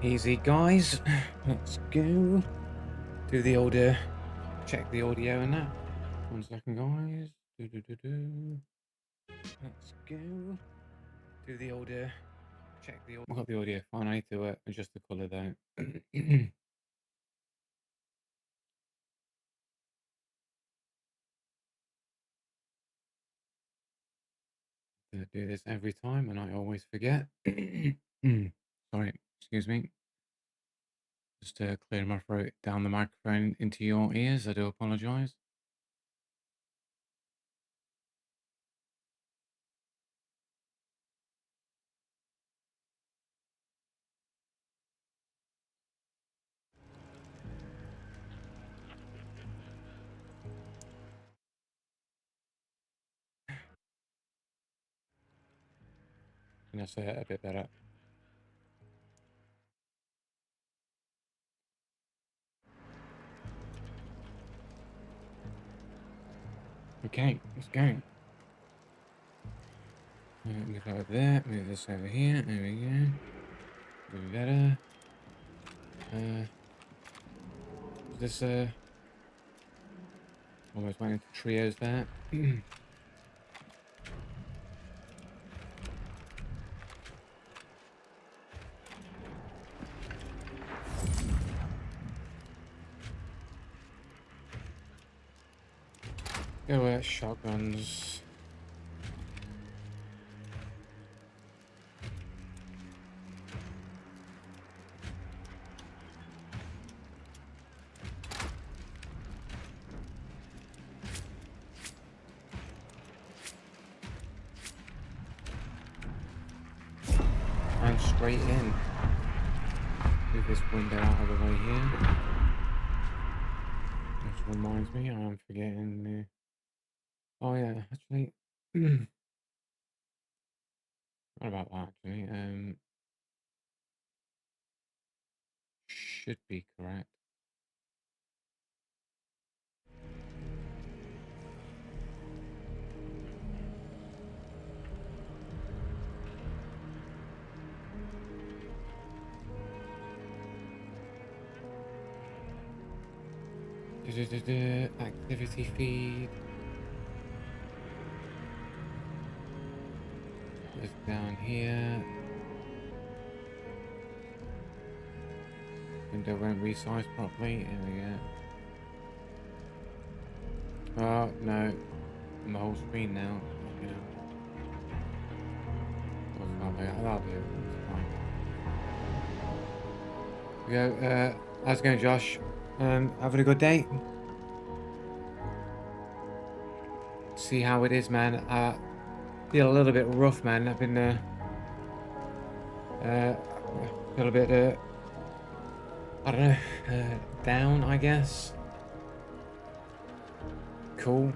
Easy, guys. Let's go. Do the old, check the audio and that. 1 second, guys. Let's go. Do the old, check the audio. I've got the audio fine. I need to adjust the colour though. I do this every time and I always forget. Sorry, excuse me. Just clear my throat down the microphone into your ears. I do apologise. And that's a bit better. Okay, let's go. Move over there, move this over here, there we go. Maybe better. Is this almost went into trios there. Go shotguns. And straight in. Move this window out of the way here. Which reminds me, I'm forgetting the... Oh yeah, actually... What about that actually? Should be correct. Activity feed. Goes down here. Window won't resize properly. There we go. Oh no, on the whole screen now. That'll be it. It's fine. Go. How's it going, Josh? Having a good day? See how it is, man. Feel a little bit rough, man. I've been feel a bit I don't know, down, I guess. Cool.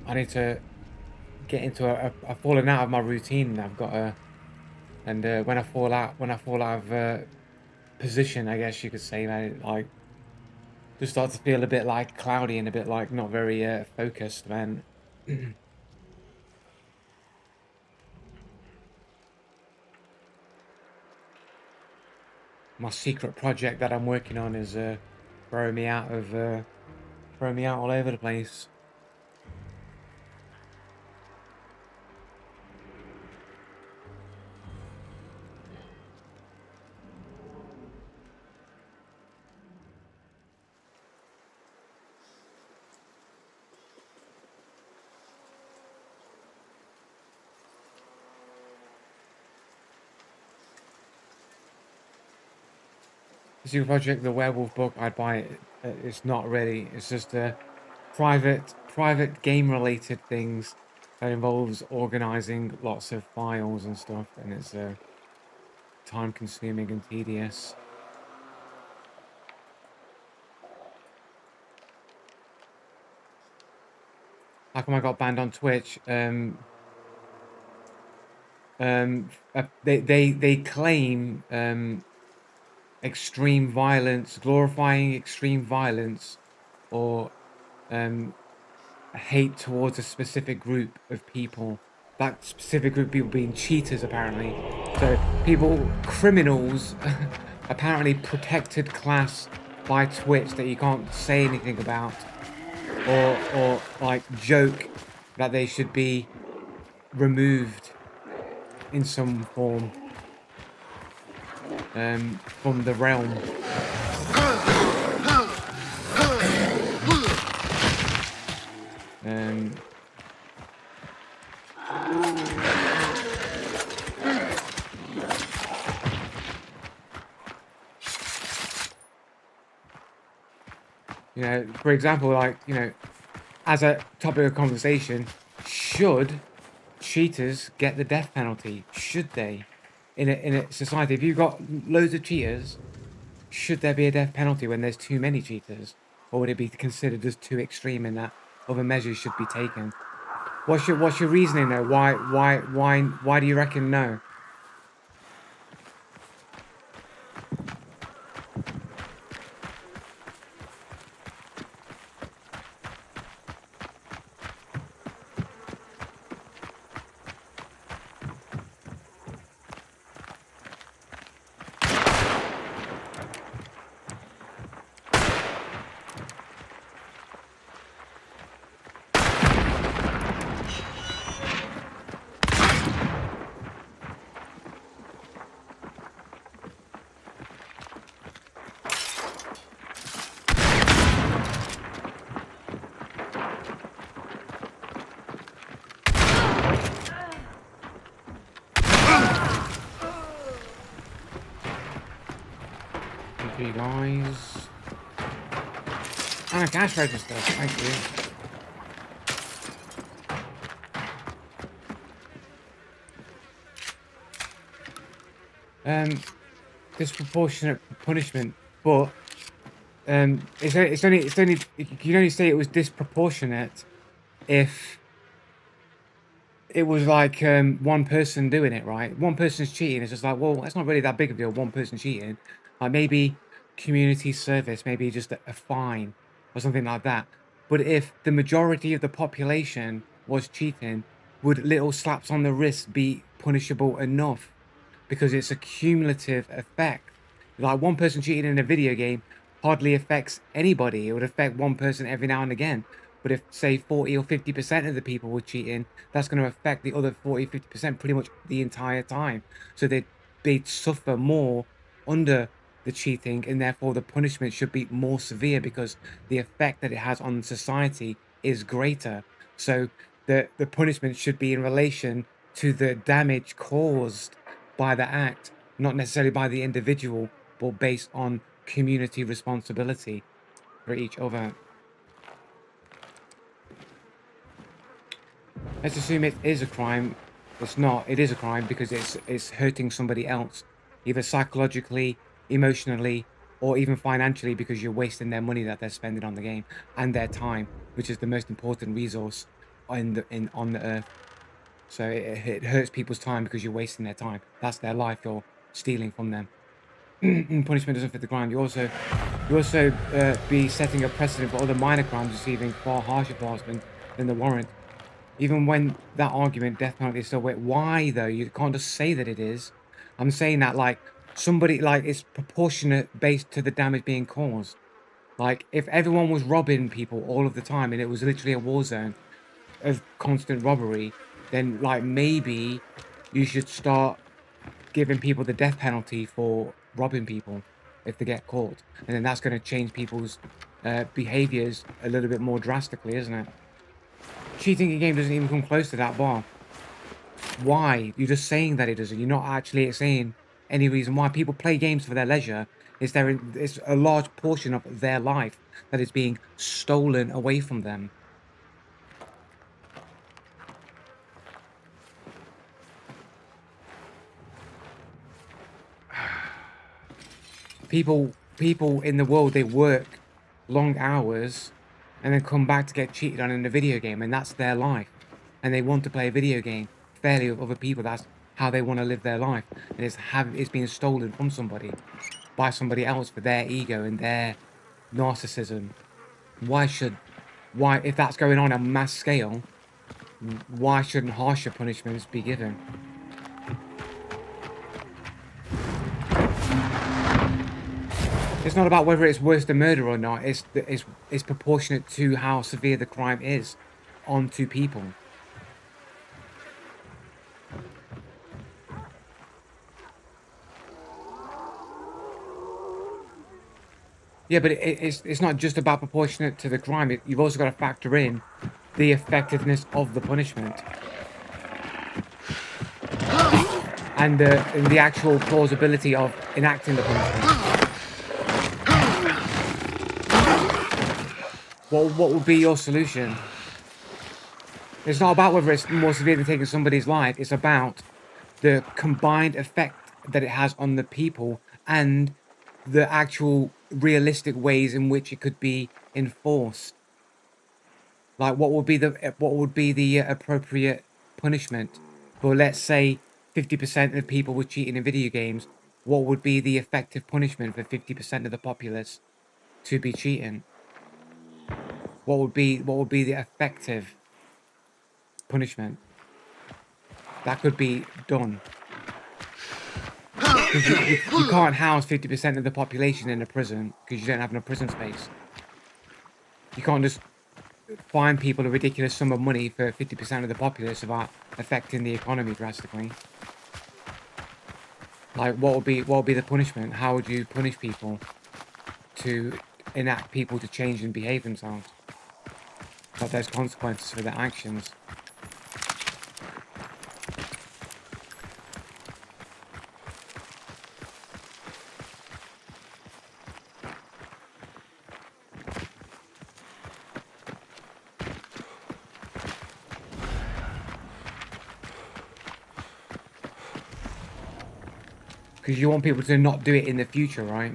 I need to get into I've fallen out of my routine. I've got and when I fall out of position, I guess you could say, man, it, like, just start to feel a bit like cloudy and a bit like not very focused, man. My secret project that I'm working on is throwing me out all over the place. The secret project, the werewolf book, I'd buy it. It's not ready. It's just private game related things that involves organizing lots of files and stuff, and it's time consuming and tedious. How come I got banned on Twitch? They claim extreme violence, glorifying extreme violence, or hate towards a specific group of people. That specific group of people being cheaters, apparently. So people, criminals, apparently protected class by Twitch that you can't say anything about, or like joke that they should be removed in some form from the realm. You know, for example, like, you know, as a topic of conversation, should cheaters get the death penalty? Should they? In a society, if you've got loads of cheaters, should there be a death penalty when there's too many cheaters? Or would it be considered as too extreme in that other measures should be taken? What's your reasoning though? Why do you reckon no? Okay, guys. And a cash register, thank you. Disproportionate punishment, but it's only you can only say it was disproportionate if it was like one person doing it, right? One person's cheating. It's just like, well, that's not really that big of a deal. One person cheating, like maybe community service, maybe just a fine or something like that. But if the majority of the population was cheating, would little slaps on the wrist be punishable enough? Because it's a cumulative effect. Like one person cheating in a video game hardly affects anybody. It would affect one person every now and again. But if, say, 40 or 50% of the people were cheating, that's going to affect the other 40, 50% pretty much the entire time. So they'd suffer more under the cheating, and therefore the punishment should be more severe because the effect that it has on society is greater. So the punishment should be in relation to the damage caused by the act, not necessarily by the individual, but based on community responsibility for each other. Let's assume it is a crime. It's not. It is a crime because it's hurting somebody else, either psychologically, emotionally, or even financially, because you're wasting their money that they're spending on the game and their time, which is the most important resource on the earth. So it hurts people's time because you're wasting their time. That's their life you're stealing from them. Punishment doesn't fit the crime. You also be setting a precedent for other minor crimes receiving far harsher punishment than the warrant. Even when that argument, death penalty is still wait. Why though? You can't just say that it is. I'm saying that like somebody like it's proportionate based to the damage being caused. Like if everyone was robbing people all of the time and it was literally a war zone of constant robbery, then like maybe you should start giving people the death penalty for robbing people if they get caught, and then that's going to change people's behaviors a little bit more drastically, isn't it? Cheating in game doesn't even come close to that bar. Why? You're just saying that it doesn't. You're not actually saying any reason why. People play games for their leisure. It's a large portion of their life that is being stolen away from them. People in the world, they work long hours and then come back to get cheated on in a video game, and that's their life. And they want to play a video game fairly with other people. That's how they want to live their life. And it's being stolen from somebody by somebody else for their ego and their narcissism. Why should why, if that's going on a mass scale, why shouldn't harsher punishments be given? It's not about whether it's worse than murder or not. It's proportionate to how severe the crime is onto people. Yeah, but it's not just about proportionate to the crime. You've also got to factor in the effectiveness of the punishment and the actual plausibility of enacting the punishment. What would be your solution? It's not about whether it's more severe than taking somebody's life. It's about the combined effect that it has on the people and the actual realistic ways in which it could be enforced. Like, what would be the appropriate punishment for, let's say, 50% of people were cheating in video games? What would be the effective punishment for 50% of the populace to be cheating? What would be the effective punishment that could be done? Because you can't house 50% of the population in a prison because you don't have enough prison space. You can't just fine people a ridiculous sum of money for 50% of the populace without affecting the economy drastically. Like, what would be the punishment? How would you punish people to enact people to change and behave themselves? But there's consequences for their actions. Because you want people to not do it in the future, right?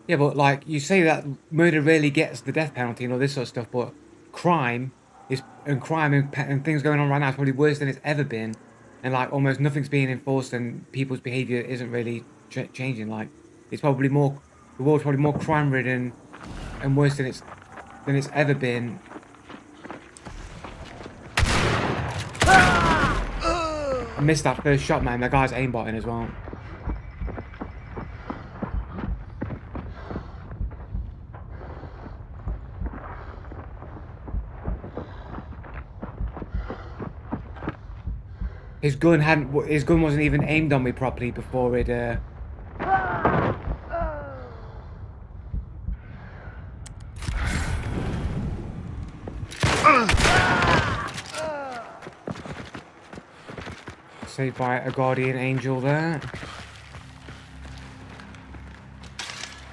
Yeah, but like you say that murder rarely gets the death penalty and all this sort of stuff, but crime and things going on right now is probably worse than it's ever been, and like almost nothing's being enforced and people's behavior isn't really changing. Like it's probably more the world's probably more crime ridden and worse than it's ever been. I missed that first shot, man. That guy's aimbotting as well. His gun wasn't even aimed on me properly before it saved by a guardian angel there.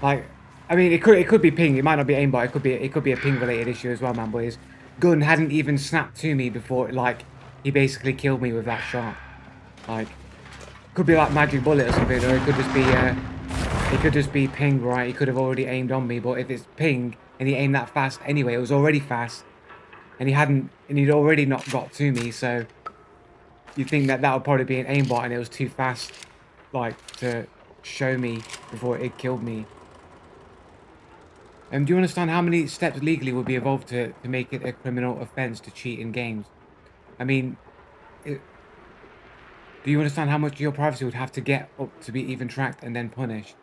Like, I mean, it could be ping. It might not be aimbot. It could be a ping related issue as well, man. But his gun hadn't even snapped to me before, like, he basically killed me with that shot. Like, could be like magic bullet or something, or it could just be ping, right? He could have already aimed on me. But if it's ping and he aimed that fast anyway, it was already fast, and he'd already not got to me. So you'd think that would probably be an aimbot, and it was too fast, like, to show me before it killed me. Do you understand how many steps legally would be involved to make it a criminal offence to cheat in games? I mean, do you understand how much your privacy would have to get up to be even tracked and then punished?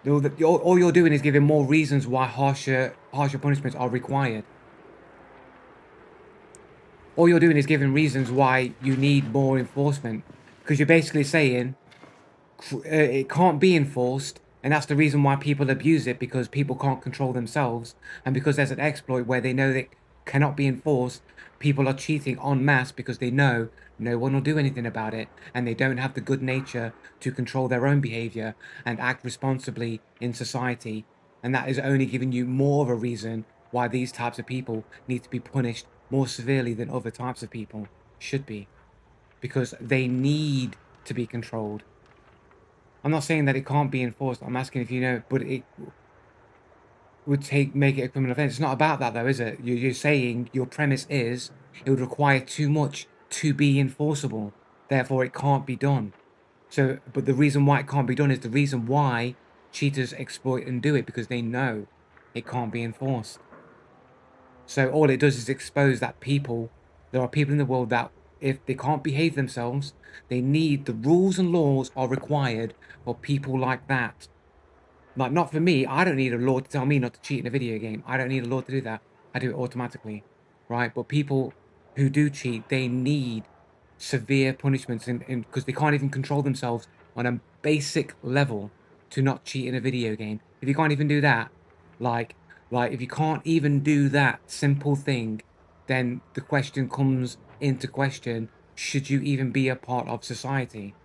All you're doing is giving more reasons why harsher punishments are required. All you're doing is giving reasons why you need more enforcement. Because you're basically saying it can't be enforced, and that's the reason why people abuse it, because people can't control themselves, and because there's an exploit where they know that cannot be enforced. People are cheating en masse because they know no one will do anything about it, and they don't have the good nature to control their own behavior and act responsibly in society. And that is only giving you more of a reason why these types of people need to be punished more severely than other types of people should be, because they need to be controlled. I'm not saying that it can't be enforced. I'm asking if you know, but it would make it a criminal offense. It's not about that though, is it? You're saying your premise is it would require too much to be enforceable. Therefore, it can't be done. So, but the reason why it can't be done is the reason why cheaters exploit and do it, because they know it can't be enforced. So all it does is expose that there are people in the world that if they can't behave themselves, they need the rules and laws are required for people like that. Like, not for me. I don't need a law to tell me not to cheat in a video game. I don't need a law to do that. I do it automatically, right? But people who do cheat, they need severe punishments, and because they can't even control themselves on a basic level to not cheat in a video game. If you can't even do that, like, if you can't even do that simple thing, then the question comes into question: should you even be a part of society?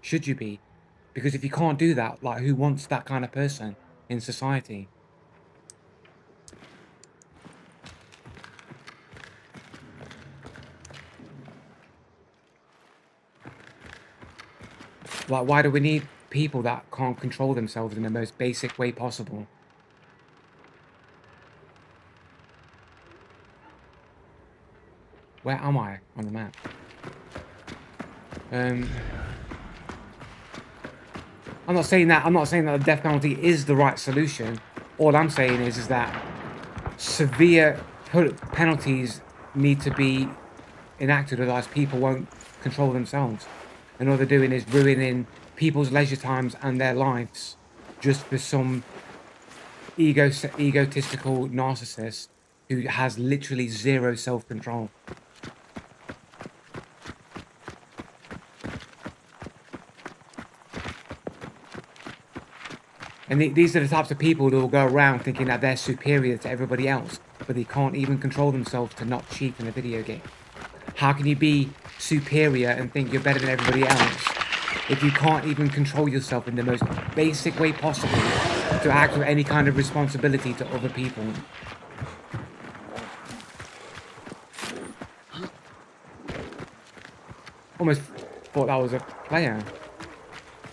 Should you be? Because if you can't do that, like, who wants that kind of person in society? Like, why do we need people that can't control themselves in the most basic way possible? Where am I on the map? I'm not saying that the death penalty is the right solution. All I'm saying is that severe penalties need to be enacted, otherwise people won't control themselves. And all they're doing is ruining people's leisure times and their lives just for some egotistical narcissist who has literally zero self-control. And these are the types of people who will go around thinking that they're superior to everybody else, but they can't even control themselves to not cheat in a video game. How can you be superior and think you're better than everybody else if you can't even control yourself in the most basic way possible to act with any kind of responsibility to other people? Almost thought that was a player.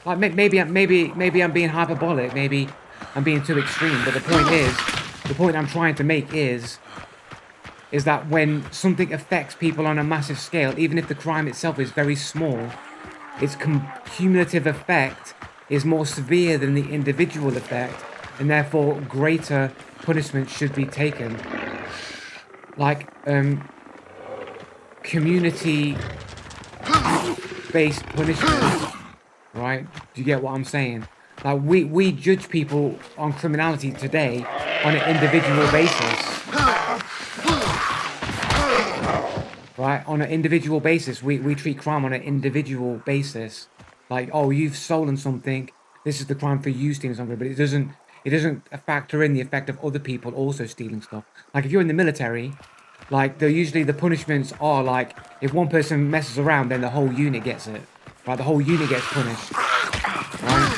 Like, maybe I'm being hyperbolic, maybe I'm being too extreme, but the point I'm trying to make is that when something affects people on a massive scale, even if the crime itself is very small, its cumulative effect is more severe than the individual effect, and therefore greater punishment should be taken. Like, community-based punishment. Right? Do you get what I'm saying? Like, we judge people on criminality today on an individual basis. Right? On an individual basis. We treat crime on an individual basis. Like, oh, you've stolen something. This is the crime for you stealing something. But it doesn't factor in the effect of other people also stealing stuff. Like, if you're in the military, like, usually the punishments are like, if one person messes around, then the whole unit gets it. Right, the whole unit gets punished. Right?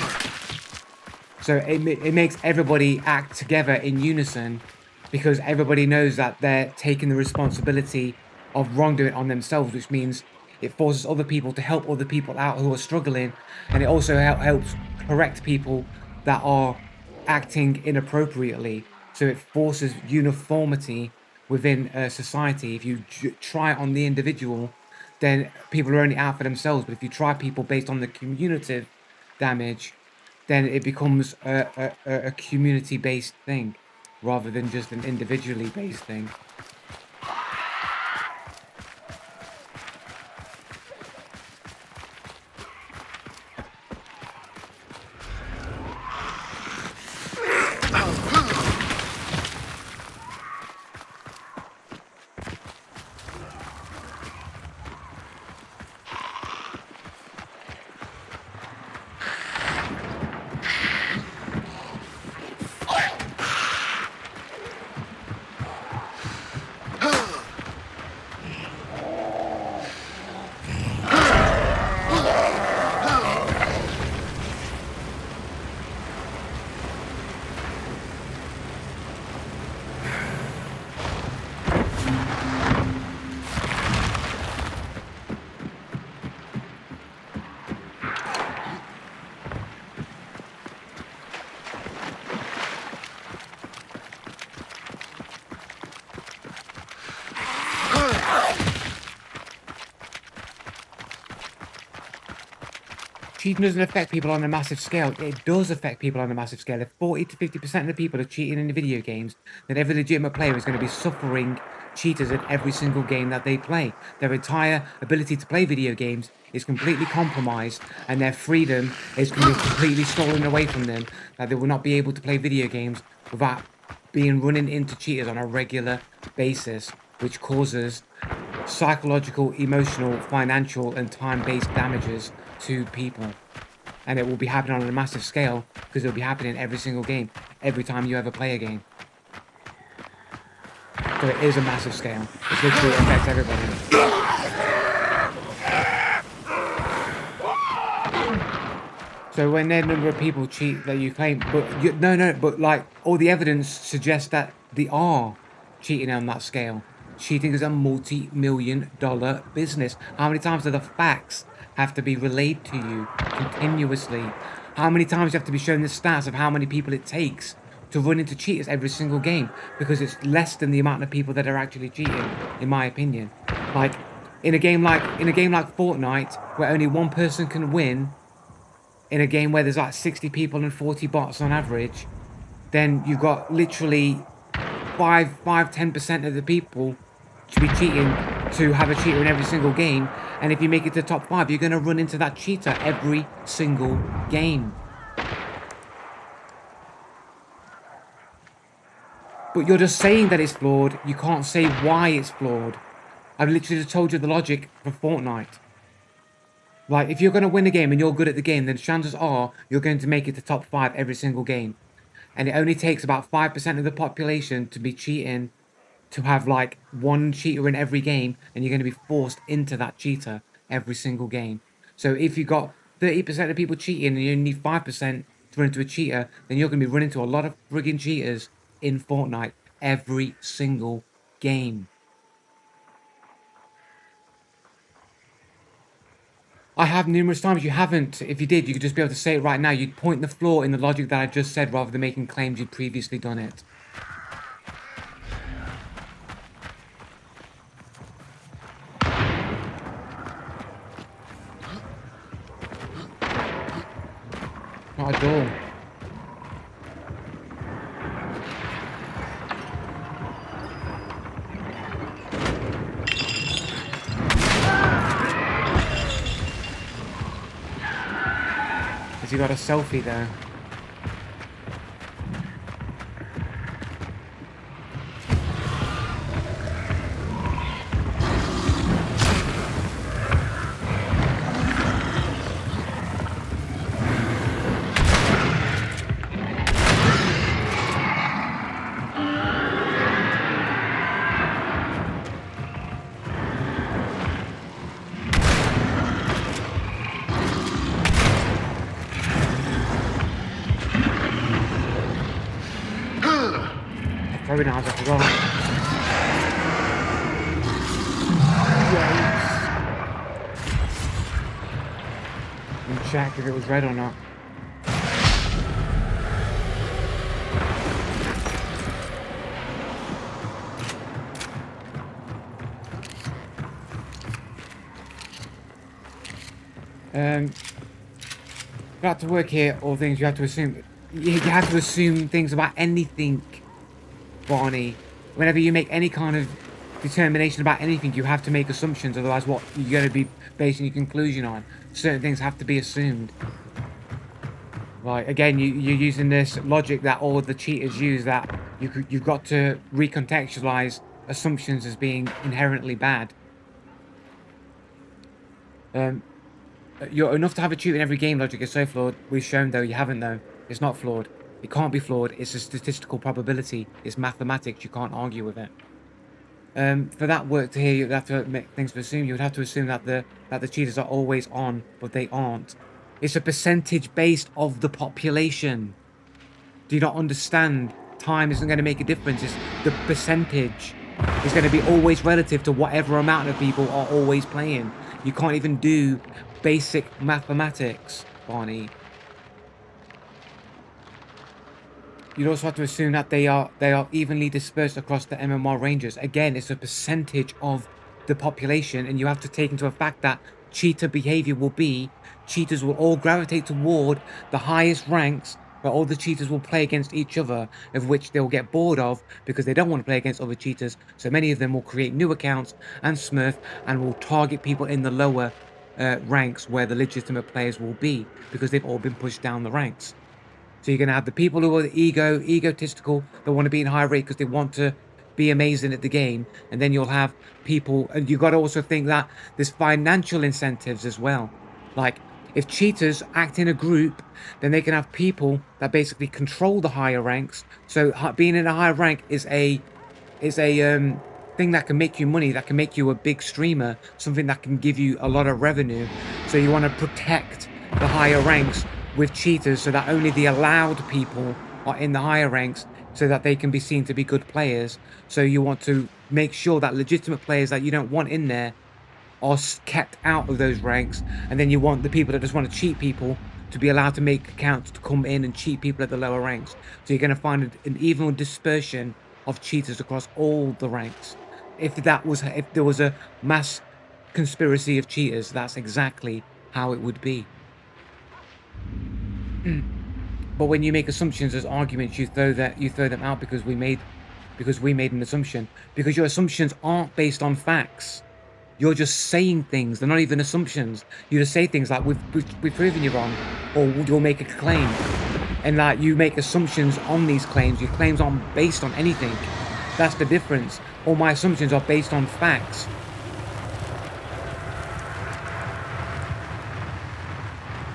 So it makes everybody act together in unison, because everybody knows that they're taking the responsibility of wrongdoing on themselves, which means it forces other people to help other people out who are struggling, and it also helps correct people that are acting inappropriately. So it forces uniformity within a society. If you try it on the individual, then people are only out for themselves. But if you try people based on the cumulative damage, then it becomes a community-based thing rather than just an individually based thing. cheating doesn't affect people on a massive scale. It does affect people on a massive scale. If 40 to 50% of the people are cheating in the video games, then every legitimate player is going to be suffering cheaters in every single game that they play. Their entire ability to play video games is completely compromised, and their freedom is going to be completely stolen away from them, that they will not be able to play video games without being running into cheaters on a regular basis, which causes psychological, emotional, financial, and time-based damages to people. And it will be happening on a massive scale because it'll be happening every single game, every time you ever play a game. So it is a massive scale. It literally affects everybody. So when the number of people cheat that you claim, but like all the evidence suggests that they are cheating on that scale. Cheating is a multi-million-dollar business. How many times do the facts have to be relayed to you continuously? How many times do you have to be shown the stats of how many people it takes to run into cheaters every single game? Because it's less than the amount of people that are actually cheating, in my opinion. Like in a game like Fortnite, where only one person can win, in a game where there's like 60 people and 40 bots on average, then you've got literally 10% of the people to be cheating, to have a cheater in every single game. And if you make it to the top 5, you're going to run into that cheater every single game. But you're just saying that it's flawed. You can't say why it's flawed. I've literally just told you the logic for Fortnite. Like, if you're going to win a game and you're good at the game, then chances are you're going to make it to top 5 every single game. And it only takes about 5% of the population to be cheating, to have like one cheater in every game, and you're going to be forced into that cheater every single game. So if you got 30% of people cheating and you only need 5% to run into a cheater, then you're going to be running into a lot of friggin' cheaters in Fortnite every single game. I have numerous times. You haven't. If you did, you could just be able to say it right now. You'd point the flaw in the logic that I just said rather than making claims you'd previously done it. Not a door. Has he got a selfie there? Probably not, I forgot. Yikes. Let me check if it was red or not. You have to work here, all things you have to assume. You have to assume things about anything, Barney. Whenever you make any kind of determination about anything, you have to make assumptions, otherwise what you're going to be basing your conclusion on. Certain things have to be assumed. Right, again, you're using this logic that all the cheaters use, that you've got to recontextualize assumptions as being inherently bad. You're enough to have a cheat in every game logic is so flawed. We've shown, though, you haven't, though. It's not flawed. It can't be flawed. It's a statistical probability. It's mathematics. You can't argue with it. For that work to here, you'd have to make things to assume. You would have to assume that the cheaters are always on, but they aren't. It's a percentage based of the population. Do you not understand? Time isn't going to make a difference. It's the percentage. It's going to be always relative to whatever amount of people are always playing. You can't even do basic mathematics, Barney. You'd also have to assume that they are evenly dispersed across the MMR ranges. Again, it's a percentage of the population, and you have to take into effect that cheater behavior will be cheaters will all gravitate toward the highest ranks, where all the cheaters will play against each other, of which they'll get bored of because they don't want to play against other cheaters. So many of them will create new accounts and smurf and will target people in the lower ranks where the legitimate players will be, because they've all been pushed down the ranks. So you're going to have the people who are egotistical, that want to be in high rate because they want to be amazing at the game. And then you'll have people, and you've got to also think that there's financial incentives as well. Like, if cheaters act in a group, then they can have people that basically control the higher ranks. So being in a higher rank is a thing that can make you money, that can make you a big streamer, something that can give you a lot of revenue. So you want to protect the higher ranks with cheaters, so that only the allowed people are in the higher ranks, so that they can be seen to be good players. So you want to make sure that legitimate players that you don't want in there are kept out of those ranks, and then you want the people that just want to cheat people to be allowed to make accounts to come in and cheat people at the lower ranks. So you're going to find an even dispersion of cheaters across all the ranks. If there was a mass conspiracy of cheaters, that's exactly how it would be. But when you make assumptions as arguments, you throw them out because we made an assumption. Because your assumptions aren't based on facts. You're just saying things. They're not even assumptions. You just say things like we've proven you wrong, or you'll make a claim, and like you make assumptions on these claims. Your claims aren't based on anything. That's the difference. All my assumptions are based on facts.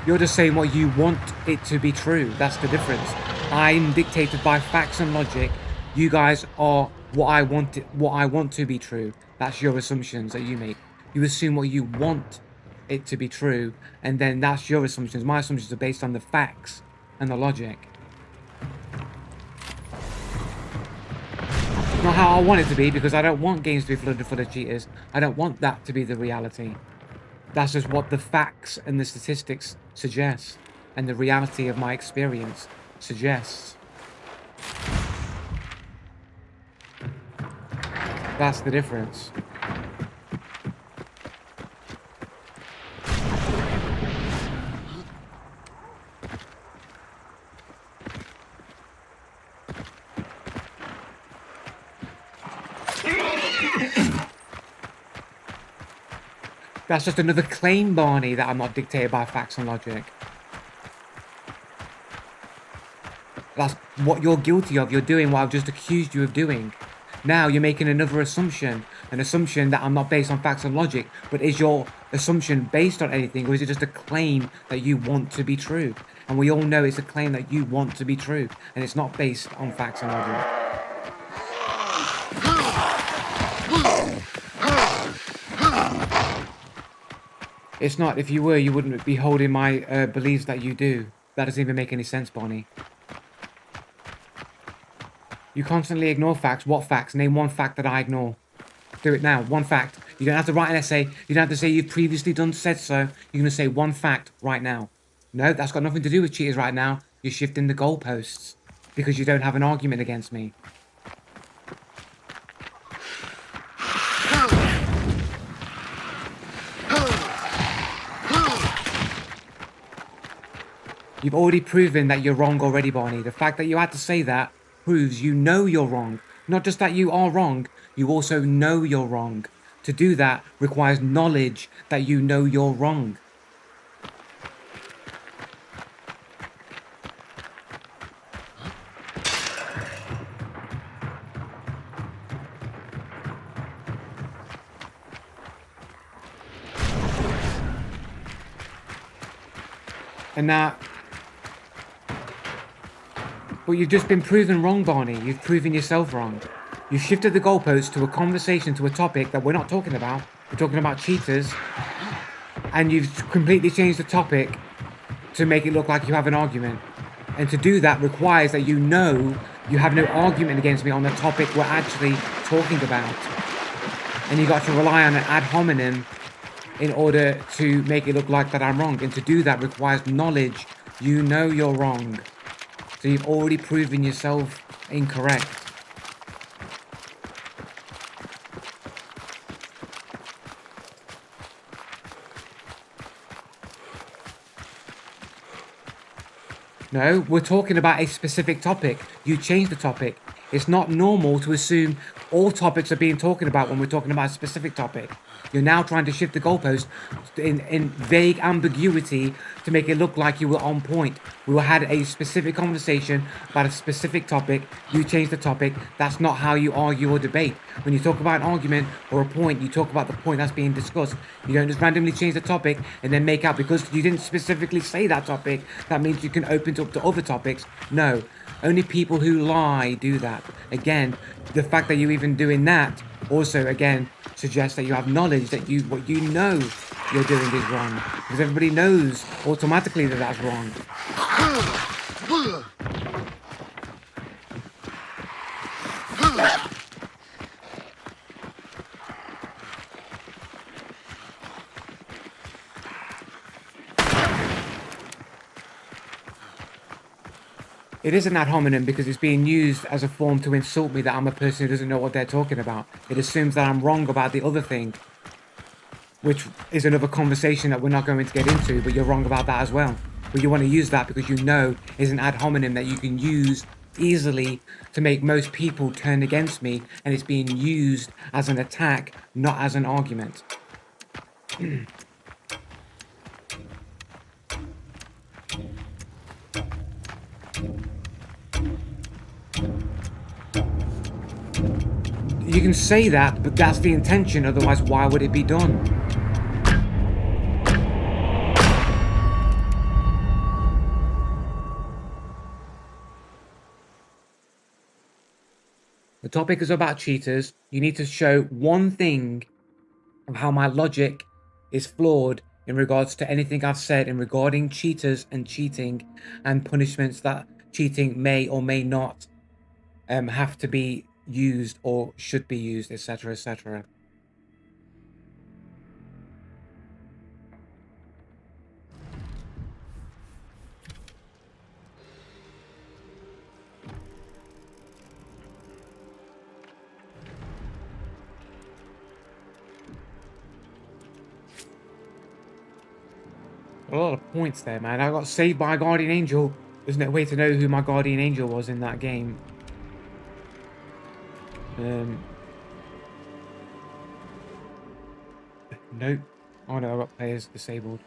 You're just saying what you want it to be true. That's the difference. I'm dictated by facts and logic. You guys are what I want to be true. That's your assumptions that you make. You assume what you want it to be true, and then that's your assumptions. My assumptions are based on the facts and the logic. Not how I want it to be, because I don't want games to be flooded full of cheaters. I don't want that to be the reality. That's just what the facts and the statistics suggest, and the reality of my experience suggests. That's the difference. That's just another claim, Barney, that I'm not dictated by facts and logic. That's what you're guilty of. You're doing what I've just accused you of doing. Now you're making another assumption, an assumption that I'm not based on facts and logic. But is your assumption based on anything, or is it just a claim that you want to be true? And we all know it's a claim that you want to be true, and it's not based on facts and logic. It's not. If you were, you wouldn't be holding my beliefs that you do. That doesn't even make any sense, Barney. You constantly ignore facts. What facts? Name one fact that I ignore. Do it now. One fact. You don't have to write an essay. You don't have to say you've previously said so. You're going to say one fact right now. No, that's got nothing to do with cheaters right now. You're shifting the goalposts because you don't have an argument against me. You've already proven that you're wrong already, Barney. The fact that you had to say that proves you know you're wrong. Not just that you are wrong, you also know you're wrong. To do that requires knowledge that you know you're wrong. And now... But you've just been proven wrong, Barney. You've proven yourself wrong. You've shifted the goalposts to a conversation, to a topic that we're not talking about. We're talking about cheaters. And you've completely changed the topic to make it look like you have an argument. And to do that requires that you know you have no argument against me on the topic we're actually talking about. And you got to rely on an ad hominem in order to make it look like that I'm wrong. And to do that requires knowledge. You know you're wrong. So you've already proven yourself incorrect. No, we're talking about a specific topic. You changed the topic. It's not normal to assume all topics are being talked about when we're talking about a specific topic. You're now trying to shift the goalpost in vague ambiguity to make it look like you were on point. We had a specific conversation about a specific topic. You changed the topic. That's not how you argue or debate. When you talk about an argument or a point, you talk about the point that's being discussed. You don't just randomly change the topic and then make out because you didn't specifically say that topic, that means you can open it up to other topics. No, only people who lie do that. Again, the fact that you're even doing that also, again, suggests that you have knowledge that what you know you're doing is wrong. Because everybody knows automatically that that's wrong. It is an ad hominem because it's being used as a form to insult me that I'm a person who doesn't know what they're talking about. It assumes that I'm wrong about the other thing, which is another conversation that we're not going to get into, but you're wrong about that as well. But you want to use that because you know is an ad hominem that you can use easily to make most people turn against me, and it's being used as an attack, not as an argument. You can say that, but that's the intention, otherwise why would it be done? The topic is about cheaters. You need to show one thing of how my logic is flawed in regards to anything I've said in regarding cheaters and cheating and punishments that cheating may or may not have to be used or should be used, etc., etc. A lot of points there, man. I got saved by a guardian angel. There's no way to know who my guardian angel was in that game. Nope. Oh no, I got players disabled.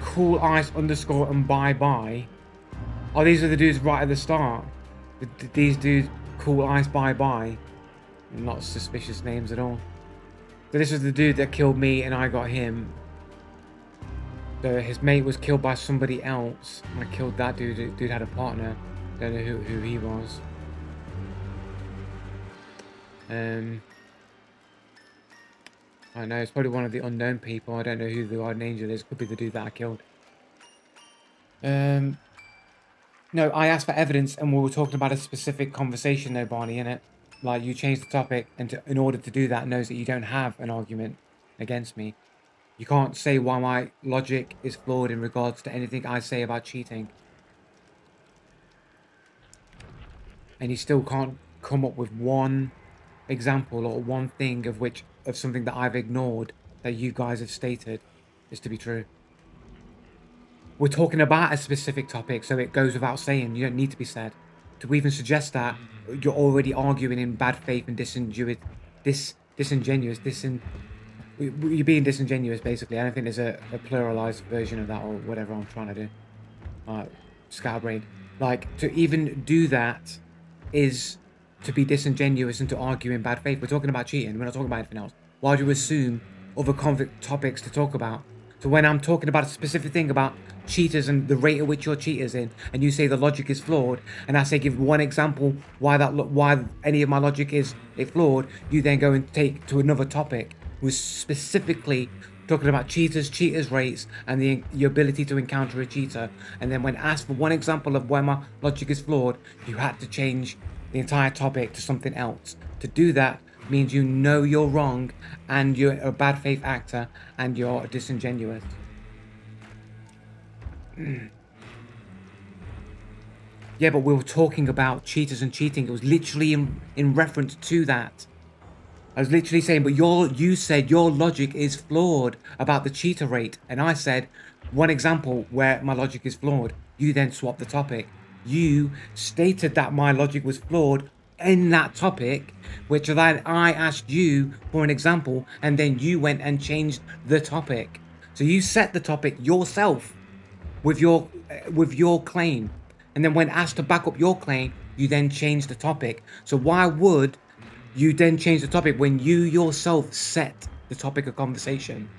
Cool ice underscore and bye bye. Oh, these are the dudes right at the start. These dudes, cool ice bye bye. Not suspicious names at all. So this was the dude that killed me and I got him. So his mate was killed by somebody else. I killed that dude. Dude had a partner. Don't know who he was. I know, it's probably one of the unknown people. I don't know who the guardian angel is. Could be the dude that I killed. No, I asked for evidence and we were talking about a specific conversation though, Barney, innit? Like, you changed the topic and in order to do that knows that you don't have an argument against me. You can't say why my logic is flawed in regards to anything I say about cheating. And you still can't come up with one example or one thing of something that I've ignored that you guys have stated is to be true. We're talking about a specific topic, so it goes without saying. You don't need to be said. To even suggest that, you're already arguing in bad faith and disingenuous. You're being disingenuous, basically. I don't think there's a pluralized version of that or whatever I'm trying to do. Scatterbrain. Like, to even do that is to be disingenuous and to argue in bad faith. We're talking about cheating. We're not talking about anything else. Why do you assume other topics to talk about? So when I'm talking about a specific thing about cheaters and the rate at which you're cheaters in, and you say the logic is flawed, and I say give one example why any of my logic is flawed, you then go and take to another topic, who's specifically talking about cheaters rates, and your ability to encounter a cheater. And then when asked for one example of why my logic is flawed, you had to change the entire topic to something else. To do that means you know you're wrong, and you're a bad faith actor, and you're disingenuous. Yeah, but we were talking about cheaters and cheating. It was literally in reference to that. I was literally saying, but you said your logic is flawed about the cheater rate. And I said, one example where my logic is flawed. You then swapped the topic. You stated that my logic was flawed in that topic, which then I asked you for an example, and then you went and changed the topic. So you set the topic yourself with your claim. And then when asked to back up your claim, you then change the topic. So why would you then change the topic when you yourself set the topic of conversation?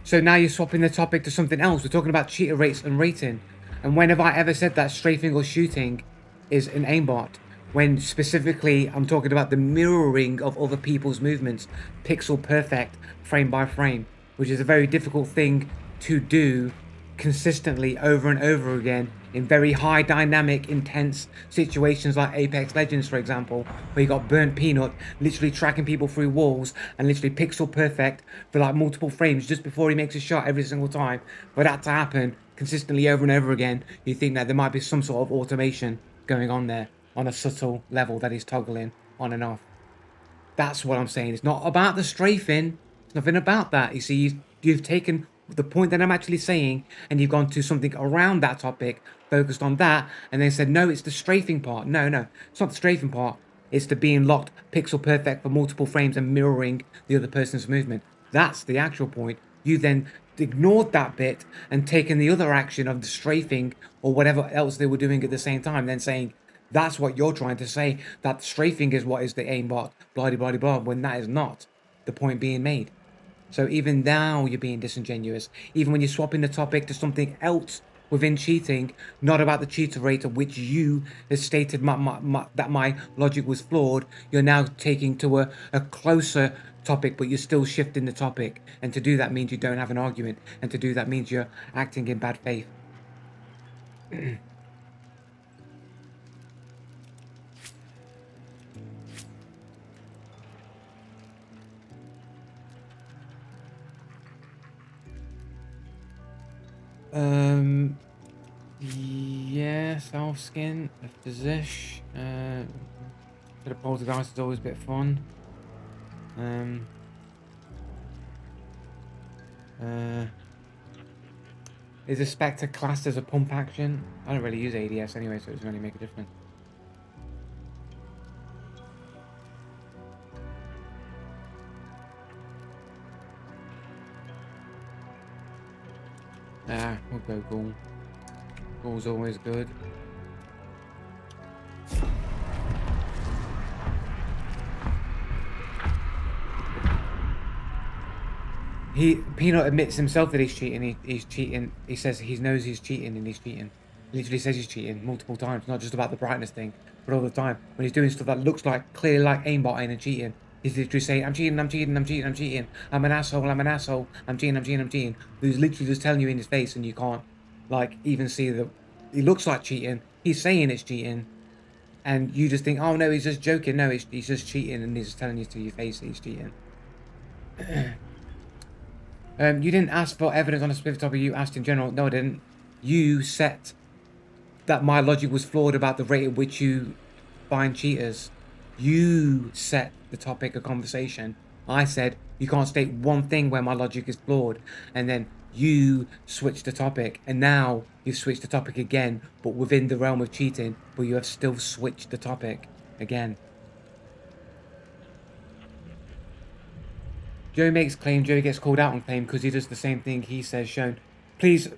So now you're swapping the topic to something else. We're talking about cheater rates and rating. And when have I ever said that strafing or shooting is an aimbot? When specifically I'm talking about the mirroring of other people's movements, pixel perfect, frame by frame, which is a very difficult thing to do consistently over and over again in very high dynamic, intense situations like Apex Legends, for example, where you got Burnt Peanut literally tracking people through walls and literally pixel perfect for like multiple frames just before he makes a shot every single time. For that to happen consistently over and over again, you think that there might be some sort of automation going on there on a subtle level that he's toggling on and off. That's what I'm saying. It's not about the strafing. It's nothing about that. You see, you've taken the point that I'm actually saying and you've gone to something around that topic, focused on that, and then said, no, it's the strafing part. No, it's not the strafing part. It's the being locked pixel perfect for multiple frames and mirroring the other person's movement. That's the actual point. You then ignored that bit and taken the other action of the strafing or whatever else they were doing at the same time, then saying, that's what you're trying to say, that strafing is what is the aimbot, blah, blah, blah, blah, when that is not the point being made. So even now you're being disingenuous. Even when you're swapping the topic to something else within cheating, not about the cheater rate of which you have stated that my logic was flawed, you're now taking to a closer topic, but you're still shifting the topic. And to do that means you don't have an argument. And to do that means you're acting in bad faith. Yes, elf skin, a physician, bit of poltergeist is always a bit fun. Is a Spectre classed as a pump action? I don't really use ADS anyway, so it doesn't really make a difference. We'll go Ghoul. Ghoul's always good. Peanut admits himself that he's cheating. He's cheating. He says he knows he's cheating and he's cheating. He literally says he's cheating multiple times, not just about the brightness thing, but all the time. When he's doing stuff that looks like clearly like aimbotting and cheating, he's literally saying, I'm cheating, I'm cheating, I'm cheating, I'm cheating. I'm an asshole, I'm an asshole. I'm cheating, I'm cheating, I'm cheating. He's literally just telling you in his face and you can't like even see that he looks like cheating. He's saying it's cheating. And you just think, oh no, he's just joking. No, he's just cheating and he's just telling you to your face that he's cheating. You didn't ask for evidence on a specific topic, you asked in general. No, I didn't. You said that my logic was flawed about the rate at which you find cheaters. You set the topic of conversation. I said you can't state one thing where my logic is flawed. And then you switched the topic. And now you've switched the topic again, but within the realm of cheating. But you have still switched the topic again. Joe makes claim, Joe gets called out on claim because he does the same thing he says shown. Please,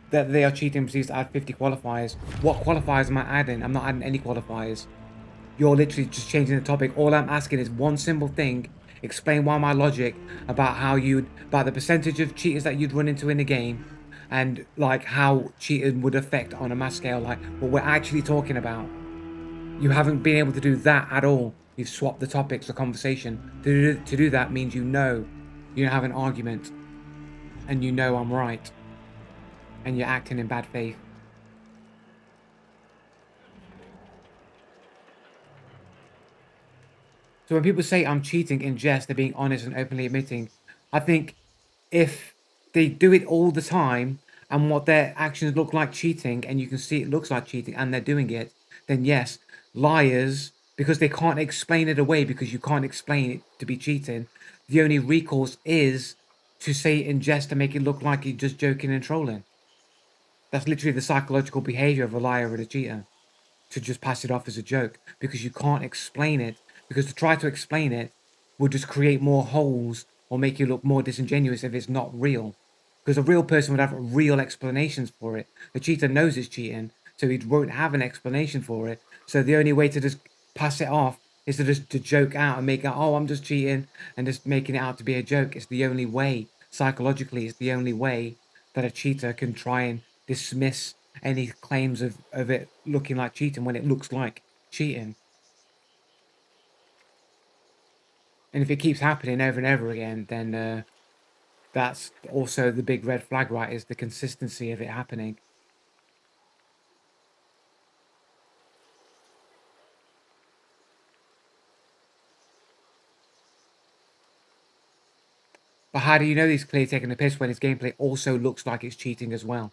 that they are cheating, please add 50 qualifiers. What qualifiers am I adding? I'm not adding any qualifiers. You're literally just changing the topic. All I'm asking is one simple thing. Explain why my logic about about the percentage of cheaters that you'd run into in the game and like how cheating would affect on a mass scale, like what we're actually talking about. You haven't been able to do that at all. You've swapped the topics of conversation. To do that means you know you don't have an argument and you know I'm right and you're acting in bad faith. So when people say I'm cheating in jest, they're being honest and openly admitting. I think if they do it all the time and what their actions look like cheating and you can see it looks like cheating and they're doing it, then yes, liars, because they can't explain it away because you can't explain it to be cheating. The only recourse is to say it in jest to make it look like you're just joking and trolling. That's literally the psychological behavior of a liar and a cheater, to just pass it off as a joke because you can't explain it. Because to try to explain it will just create more holes or make you look more disingenuous if it's not real. Because a real person would have real explanations for it. The cheater knows it's cheating, so he won't have an explanation for it. So the only way to just pass it off is to just to joke out and make out, oh, I'm just cheating, and just making it out to be a joke. It's the only way, psychologically, it's the only way that a cheater can try and dismiss any claims of it looking like cheating when it looks like cheating. And if it keeps happening over and over again, then that's also the big red flag, right? Is the consistency of it happening. But how do you know he's clearly taking the piss when his gameplay also looks like it's cheating as well?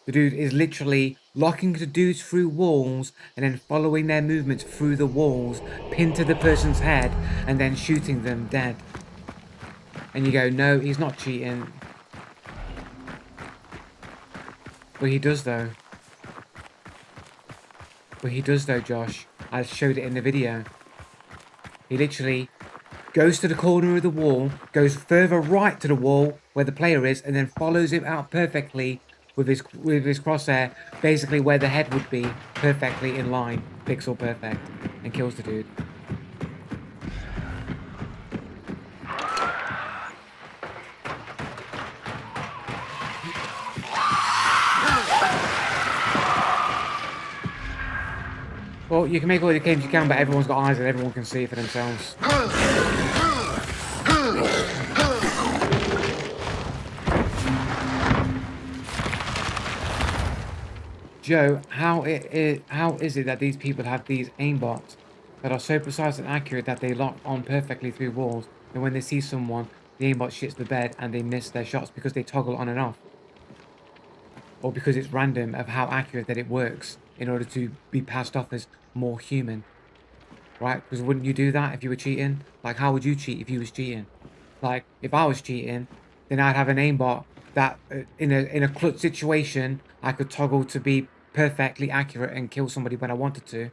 The dude is literally locking the dudes through walls and then following their movements through the walls, pinned to the person's head, and then shooting them dead. And you go, no, he's not cheating. Well, he does though. Well, he does though, Josh. I showed it in the video. He literally goes to the corner of the wall, goes further right to the wall where the player is, and then follows him out perfectly with his crosshair, basically where the head would be, perfectly in line, pixel perfect, and kills the dude. Well, you can make all the claims you can, but everyone's got eyes and everyone can see it for themselves. Joe, how is it that these people have these aimbots that are so precise and accurate that they lock on perfectly through walls, and when they see someone, the aimbot shits the bed and they miss their shots because they toggle on and off? Or because it's random of how accurate that it works in order to be passed off as more human, right? Because wouldn't you do that if you were cheating? Like, how would you cheat if you was cheating? Like, if I was cheating, then I'd have an aimbot that in a clutch situation, I could toggle to be perfectly accurate and kill somebody when I wanted to,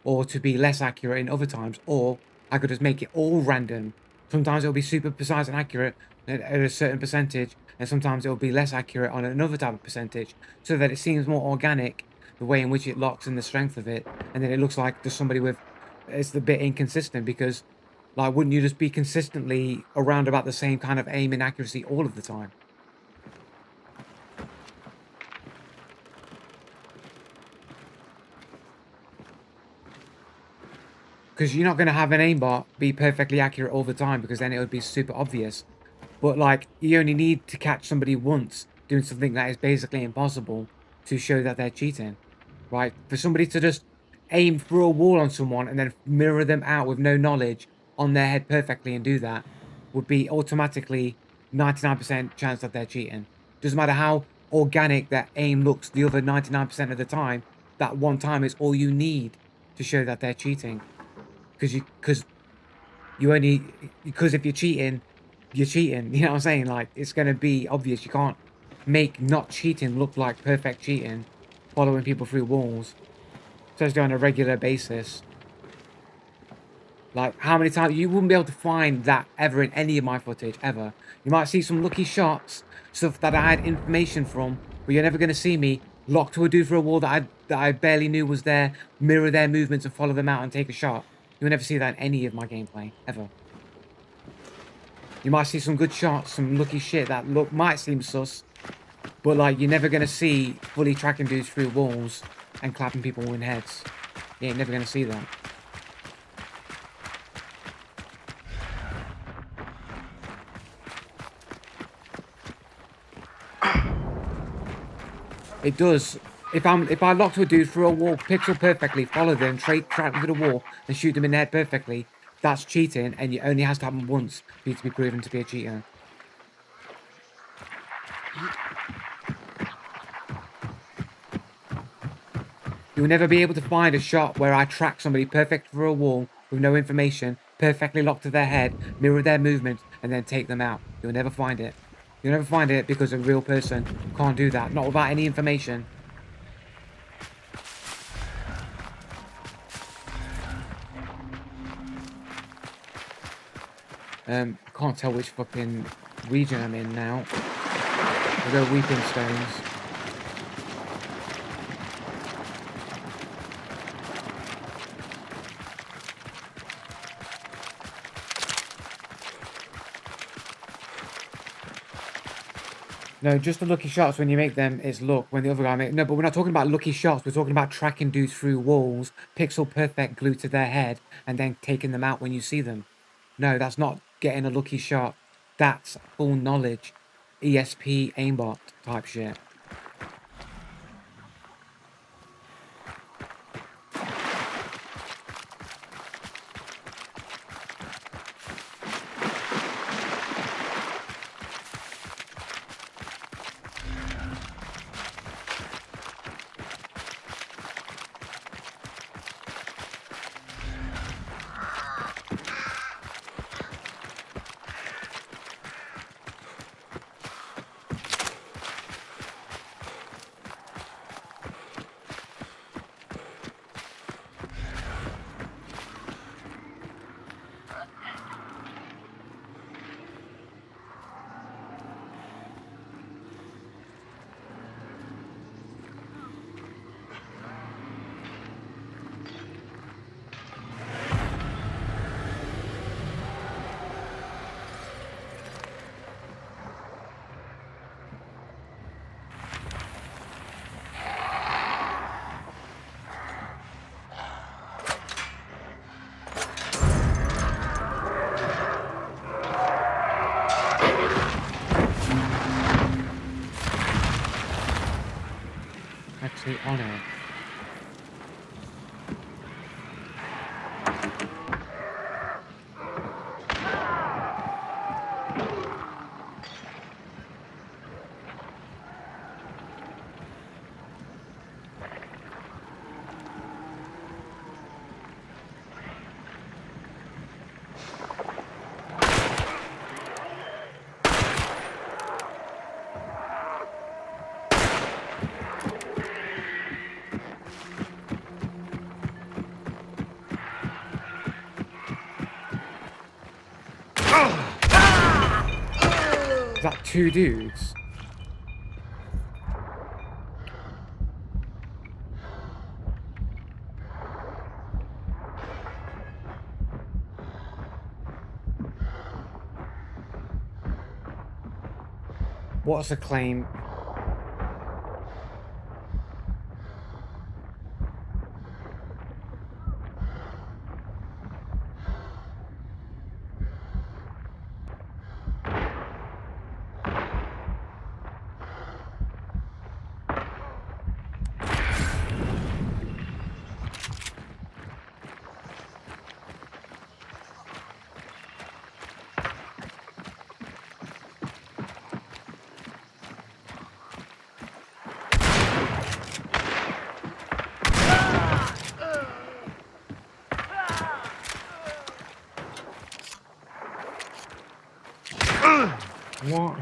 or to be less accurate in other times, or I could just make it all random. Sometimes it'll be super precise and accurate at a certain percentage, and sometimes it'll be less accurate on another type of percentage, so that it seems more organic, the way in which it locks and the strength of it, and then it looks like there's somebody with, it's a bit inconsistent because, like, wouldn't you just be consistently around about the same kind of aim and accuracy all of the time? Because you're not going to have an aimbot be perfectly accurate all the time, because then it would be super obvious. But like, you only need to catch somebody once doing something that is basically impossible to show that they're cheating, right? For somebody to just aim through a wall on someone and then mirror them out with no knowledge on their head perfectly and do that would be automatically 99% chance that they're cheating. Doesn't matter how organic that aim looks the other 99% of the time, that one time is all you need to show that they're cheating. Because you only, because if you're cheating, you're cheating. You know what I'm saying? Like, it's going to be obvious. You can't make not cheating look like perfect cheating, following people through walls, especially on a regular basis. Like, how many times, you wouldn't be able to find that ever in any of my footage, ever. You might see some lucky shots, stuff that I had information from, but you're never going to see me lock to a dude for a wall that I barely knew was there, mirror their movements and follow them out and take a shot. You'll never see that in any of my gameplay, ever. You might see some good shots, some lucky shit that might seem sus, but like, you're never gonna see fully tracking dudes through walls and clapping people in heads. You ain't never gonna see that. It does If I lock to a dude through a wall pixel perfectly, follow them, track them to the wall, and shoot them in the head perfectly, that's cheating, and it only has to happen once for you to be proven to be a cheater. You'll never be able to find a shot where I track somebody perfect through a wall with no information, perfectly locked to their head, mirror their movements, and then take them out. You'll never find it. You'll never find it because a real person can't do that, not without any information. I can't tell which fucking region I'm in now. We'll go Weeping Stones. No, just the lucky shots when you make them, it's luck. When the other guy make... No, but we're not talking about lucky shots. We're talking about tracking dudes through walls, pixel perfect glued to their head, and then taking them out when you see them. No, that's not getting a lucky shot. That's full knowledge. ESP aimbot type shit. Actually on it. Is that two dudes? What's the claim? What?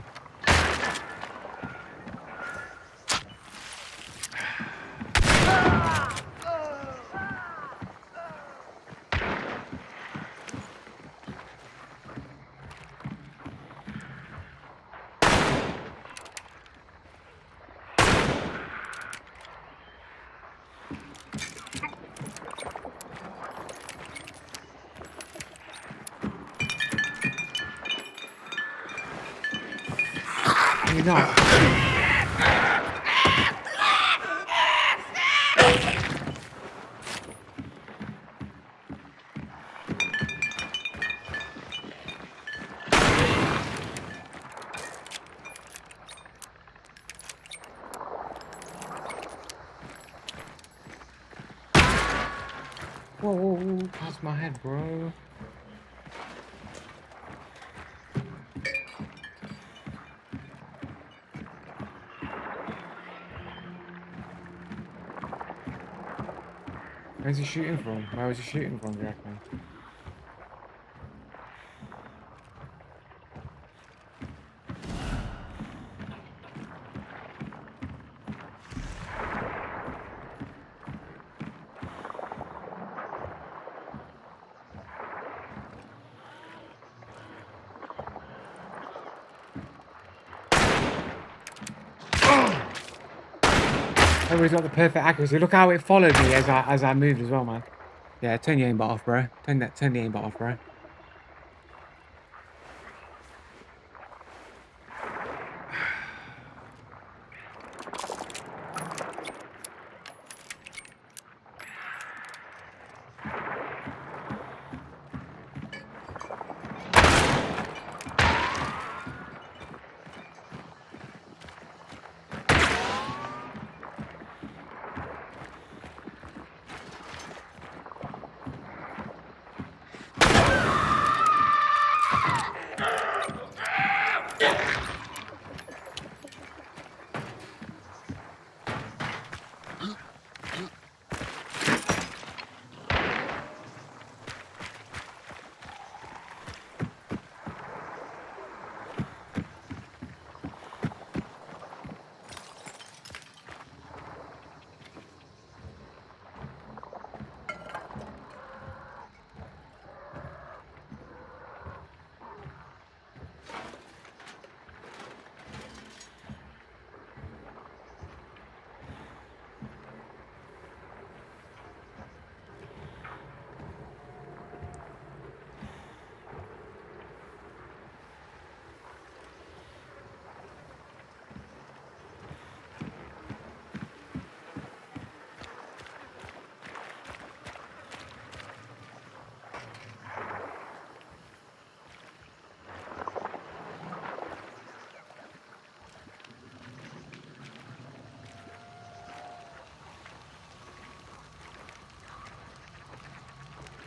You're not. Ooh, past my head, bro. Where's he shooting from? Where was he shooting from, do you reckon? Everybody's got the perfect accuracy. Look how it followed me as I moved as well, man. Yeah, turn your aimbot off, bro. Turn the aimbot off, bro.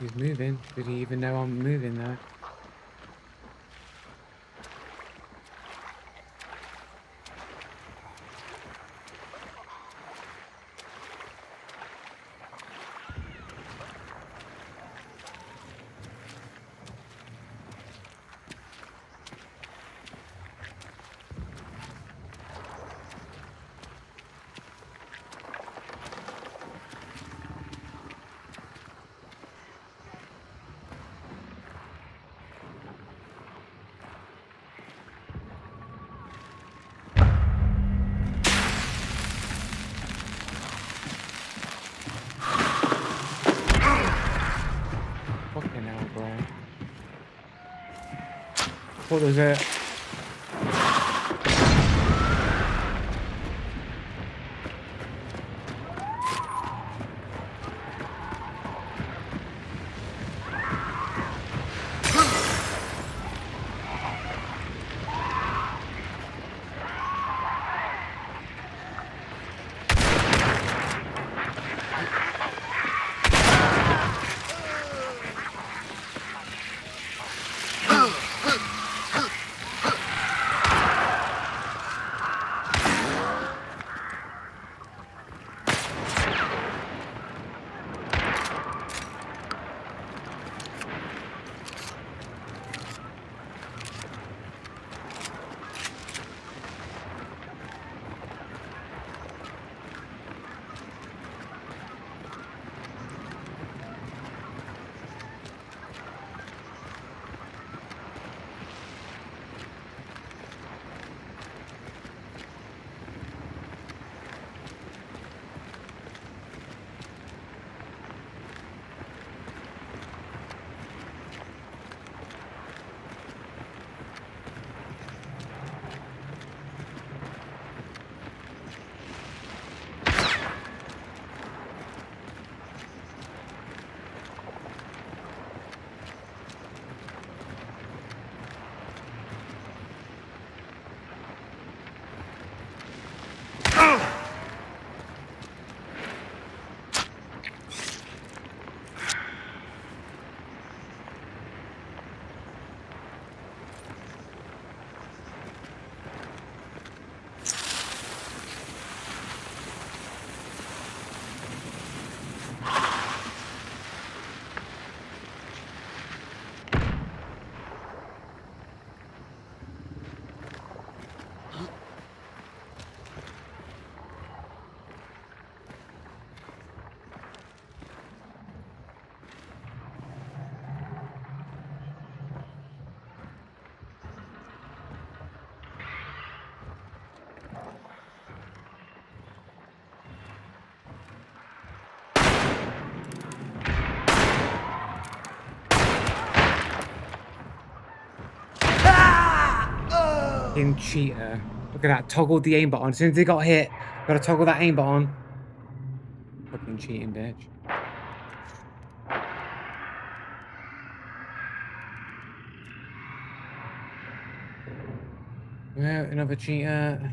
He's moving. Did he even know I'm moving though? Fucking hell, bro. Thought there was a... fucking cheater. Look at that. Toggled the aim button. As soon as he got hit, gotta toggle that aim button. Fucking cheating bitch. Yeah, another cheater.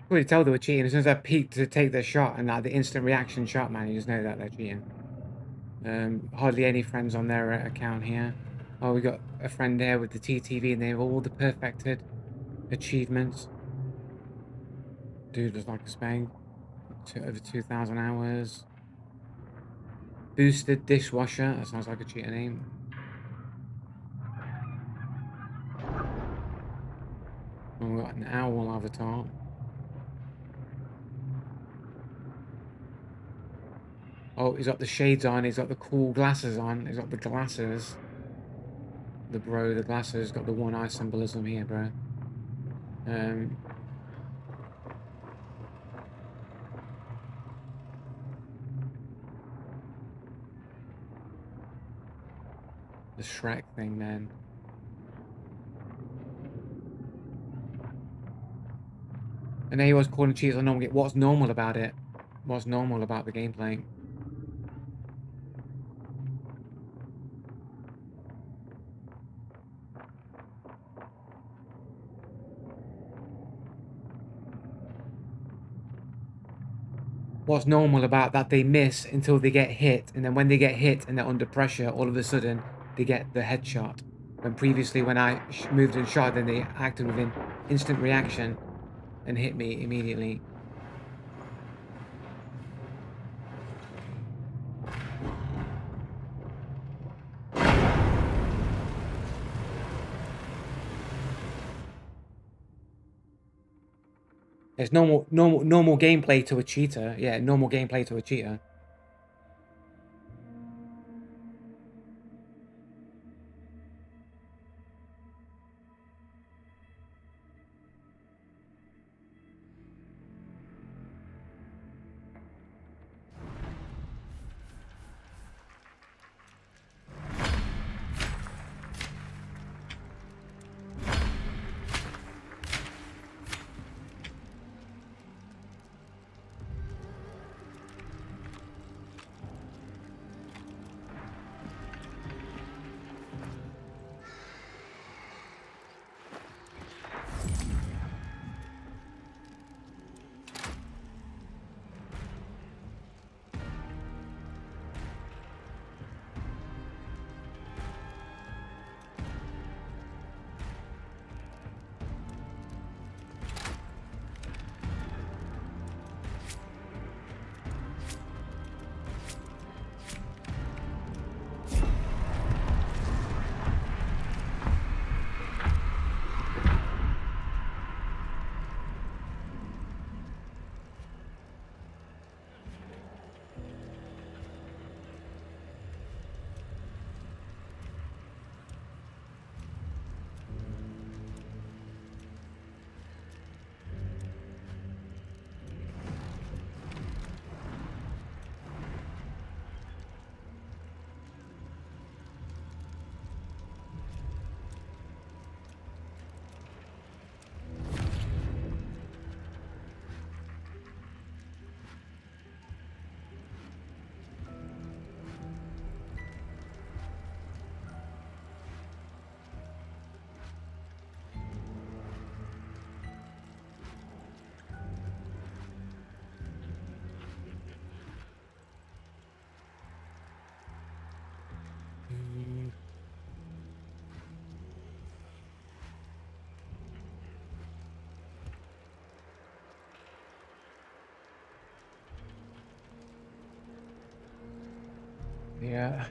Well, you tell they were cheating as soon as I peeked to take their shot and like the instant reaction shot, man. You just know that they're cheating. Hardly any friends on their account here. Oh, we got a friend there with the TTV and they have all the perfected achievements. Dude was like a spank. Over 2,000 hours. Boosted dishwasher. That sounds like a cheater name. And we got an owl avatar. Oh, he's got the shades on. He's got the cool glasses on. He's got the glasses. The glasses. Got the one eye symbolism here, bro. The Shrek thing, man. And there he was calling cheats on normal game. What's normal about it? What's normal about the gameplay? What's normal about that they miss until they get hit, and then when they get hit and they're under pressure, all of a sudden they get the headshot. When previously, when I moved and shot, then they acted within instant reaction and hit me immediately. It's normal gameplay to a cheater. Yeah, normal gameplay to a cheater. Yeah.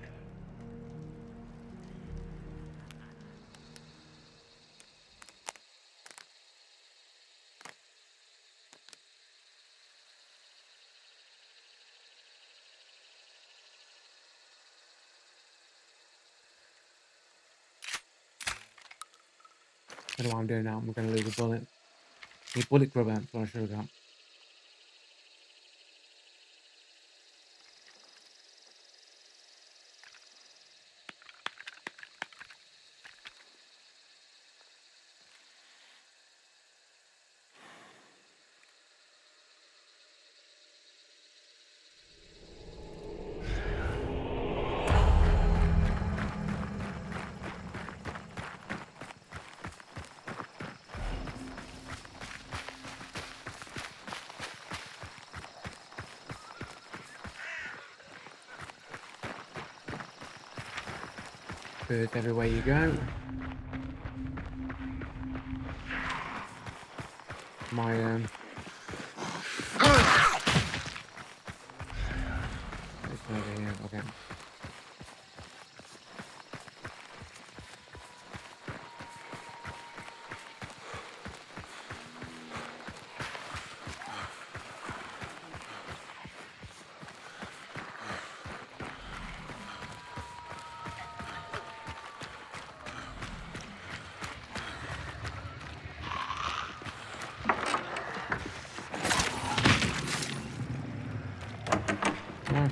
I don't know what I'm doing now. I'm gonna lose a bullet. Need bullet grubber. That's what I should have got. birds everywhere you go. My it's over here. Okay. Oh.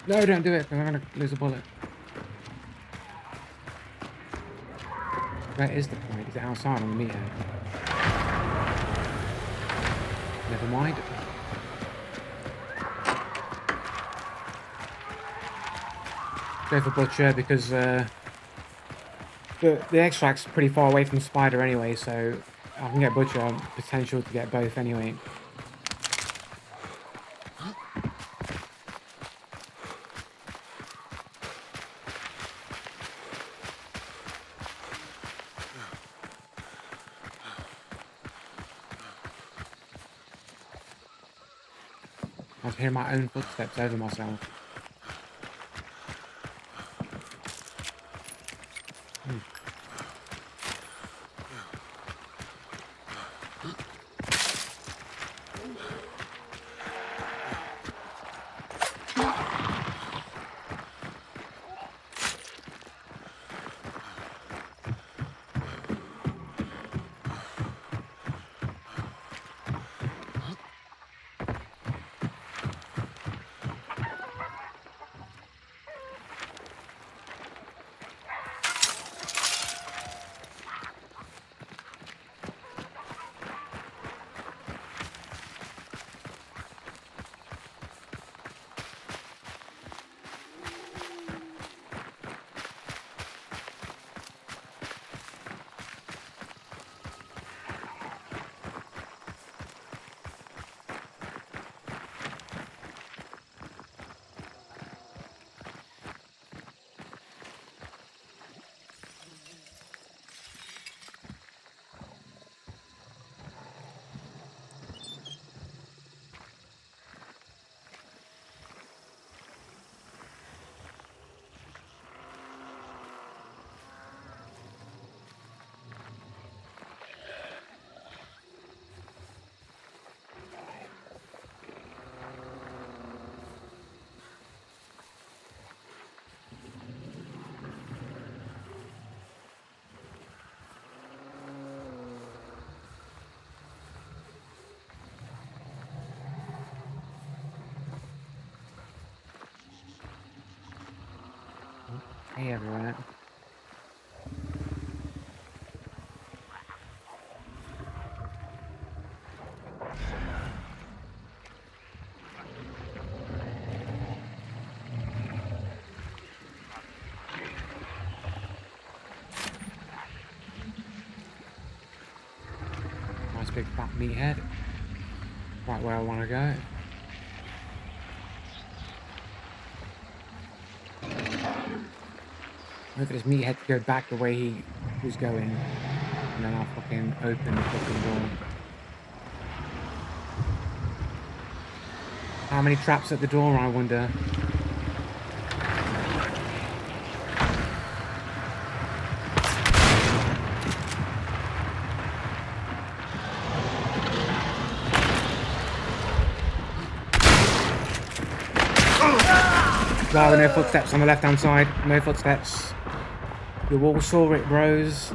No, don't do it, because I'm going to lose a bullet. Where is the point? Is it outside on the meter? Never mind. Go for Butcher, because the extract's pretty far away from the spider anyway, so I can get Butcher on potential to get both anyway. I was hearing my own footsteps over myself. Hey everyone. Nice big fat meathead. Right where I want to go. Wait for this meathead to go back the way he was going, and then I'll fucking open the fucking door. How many traps at the door, I wonder? Wow, no footsteps on the left-hand side. No footsteps. You all saw it, bros.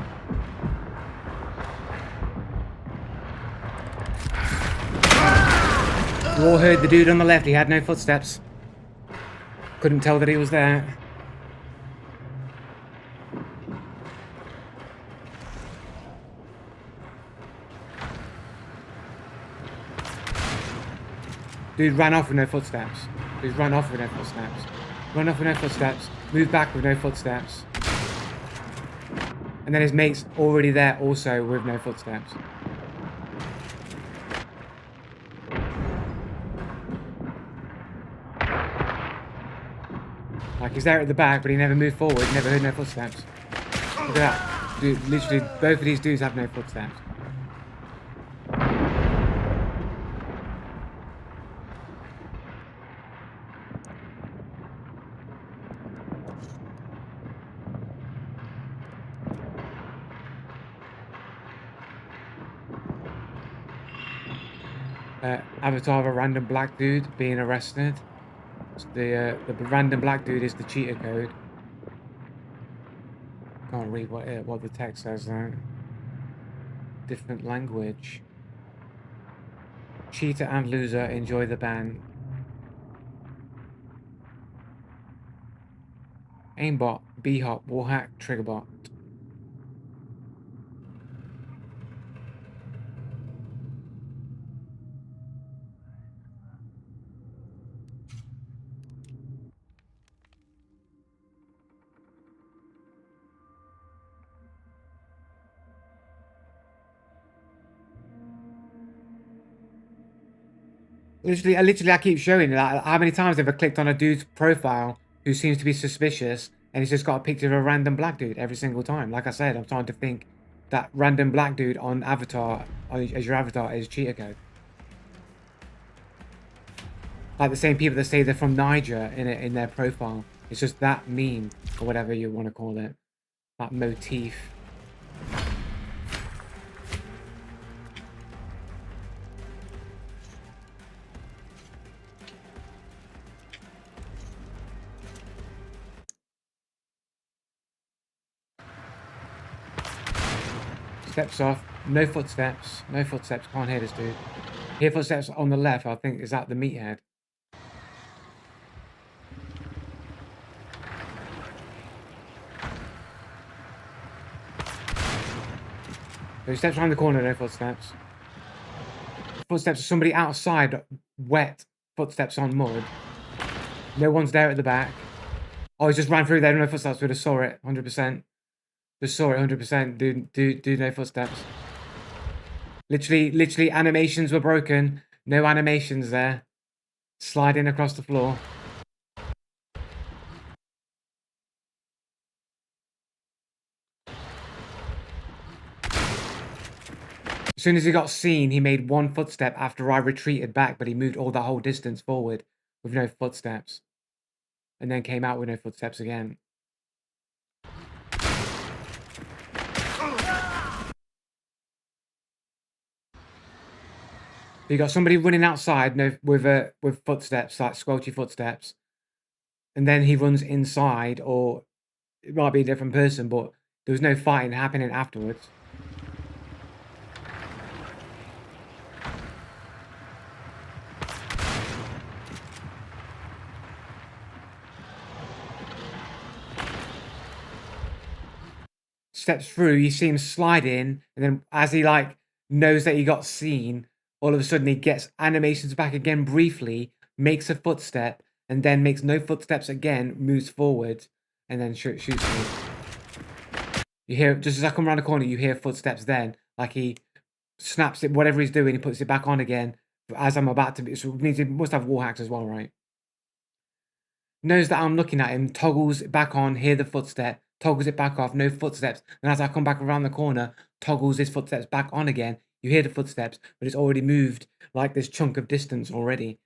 You all heard the dude on the left. He had no footsteps. Couldn't tell that he was there. Dude ran off with no footsteps. Dude ran off with no footsteps. Run off with no footsteps. Move back with no footsteps. And then his mate's already there also with no footsteps. Like, he's there at the back, but he never moved forward, never heard no footsteps. Look at that. Dude, literally, both of these dudes have no footsteps. Avatar of a random black dude being arrested. So the random black dude is the cheater code. Can't read what the text says there. Different language. Cheater and loser enjoy the ban. Aimbot, B-hop, wallhack, triggerbot. Literally, I keep showing you that. How many times have I clicked on a dude's profile who seems to be suspicious, and he's just got a picture of a random black dude every single time? Like I said, I'm trying to think that random black dude on avatar, as your avatar, is cheater code. Like the same people that say they're from Niger in their profile. It's just that meme, or whatever you want to call it. That motif. Steps off. No footsteps. No footsteps. Can't hear this dude. Hear footsteps on the left. I think is that the meathead. So he steps around the corner. No footsteps. Footsteps of somebody outside. Wet. Footsteps on mud. No one's there at the back. Oh, he just ran through there. No footsteps. We just saw it. 100%. Just saw it. 100%. Dude, no footsteps. Literally, animations were broken. No animations there. Sliding across the floor. As soon as he got seen, he made one footstep after I retreated back, but he moved all that whole distance forward with no footsteps. And then came out with no footsteps again. You got somebody running outside with footsteps, like squelchy footsteps. And then he runs inside, or it might be a different person, but there was no fighting happening afterwards. Steps through, you see him sliding, and then as he like knows that he got seen, all of a sudden he gets animations back again briefly, makes a footstep, and then makes no footsteps again, moves forward, and then shoots me. You hear, just as I come around the corner, you hear footsteps then, like he snaps it, whatever he's doing, he puts it back on again, as I'm about to be, so he must have wall hacks as well, right? Knows that I'm looking at him, toggles it back on, hear the footstep, toggles it back off, no footsteps. And as I come back around the corner, toggles his footsteps back on again. You hear the footsteps, but it's already moved like this chunk of distance already.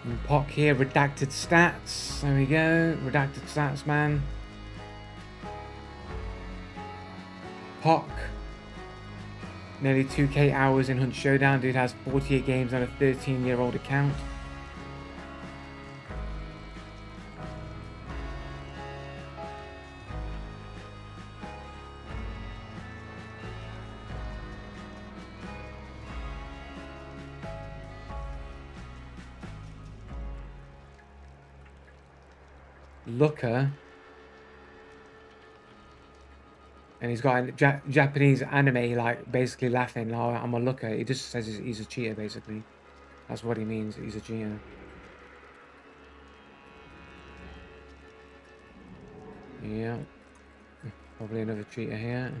And Pock here, redacted stats. There we go. Redacted stats, man. Pock. Nearly 2k hours in Hunt Showdown. Dude has 48 games on a 13-year-old account. Looker. And he's got a Japanese anime, like, basically laughing, oh, I'm a looker. He just says he's a cheater, basically. That's what he means, he's a cheater. Yeah. Probably another cheater here.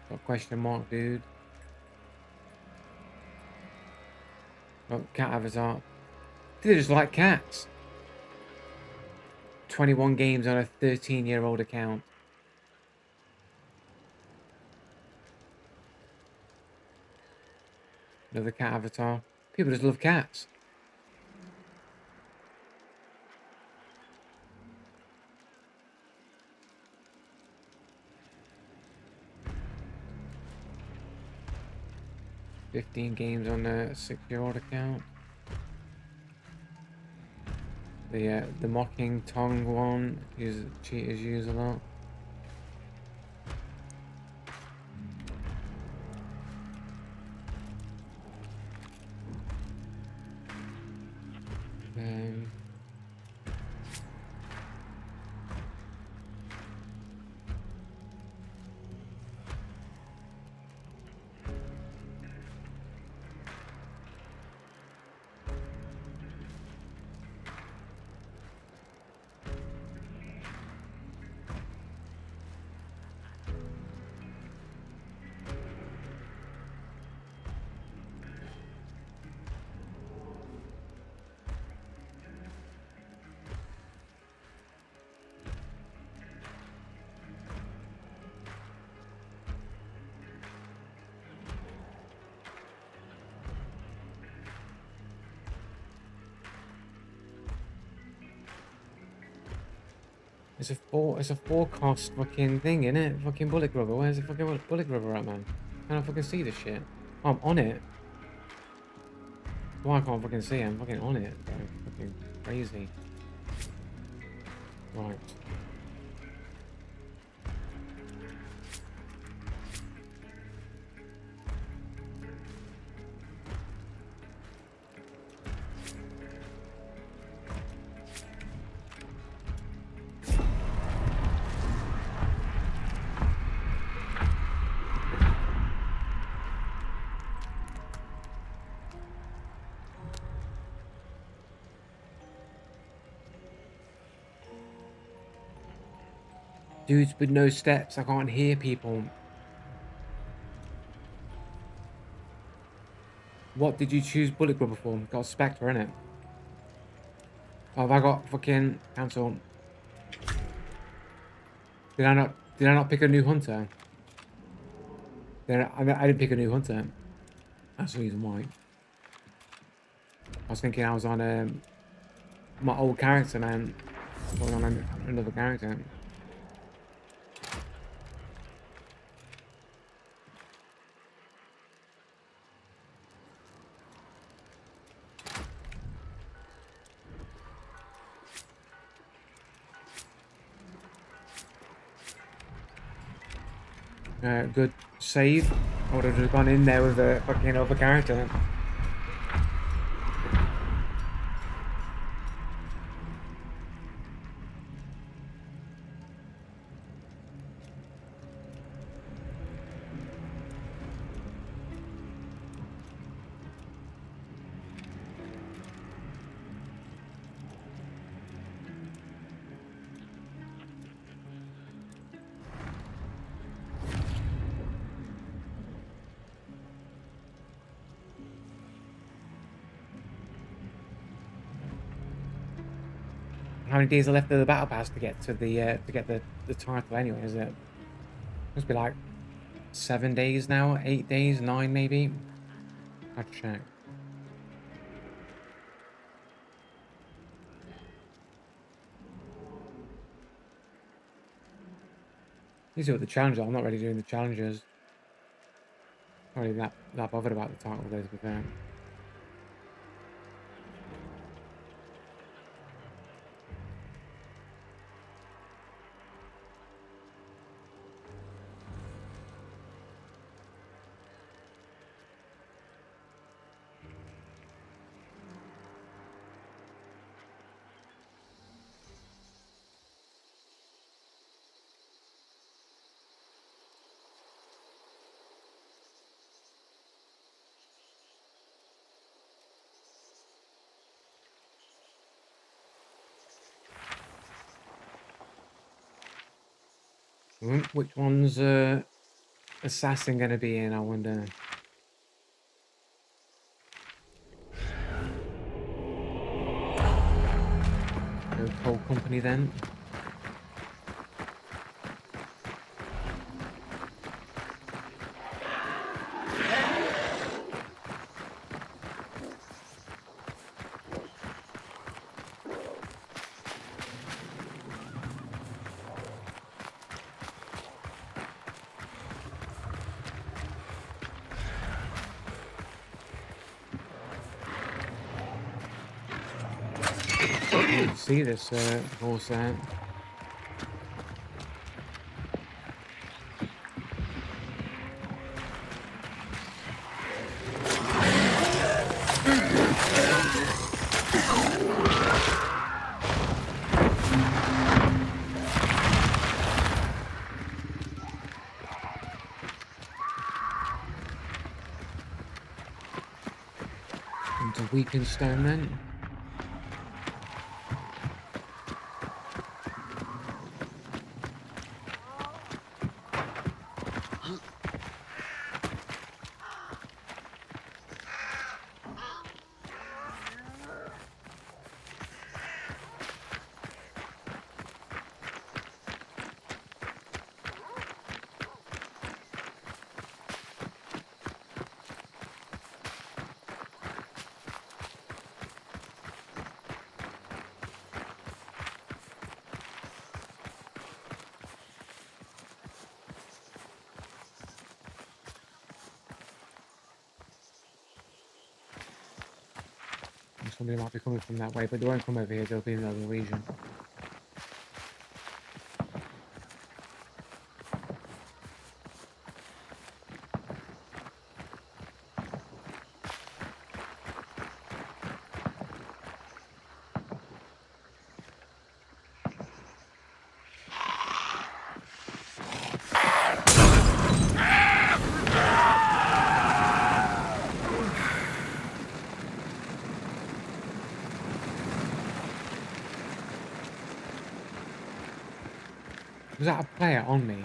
Got question mark, dude. Oh, cat avatar. They just like cats. 21 games on a 13-year-old account. Another cat avatar. People just love cats. $15 games on a 6-year-old account. The mocking tongue one cheaters use a lot. It's a forecast fucking thing, isn't it? Fucking bullet grubber. Where's the fucking bullet grubber at, man? I can't fucking see this shit. Oh, I'm on it. Why I can't fucking see it? I'm fucking on it. Fucking crazy. Right. Dudes with no steps. I can't hear people. What did you choose bullet grubber for? Got a Spectre in it. Oh, have I got fucking cancel? Did I not pick a new hunter? I didn't pick a new hunter. That's the reason why. I was thinking I was on my old character, man. I was on another character. Good save. I would have just gone in there with a fucking other character. How many days are left of the battle pass to get to the title anyway, is it? Must be like 7 days now, 8 days, 9 maybe. I'll check. You see what the challenges are. I'm not really doing the challenges. Not really that bothered about the title though, to be fair. Which one's Assassin gonna be in, I wonder. The Coal Company then. You can see this horse there. Into weakened stone then. Somebody might be coming from that way, but they won't come over here, they'll be in the other region. Was that a player on me?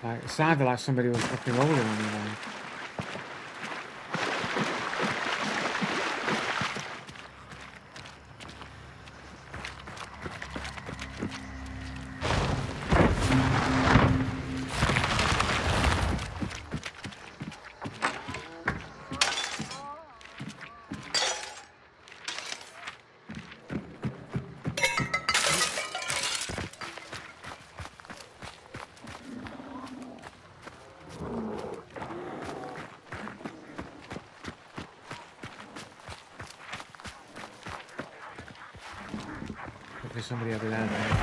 Like, it sounded like somebody was fucking rolling on me then. There's somebody over there though.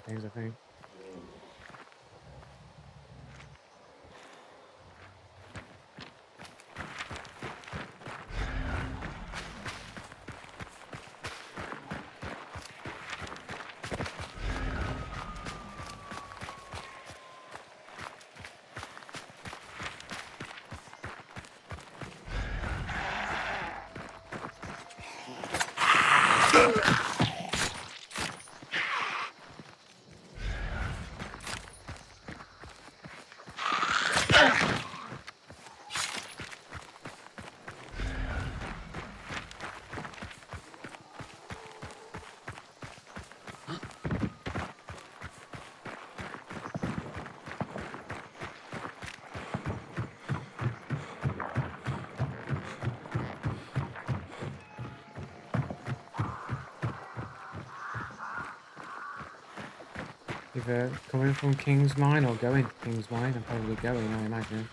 Things, I think. Either coming from King's Mine or going to King's Mine. I'm probably going, I imagine.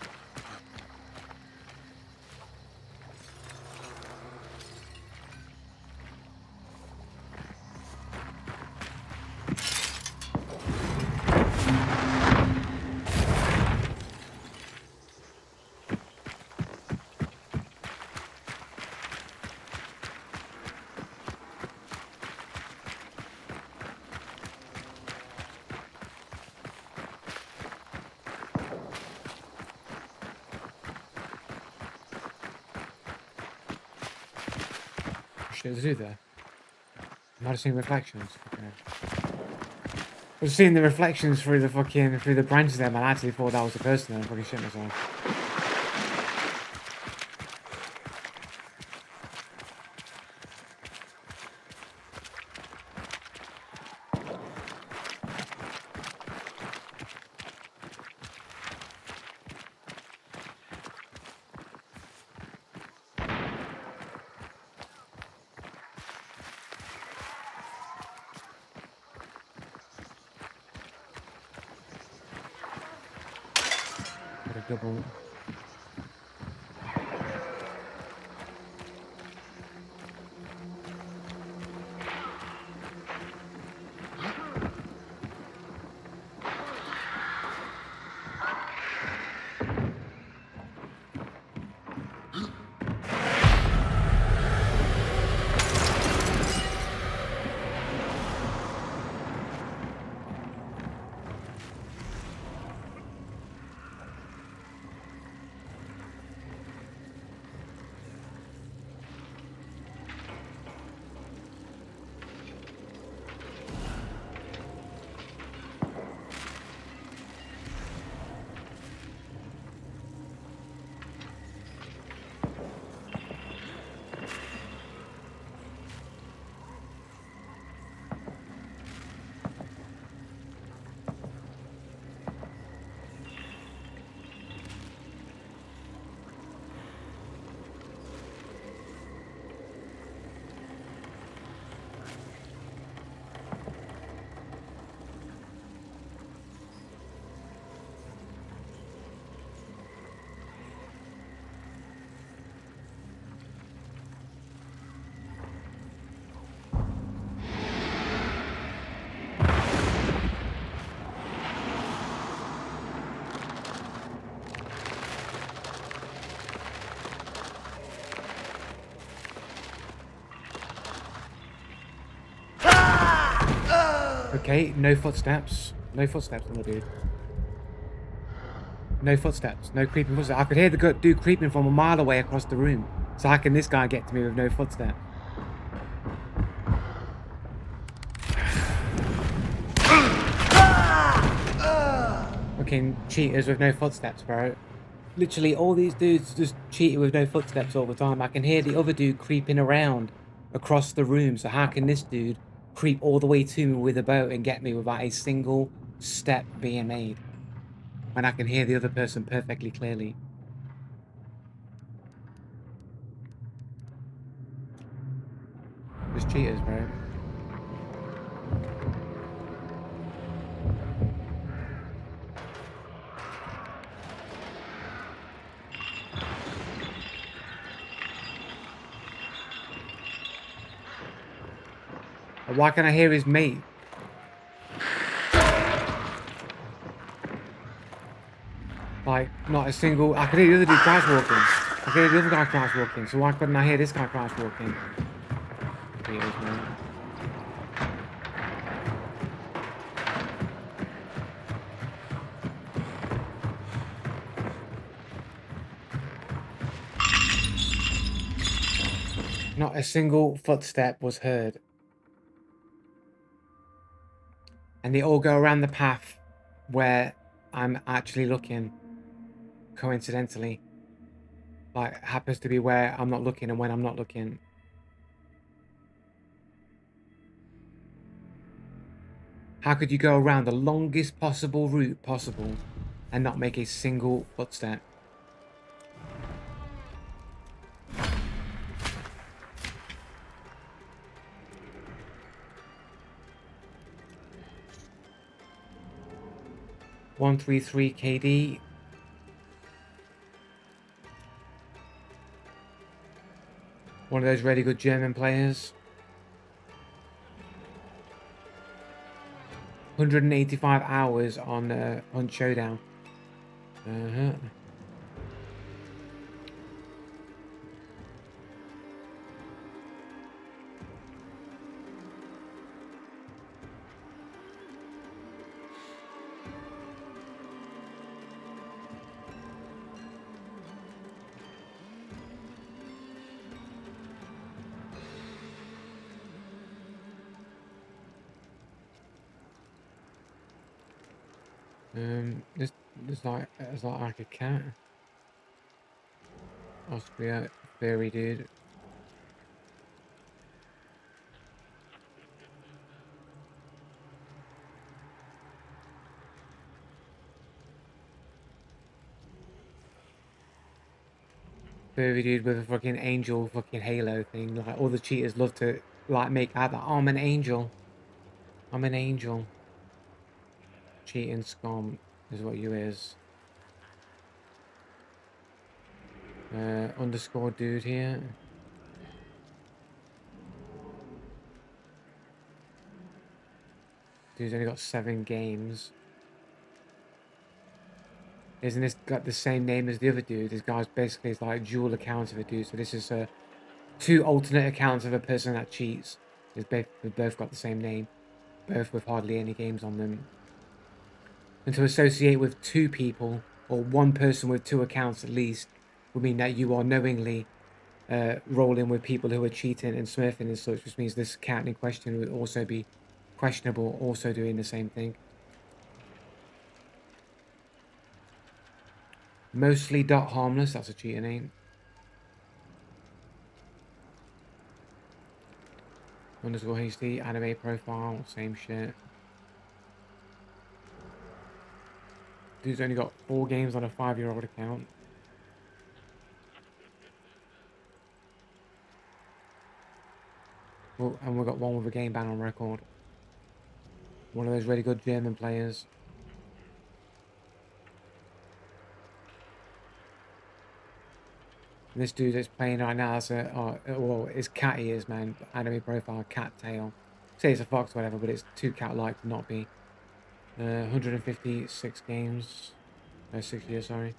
Shit to do there. I might have seen reflections. Okay. I was seeing the reflections through the branches there, man. I actually thought that was the person and I fucking shit myself. Got a double. Okay, no footsteps. No footsteps on the dude. No footsteps. No creeping footsteps. I could hear the dude creeping from a mile away across the room. So how can this guy get to me with no footsteps? Fucking cheaters with no footsteps, bro. Literally, all these dudes just cheating with no footsteps all the time. I can hear the other dude creeping around across the room. So how can this dude creep all the way to me with a boat and get me without a single step being made? When I can hear the other person perfectly clearly. Just cheaters, bro. Why can I hear his mate? Like, not a single... I could hear the other dude crash walking. I could hear the other guy crash walking. So why couldn't I hear this guy crash walking? Cheaters, man. Not a single footstep was heard. And they all go around the path where I'm actually looking, coincidentally. Like, happens to be where I'm not looking and when I'm not looking. How could you go around the longest possible route possible and not make a single footstep? $133 KD. One of those really good German players. 185 hours on Showdown. Uh-huh. There's like a cat. Austria, fairy dude. Furry dude with a fucking angel fucking halo thing. Like, all the cheaters love to like make out that, oh, I'm an angel. I'm an angel. Cheating scum is what you is. Underscore dude here. Dude's only got 7 games. Isn't this got the same name as the other dude? This guy's basically like dual accounts of a dude. So this is 2 alternate accounts of a person that cheats. They've both got the same name. Both with hardly any games on them. And to associate with 2 people, or 1 person with 2 accounts at least, would mean that you are knowingly rolling with people who are cheating and smurfing and such, which means this cat in question would also be questionable, also doing the same thing. Mostly dot harmless, that's a cheater name. Underscore hasty, anime profile, same shit. Dude's only got 4 games on a 5-year-old account. Well, and we've got 1 with a game ban on record. One of those really good German players. And this dude that's playing right now is well, it's cat ears, man. Anime profile, cat tail. Say it's a fox, whatever, but it's too cat-like to not be. 156 games. 6 years, sorry.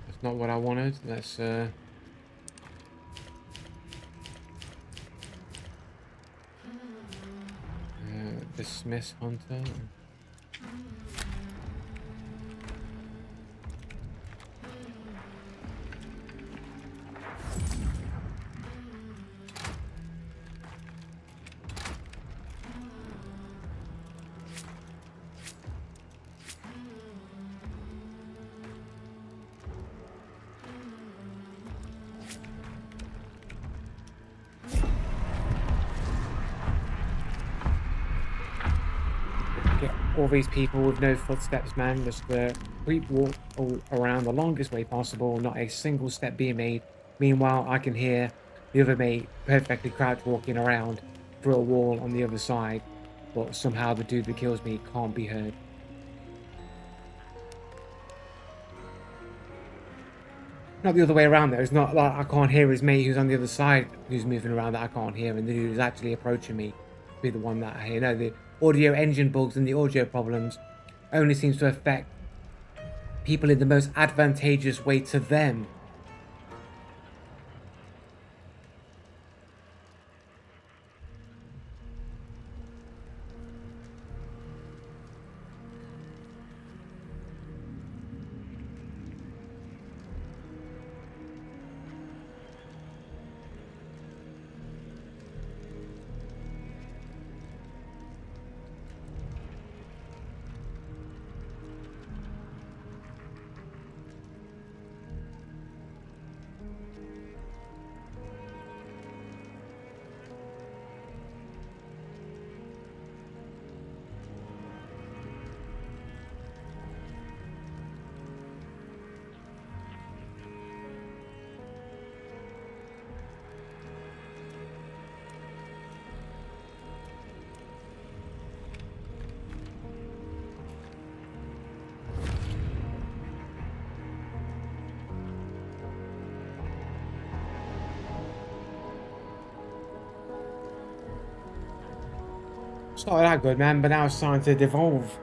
That's not what I wanted. Let's dismiss Hunter. All these people with no footsteps, man, just creep walk all around the longest way possible, not a single step being made. Meanwhile, I can hear the other mate perfectly crouch walking around through a wall on the other side, but somehow the dude that kills me can't be heard. Not the other way around though. It's not like I can't hear his mate who's on the other side who's moving around that I can't hear, and the dude who's actually approaching me be the one that I hear. No, the audio engine bugs and the audio problems only seems to affect people in the most advantageous way to them. Started out good, man, but now it's starting to devolve.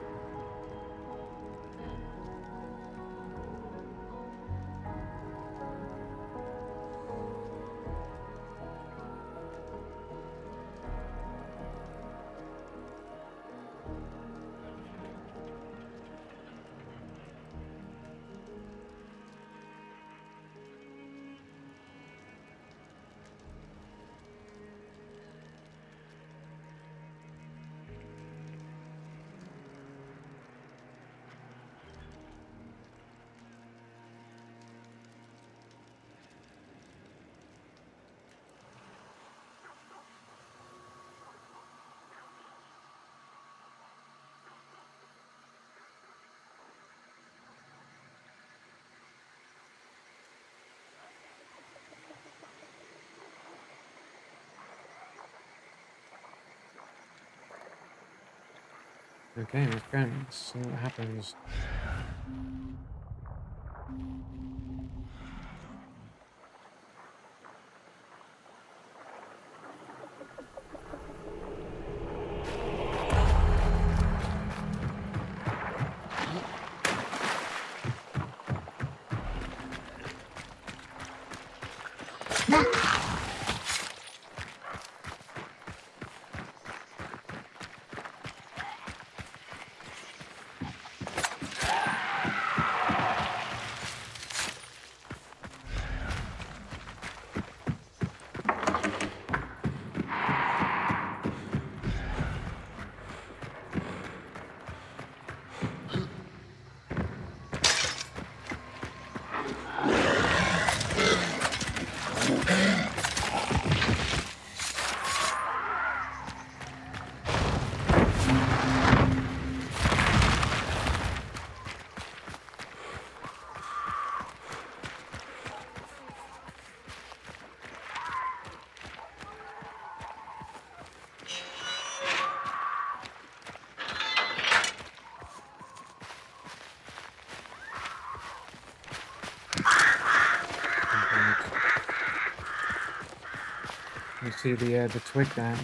Okay, let's go. Let's see what happens. You see the twig there.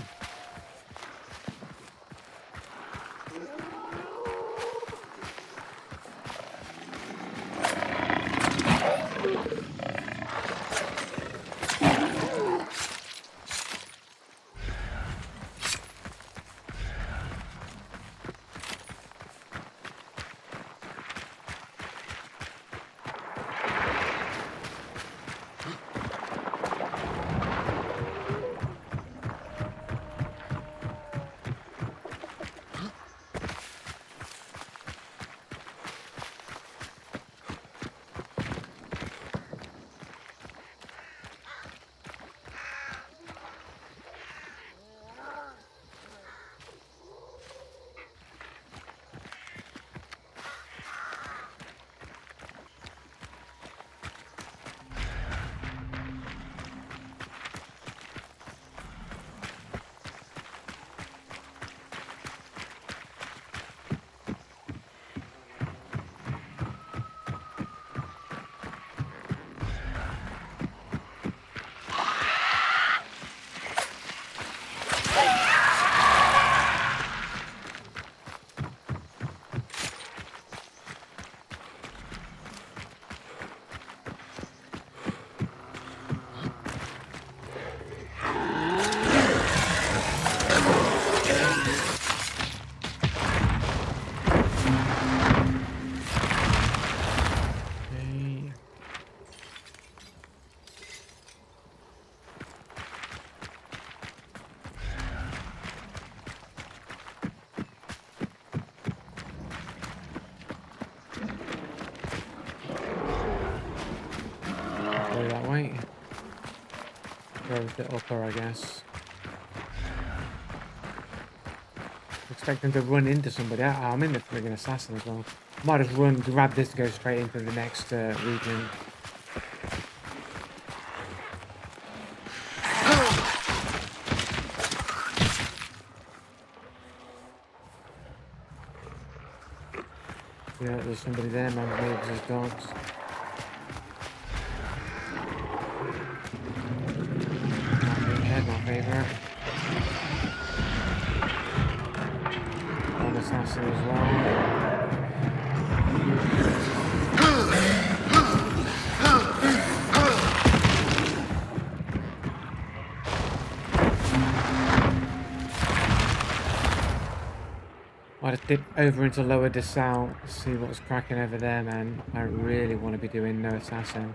Go that way. Go a bit upper, I guess. Expecting to run into somebody. I'm in the friggin' assassin as well. Might just run, grab this to go straight into the next region. Yeah, there's somebody there, man. Maybe there's dogs. My favorite. assassin as well. I just dip over into lower Dessau to see what's cracking over there, man. I really want to be doing no assassin.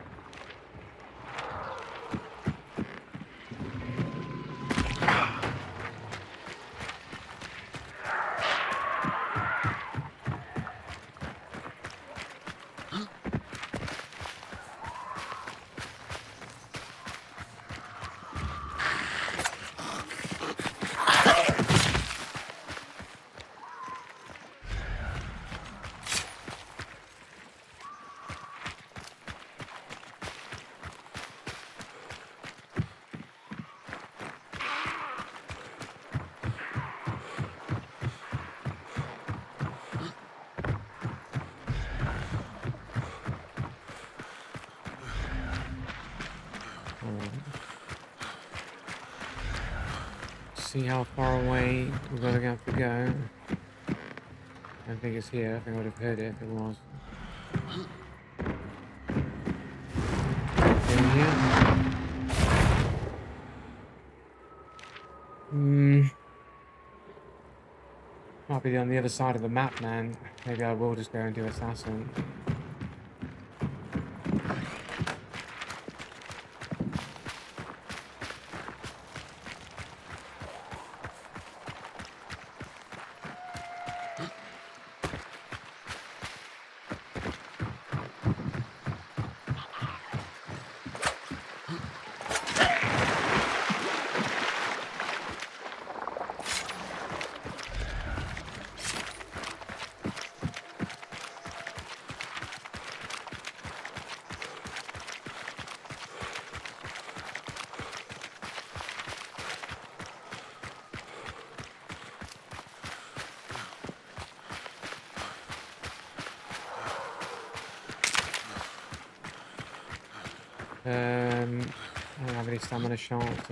See how far away we're going to have to go. I don't think it's here. I think I would have heard it if it was. In here? Might be on the other side of the map, man. Maybe I will just go and do assassin. I don't have any stamina shots.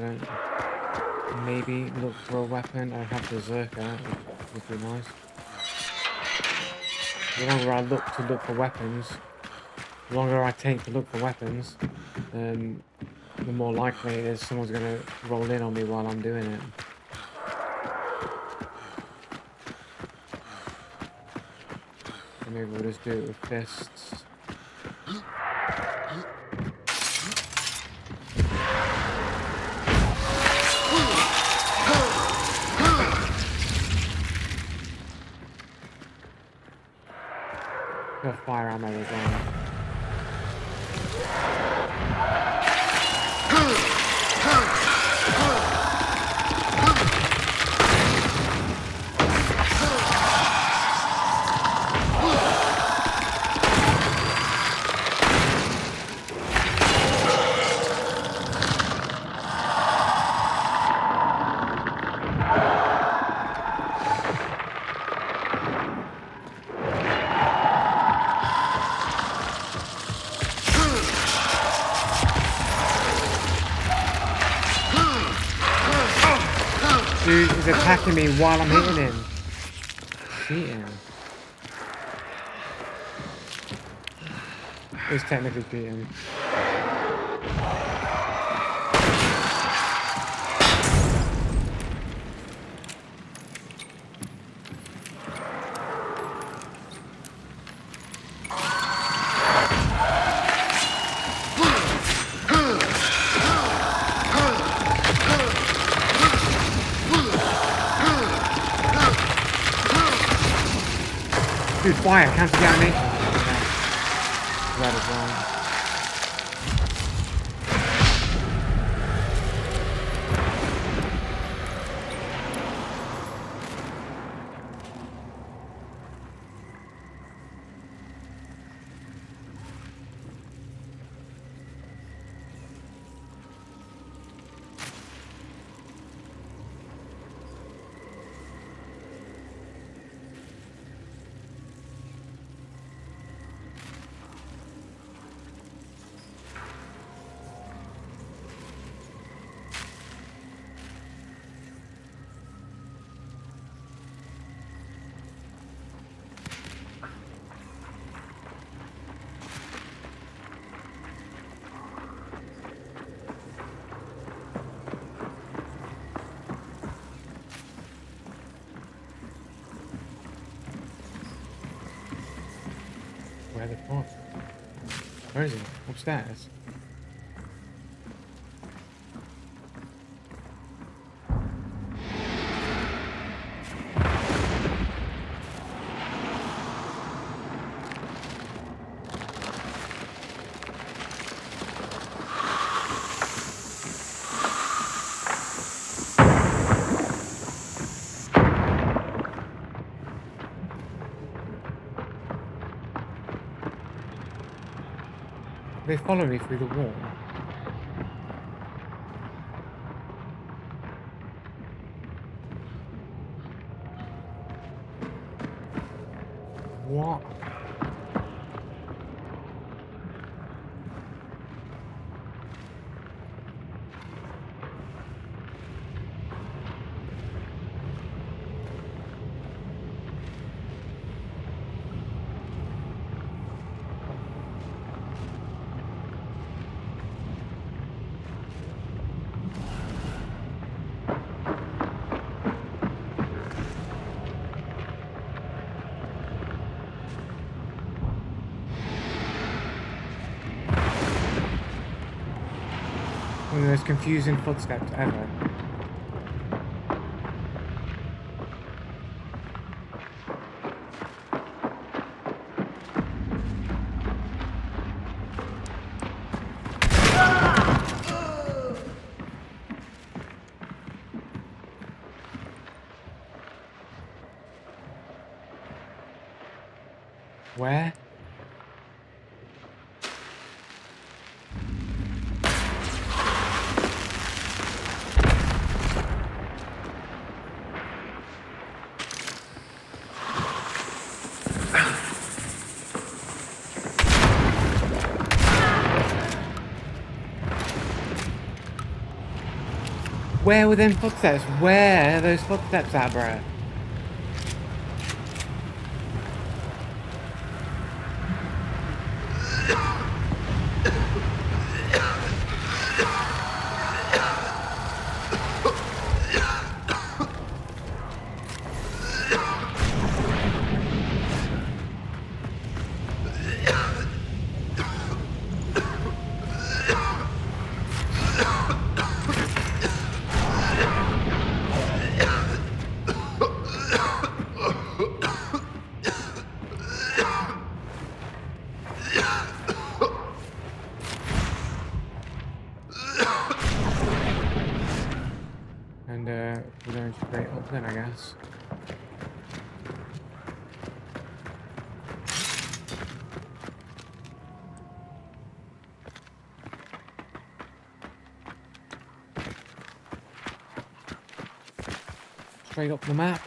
Maybe look for a weapon. I have Berserker, which would be nice. The longer I look for weapons, the longer I take to look for weapons, the more likely it is someone's going to roll in on me while I'm doing it. So maybe we'll just do it with fists. Got fire ammo as well. Dude is attacking me while I'm hitting him. Cheating. It's technically cheating. Dude, fire, cancel the animation. Red as well. Where the fuck? Where is he? Upstairs? They follow me through the wall. What? One of the most confusing footsteps ever. Where? Where were them footsteps? Where are those footsteps at, bruh? And we're going straight up then, I guess. Straight up the map.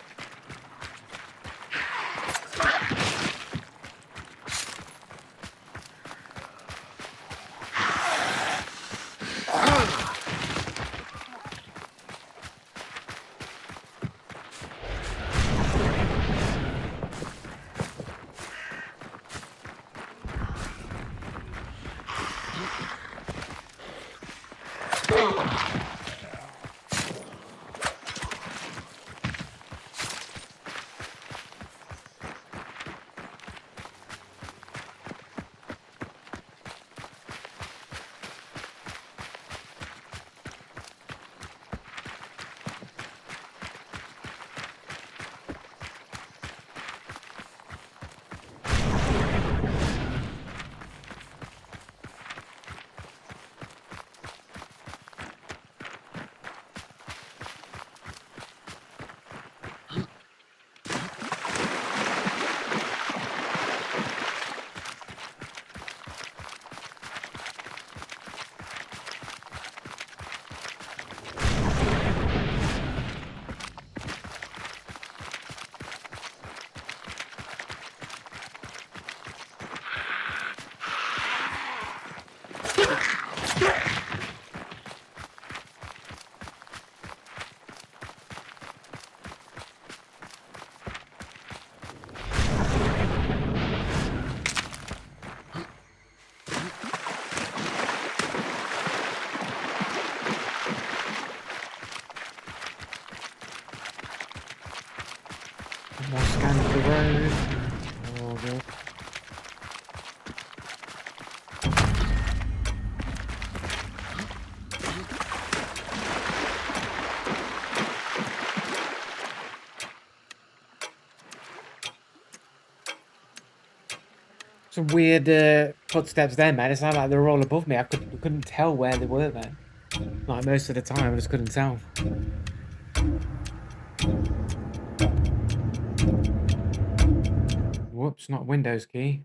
Some weird footsteps there, man. It sounded like they were all above me. I couldn't tell where they were, man. Like most of the time, I just couldn't tell. Whoops, not Windows key.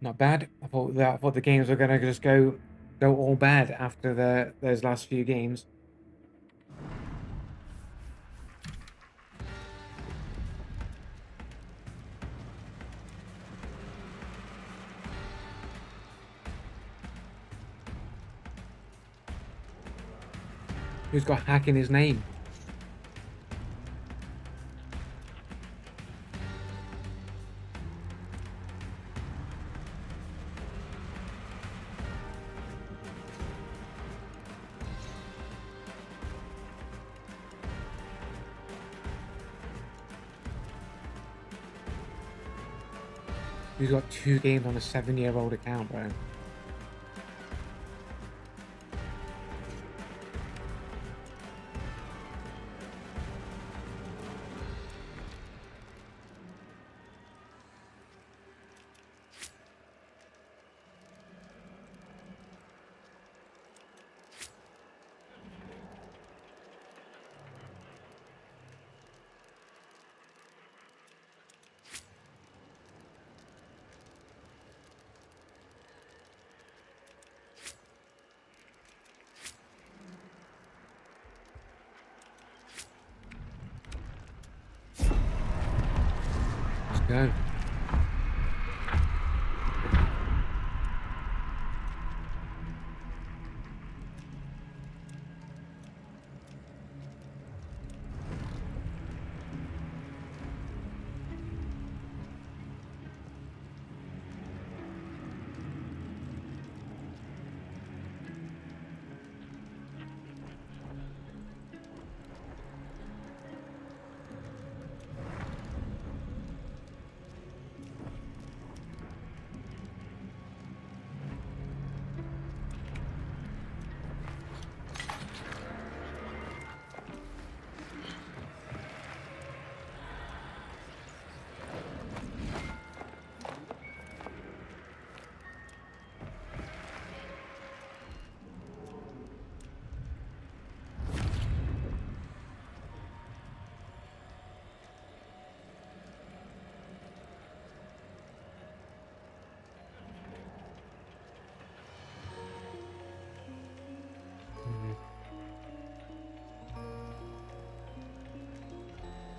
Not bad. I thought the games were gonna just go all bad after those last few games. Who's got hack in his name? Who's got 2 games on a 7-year-old account, bro? Let's go.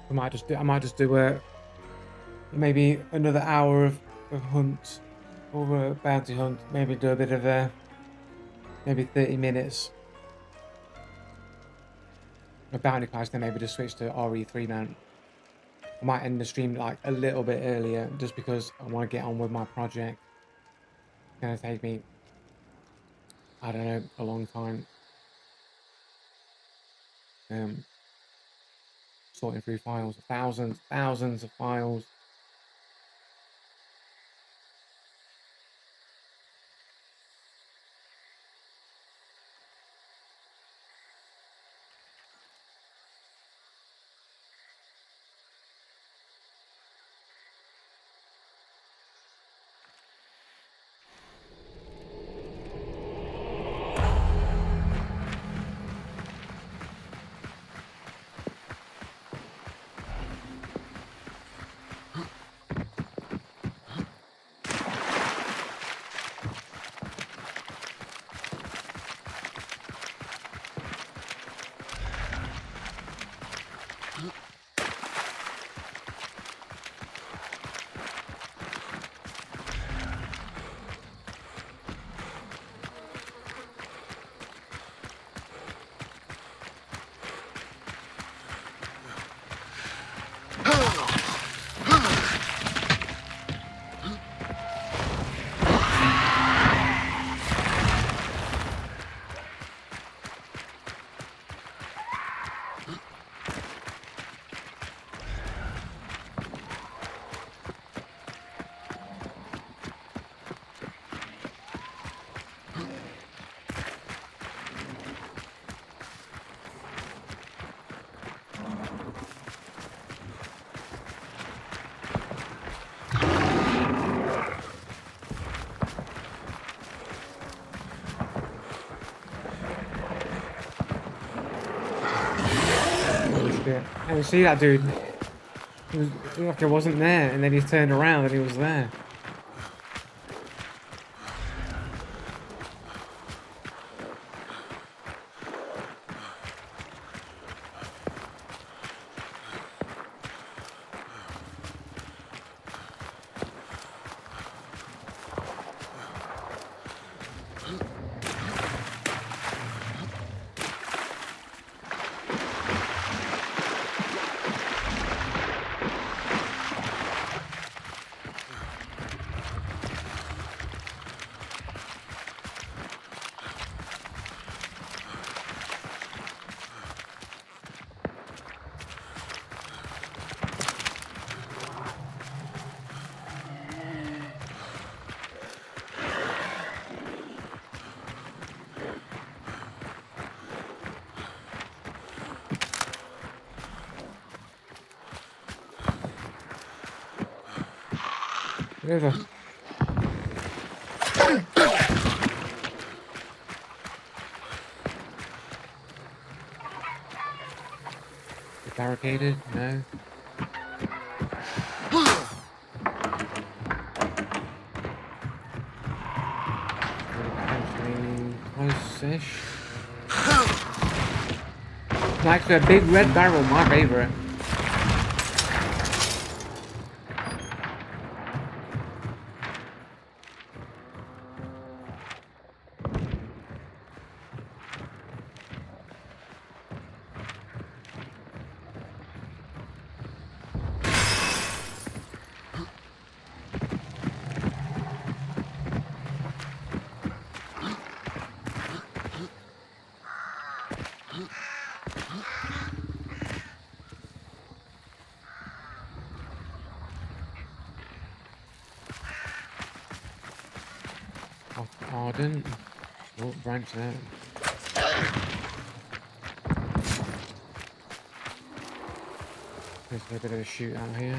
I might just do a maybe another hour of a hunt or a bounty hunt. Maybe do a bit of maybe 30 minutes. A bounty quest, then maybe just switch to RE3 man. I might end the stream like a little bit earlier just because I want to get on with my project. It's gonna take me, I don't know, a long time. Sorting through files, thousands of files. it. And see that dude? He was like, it wasn't there, and then he turned around and he was there. Over. Barricaded? No. Close-ish. Like a big red barrel, my favorite. Ardent. Oh, branch there. There's a bit of a shootout here.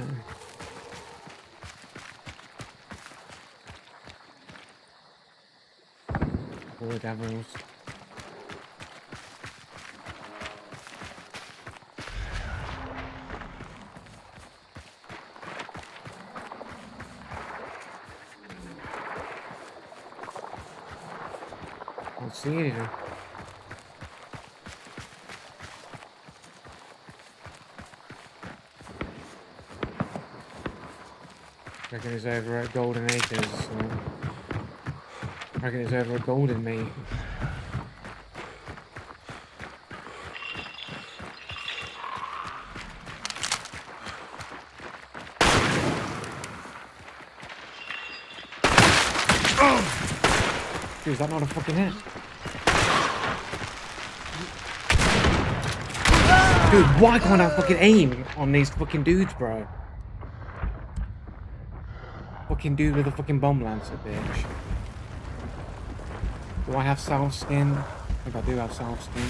Four devils. Can't see anything. Reckon it's over at Golden Acres. Reckon it's over at Golden, mate. Dude, is that not a fucking hit? Dude, why can't I fucking aim on these fucking dudes, bro? Fucking dude with a fucking bomb lancer, bitch. Do I have south skin? I think I do have south skin.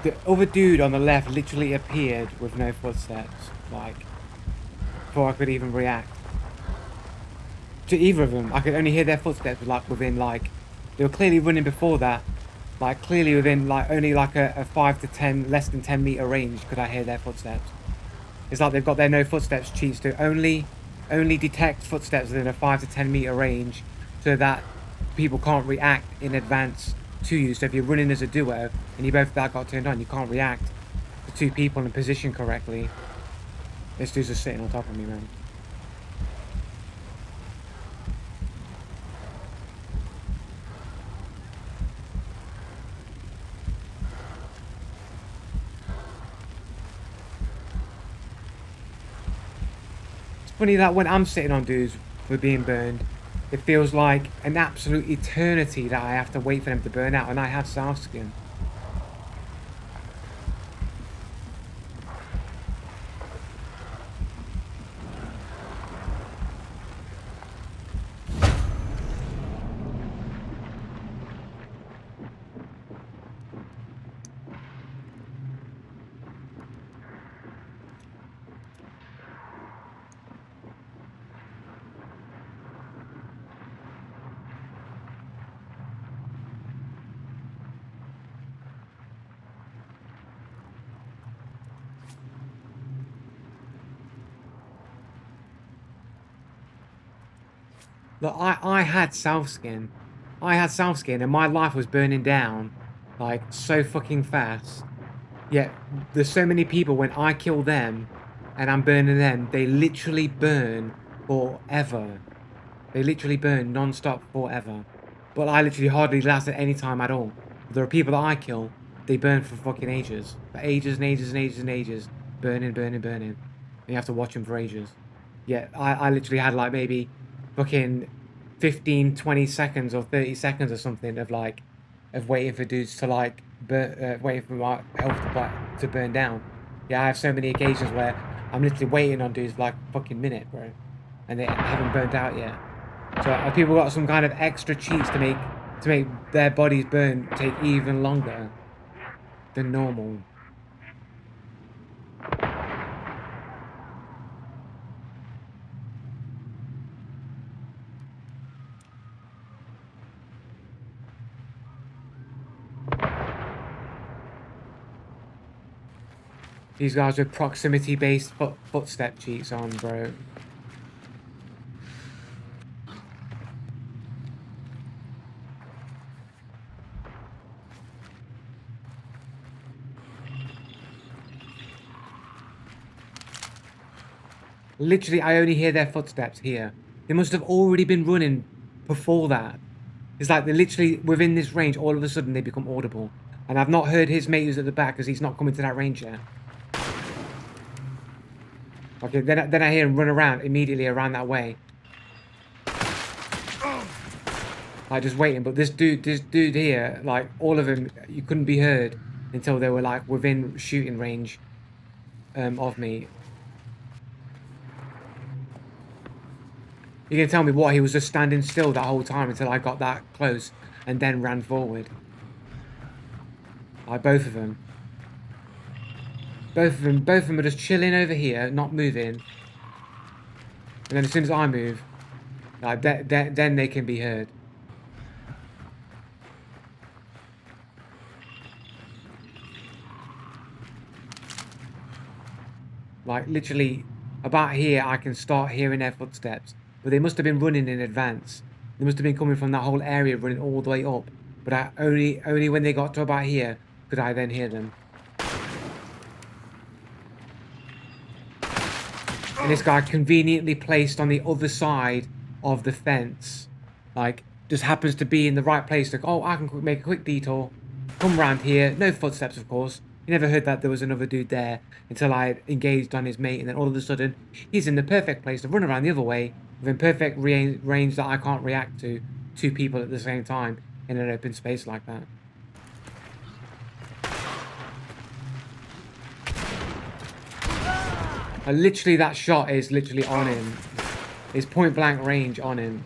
The other dude on the left literally appeared with no footsteps, like, before I could even react. To either of them, I could only hear their footsteps, like, within, like, they were clearly running before that. Like, clearly within, like, only, like, a 5 to 10, less than 10 meter range could I hear their footsteps. It's like they've got their no footsteps cheats to only detect footsteps within a 5 to 10 meter range so that people can't react in advance to you. So if you're running as a duo and you both that got turned on, you can't react to two people in position correctly. This dude's just sitting on top of me, man. It's funny that when I'm sitting on dudes with being burned, it feels like an absolute eternity that I have to wait for them to burn out, and I have south skin. Look, I had South Skin. I had South Skin and my life was burning down like so fucking fast. Yet there's so many people when I kill them and I'm burning them, they literally burn forever. They literally burn non-stop forever. But I literally hardly last at any time at all. But there are people that I kill, they burn for fucking ages. For ages and ages and ages and ages. Burning, burning, burning. And you have to watch them for ages. Yeah, I literally had like maybe fucking 15, 20 seconds or 30 seconds or something of like, of waiting for dudes to like, waiting for my health to burn down. Yeah, I have so many occasions where I'm literally waiting on dudes for like a fucking minute, bro. And they haven't burnt out yet. So have people got some kind of extra cheats to make their bodies burn take even longer than normal? These guys with proximity-based footstep cheats on, bro. Literally, I only hear their footsteps here. They must have already been running before that. It's like they're literally within this range, all of a sudden they become audible. And I've not heard his mate who's at the back because he's not coming to that range yet. Okay, then I hear him run around immediately around that way. Like just waiting, but this dude here, like all of them, you couldn't be heard until they were like within shooting range of me. You can tell me what, he was just standing still that whole time until I got that close and then ran forward. Like both of them. Both of them are just chilling over here, not moving. And then as soon as I move, like then they can be heard. Like literally about here I can start hearing their footsteps. But they must have been running in advance. They must have been coming from that whole area running all the way up. But only when they got to about here could I then hear them. And this guy conveniently placed on the other side of the fence. Like, just happens to be in the right place. Like, oh, I can make a quick detour. Come round here. No footsteps, of course. You never heard that there was another dude there until I had engaged on his mate. And then all of a sudden, he's in the perfect place to run around the other way within perfect range that I can't react to two people at the same time in an open space like that. Literally, that shot is literally on him. It's point blank range on him.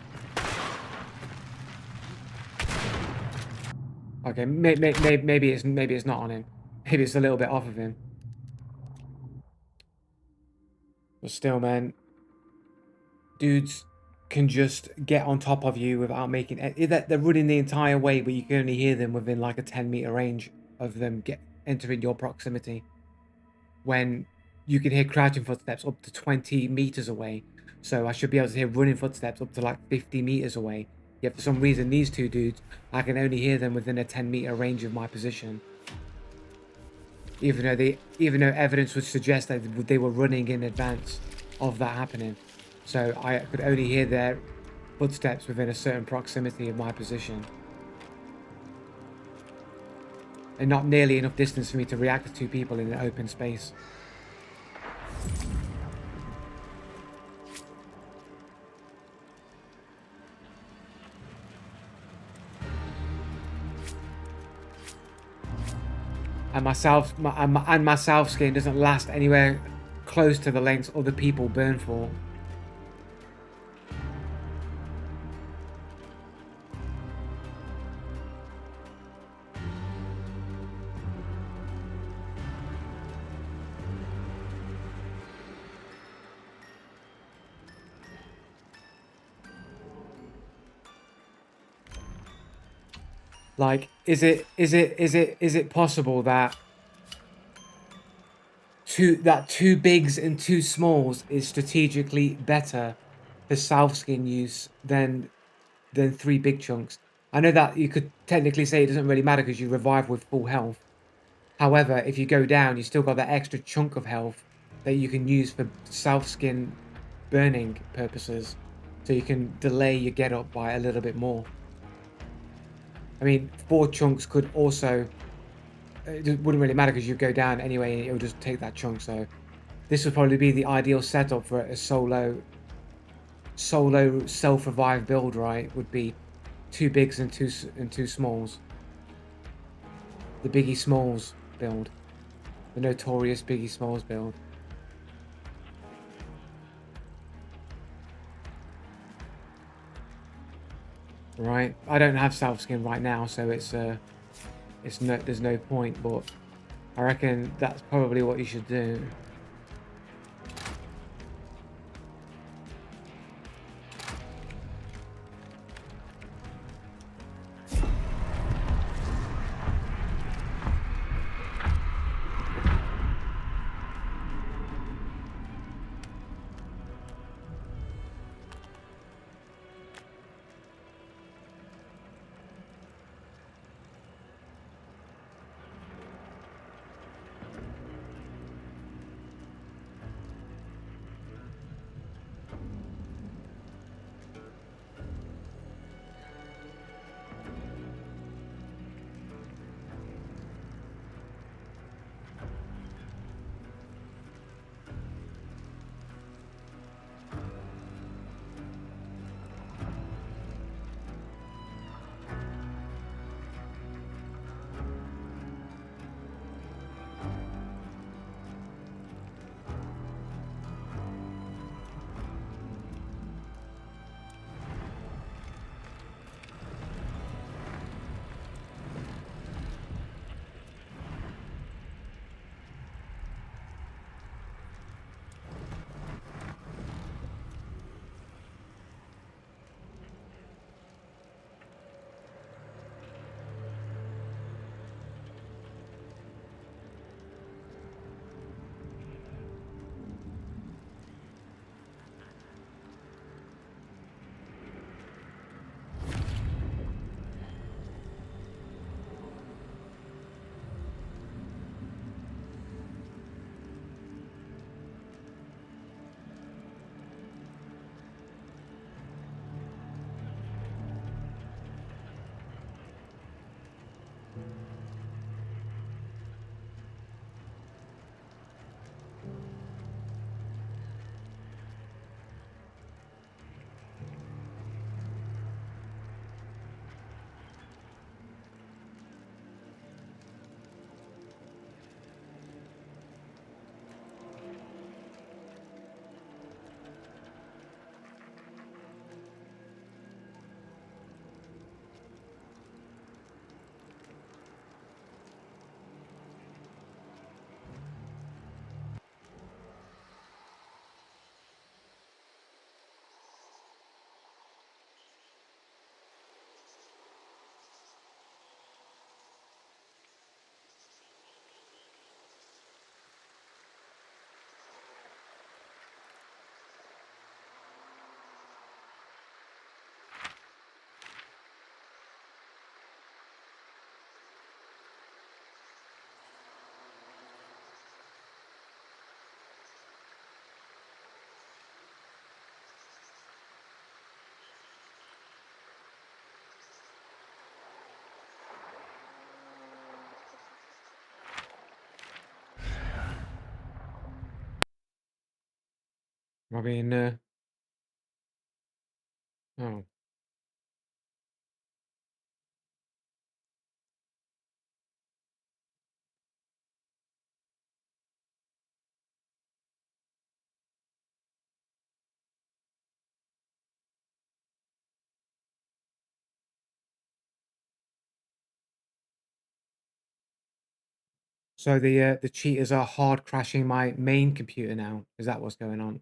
Okay, maybe it's not on him. Maybe it's a little bit off of him. But still, man, dudes can just get on top of you without making it. They're running the entire way, but you can only hear them within like a 10-meter range of them entering your proximity. When you can hear crouching footsteps up to 20 meters away. So I should be able to hear running footsteps up to like 50 meters away. Yet for some reason, these two dudes, I can only hear them within a 10-meter range of my position. Even though evidence would suggest that they were running in advance of that happening. So I could only hear their footsteps within a certain proximity of my position. And not nearly enough distance for me to react to two people in an open space. And my south skin doesn't last anywhere close to the lengths other people burn for. Like, is it possible that two bigs and two smalls is strategically better for south skin use than 3 big chunks. I know that you could technically say it doesn't really matter because you revive with full health. However, if you go down, you still got that extra chunk of health that you can use for south skin burning purposes, so you can delay your get up by a little bit more. I mean, 4 chunks could also it wouldn't really matter because you go down anyway, and it'll just take that chunk. So this would probably be the ideal setup for a solo self-revive build, right? Would be 2 bigs and 2 smalls. The Biggie Smalls build. The notorious Biggie Smalls build. Right. I don't have South Skin right now, so it's no there's no point, but I reckon that's probably what you should do. I mean, oh. So the cheaters are hard crashing my main computer now. Is that what's going on?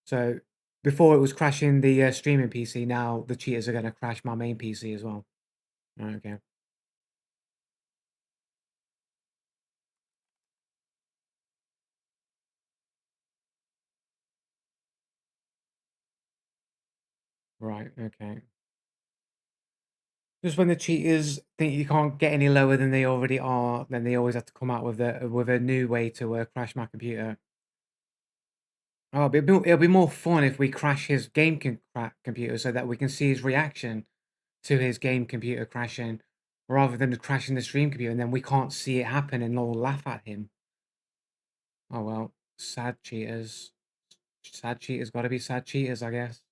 So before it was crashing the streaming PC. Now the cheaters are going to crash my main PC as well. Right, okay. Right, okay. Just when the cheaters think you can't get any lower than they already are, then they always have to come out with a new way to crash my computer. Oh, it'll be more fun if we crash his computer so that we can see his reaction to his game computer crashing, rather than crashing the stream computer and then we can't see it happen and all laugh at him. Oh well, sad cheaters. Sad cheaters gotta be sad cheaters, I guess.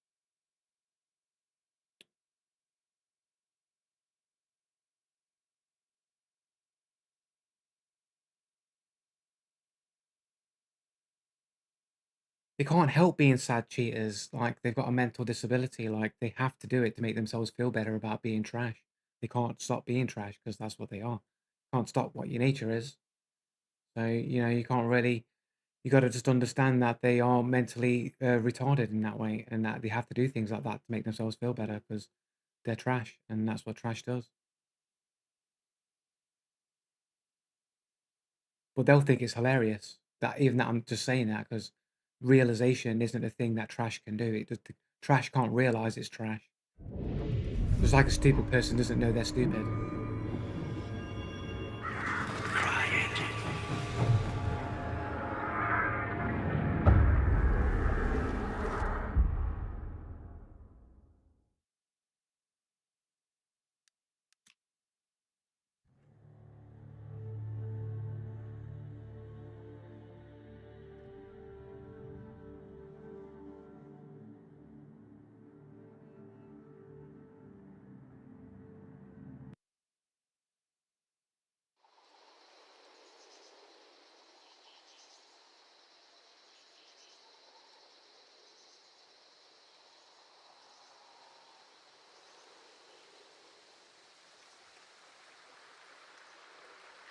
They can't help being sad cheaters. Like they've got a mental disability. Like they have to do it to make themselves feel better about being trash. They can't stop being trash because that's what they are. Can't stop what your nature is. So you can't really. You got to just understand that they are mentally retarded in that way, and that they have to do things like that to make themselves feel better because they're trash, and that's what trash does. But they'll think it's hilarious that even that I'm just saying that because realization isn't a thing that trash can do. It just trash can't realize it's trash. Just like a stupid person doesn't know they're stupid.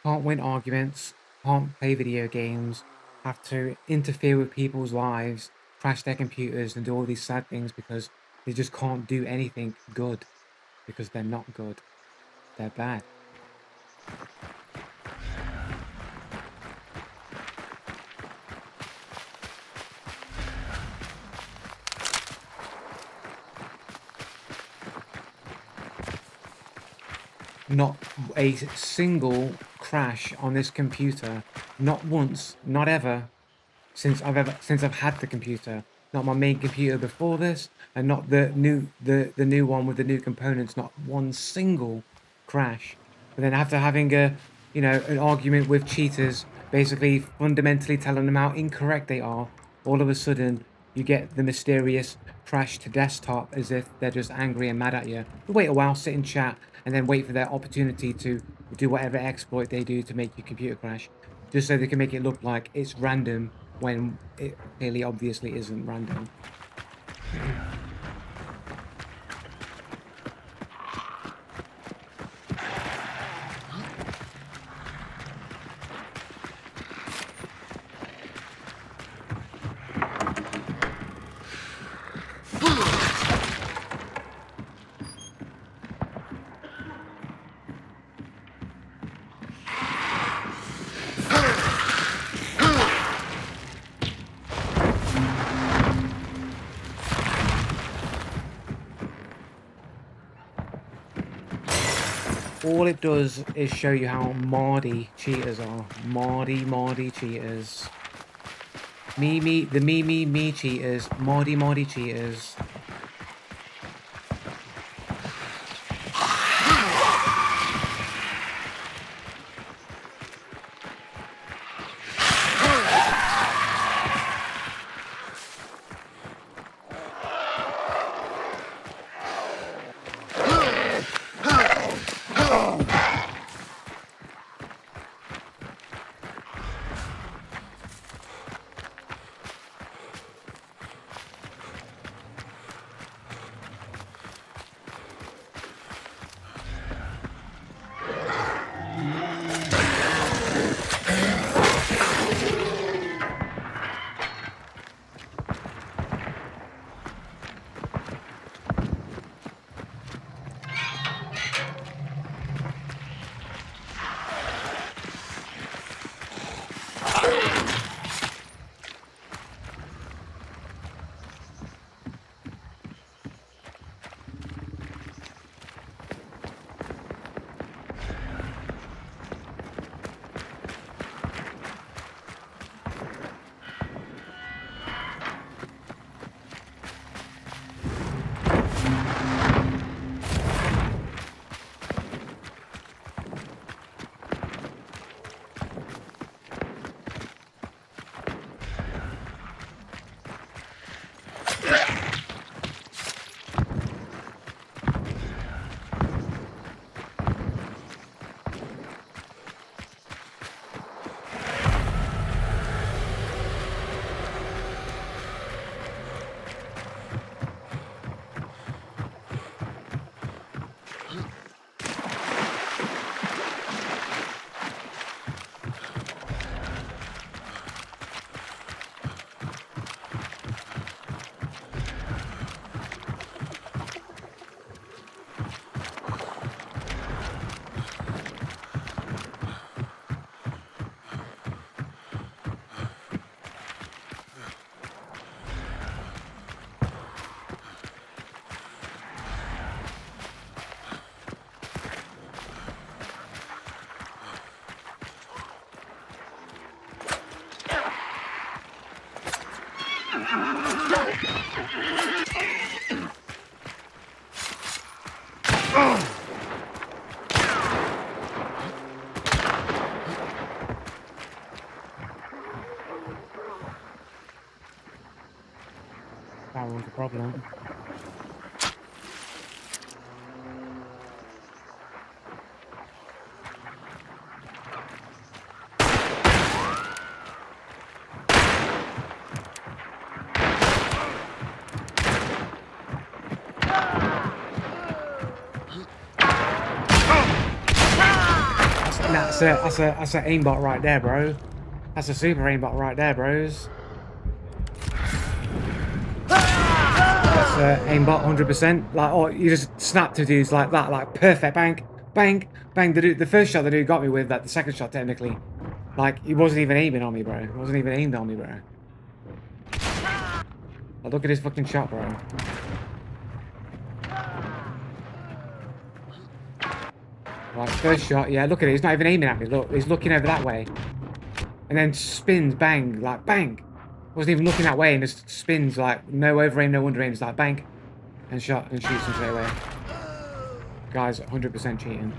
Can't win arguments, can't play video games, have to interfere with people's lives, crash their computers, and do all these sad things because they just can't do anything good because they're not good. They're bad. Not a single crash on this computer, not once, not ever, since I've had the computer. Not my main computer before this, and not the new one with the new components. Not one single crash. But then after having an argument with cheaters, basically fundamentally telling them how incorrect they are, all of a sudden you get the mysterious crash to desktop as if they're just angry and mad at you. You wait a while, sit and chat, and then wait for their opportunity to do whatever exploit they do to make your computer crash, just so they can make it look like it's random when it clearly obviously isn't random. All it does is show you how mardy cheaters are. Mardy cheaters. Me cheaters. Mardy cheaters. That one's a problem. That's a aimbot right there, bro. That's a super aimbot right there, bros. That's a aimbot 100%. Like, oh, you just snap to dudes like that, like perfect, bang, bang, bang. The first shot the dude got me with, that the second shot technically, like he wasn't even aiming on me, bro. He wasn't even aimed on me, bro. Like, look at his fucking shot, bro. Right, first shot, yeah, look at it. He's not even aiming at me. Look, he's looking over that way. And then spins, bang, like bang. Wasn't even looking that way and just spins like no over aim, no under aim. It's like bang. And shot and shoots him straight away. Guys, 100% cheating.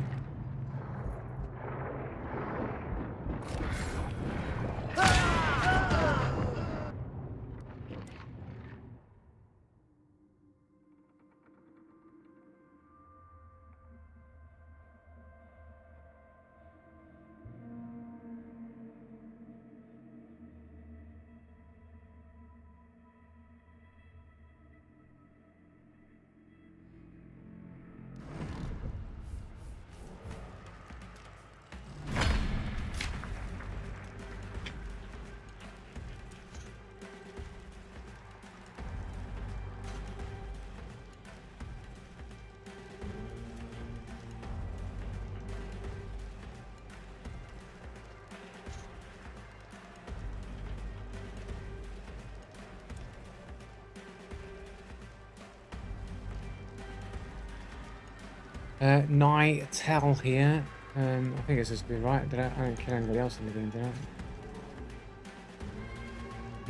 Nightel here. I think it's just been right. I don't kill anybody else in the game, did I?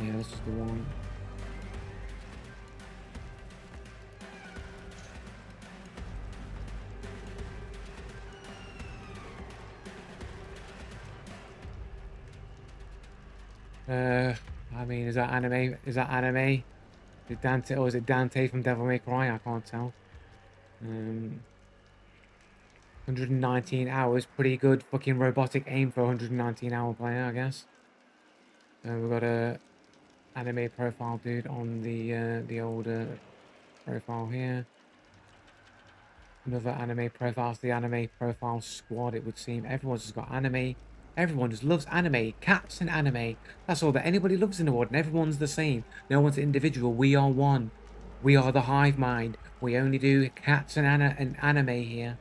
Yeah, this is the one. I mean, is that anime? Is that anime? Is it Dante, or is it Dante from Devil May Cry? I can't tell. 119 hours, pretty good fucking robotic aim for a 119-hour player, I guess. We've got a anime profile dude on the older profile here. Another anime profile. It's the anime profile squad, it would seem. Everyone's just got anime. Everyone just loves anime. Cats and anime. That's all that anybody loves in the world, and everyone's the same. No one's individual. We are one. We are the hive mind. We only do cats and anime here.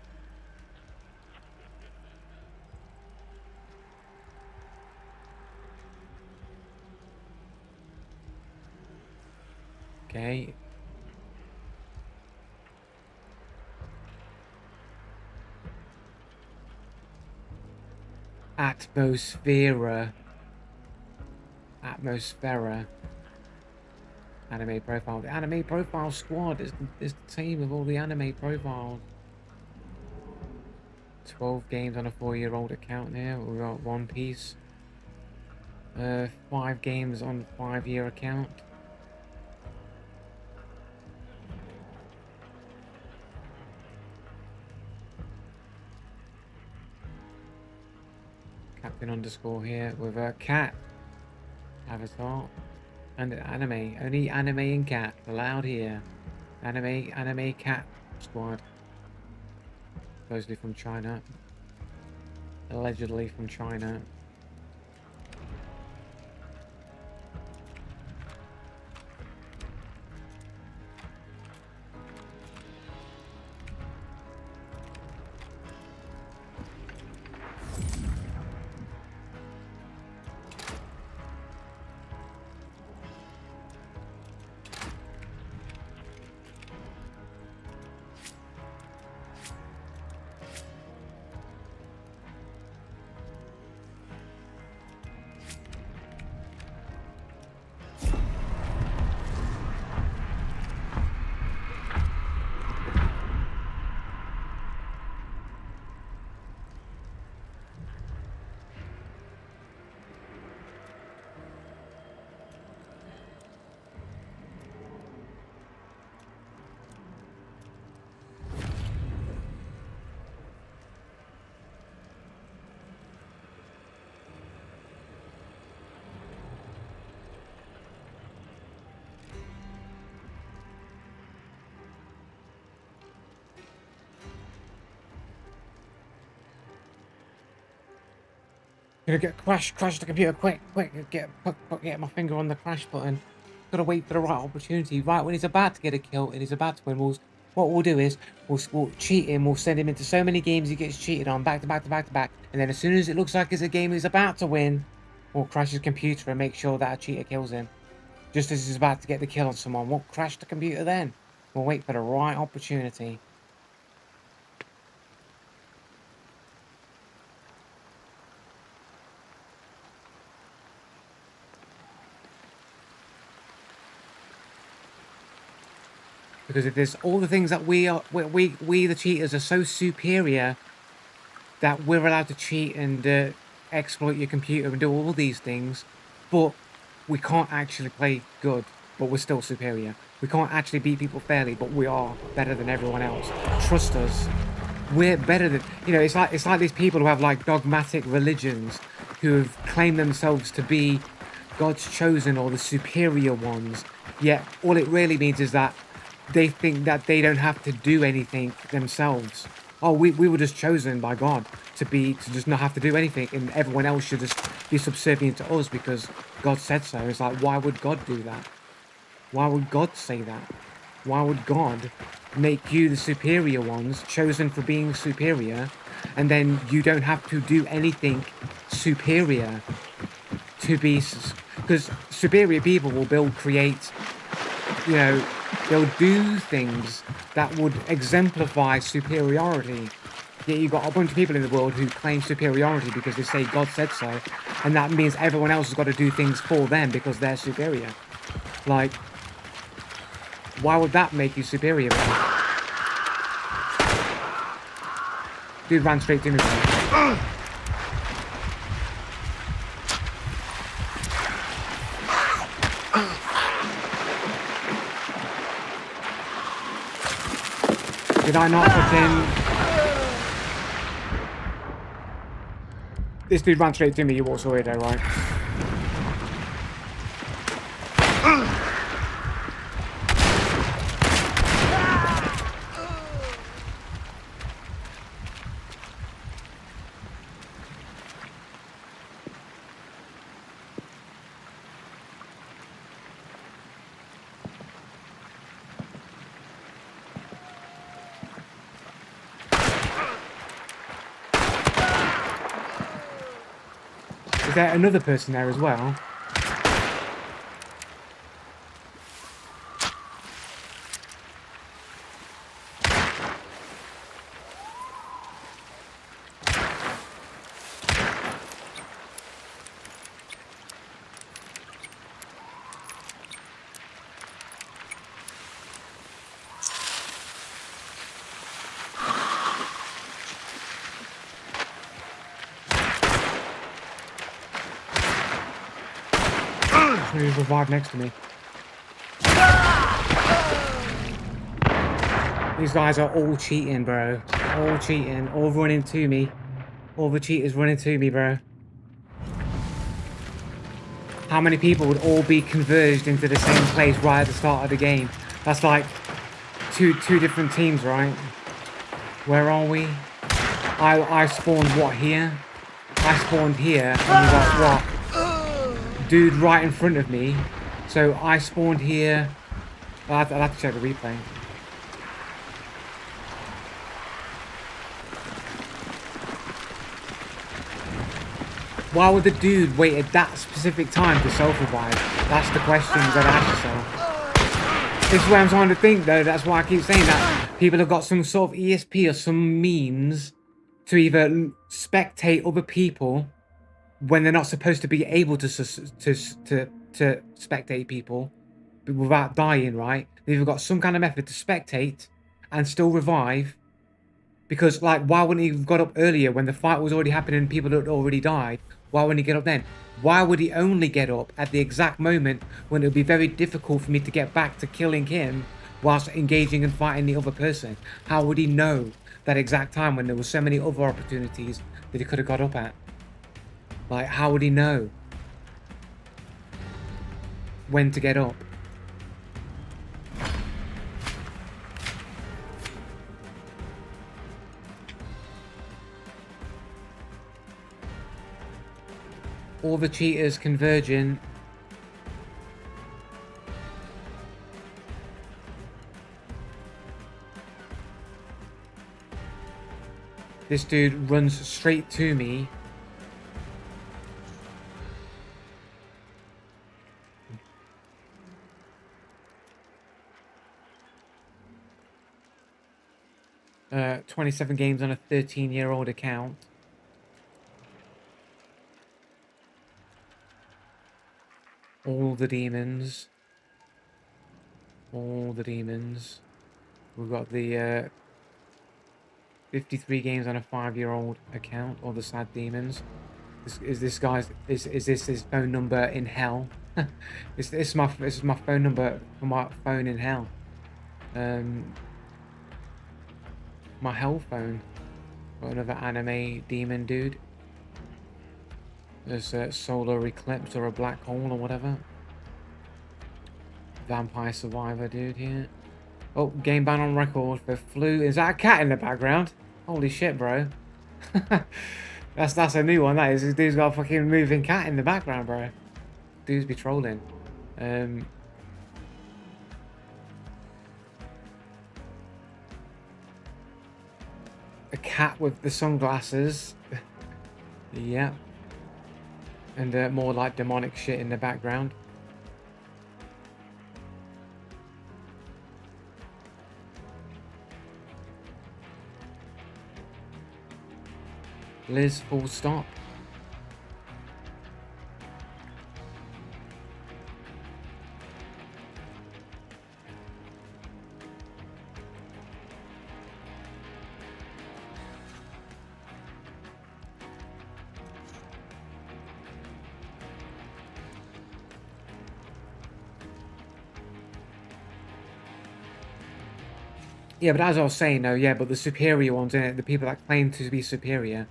Okay. Atmosphera. Anime profile. The anime profile squad is the team of all the anime profiles. 12 games on a 4-year-old account there. We've got One Piece. 5 games on 5-year account. Captain underscore here with a cat avatar and an anime. Only anime and cat allowed here. Anime cat squad. Supposedly from China. Allegedly from China. Gonna crash the computer, quick, get my finger on the crash button. Gotta wait for the right opportunity, right when he's about to get a kill and he's about to win. What we'll do is, we'll cheat him, we'll send him into so many games he gets cheated on, back to back to back to back, and then as soon as it looks like it's a game he's about to win, we'll crash his computer and make sure that a cheater kills him. Just as he's about to get the kill on someone, we'll crash the computer then. We'll wait for the right opportunity. Because if there's all the things that we the cheaters are so superior that we're allowed to cheat and exploit your computer and do all these things, but we can't actually play good, but we're still superior. We can't actually beat people fairly, but we are better than everyone else. Trust us. We're better than, it's like these people who have like dogmatic religions who have claimed themselves to be God's chosen or the superior ones, yet all it really means is that they think that they don't have to do anything themselves. Oh, we were just chosen by God to just not have to do anything, and everyone else should just be subservient to us because God said so. It's like, why would God do that? Why would God say that? Why would God make you the superior ones, chosen for being superior, and then you don't have to do anything superior to be... Because superior people will create, they'll do things that would exemplify superiority. Yet you've got a bunch of people in the world who claim superiority because they say God said so, and that means everyone else has got to do things for them because they're superior. Like, why would that make you superior? Dude ran straight to me. Did I not put in... This dude ran straight to me, you walked away there, right? Is there another person there as well? He's revived next to me. These guys are all cheating, bro. All cheating. All running to me. All the cheaters running to me, bro. How many people would all be converged into the same place right at the start of the game? That's like two different teams, right? Where are we? I spawned what here? I spawned here and we got what? Dude right in front of me. So I spawned here. I'll have to check the replay. Why would the dude wait at that specific time to self-revive? That's the questions that I ask yourself. This is what I'm trying to think though. That's why I keep saying that. People have got some sort of ESP or some means to either spectate other people when they're not supposed to be able to spectate people without dying, right? They've either got some kind of method to spectate and still revive. Because, like, why wouldn't he have got up earlier when the fight was already happening and people had already died? Why wouldn't he get up then? Why would he only get up at the exact moment when it would be very difficult for me to get back to killing him whilst engaging and fighting the other person? How would he know that exact time when there were so many other opportunities that he could have got up at? Like, how would he know when to get up? All the cheaters converging. This dude runs straight to me. Uh, 27 games on a 13-year-old account. All the demons. All the demons. We've got the 53 games on a 5-year-old account. All the sad demons. Is this his phone number in hell? This is my phone number for my phone in hell. My hell phone. Got another anime demon dude. There's a solar eclipse or a black hole or whatever. Vampire survivor dude here. Oh, game ban on record for flu. Is that a cat in the background? Holy shit, bro. That's a new one, that is. This dude's got a fucking moving cat in the background, bro. Dudes be trolling. A cat with the sunglasses. Yeah. And more like demonic shit in the background. Liz, full stop. Yeah, but as I was saying, though, yeah, but the superior ones, innit? The people that claim to be superior,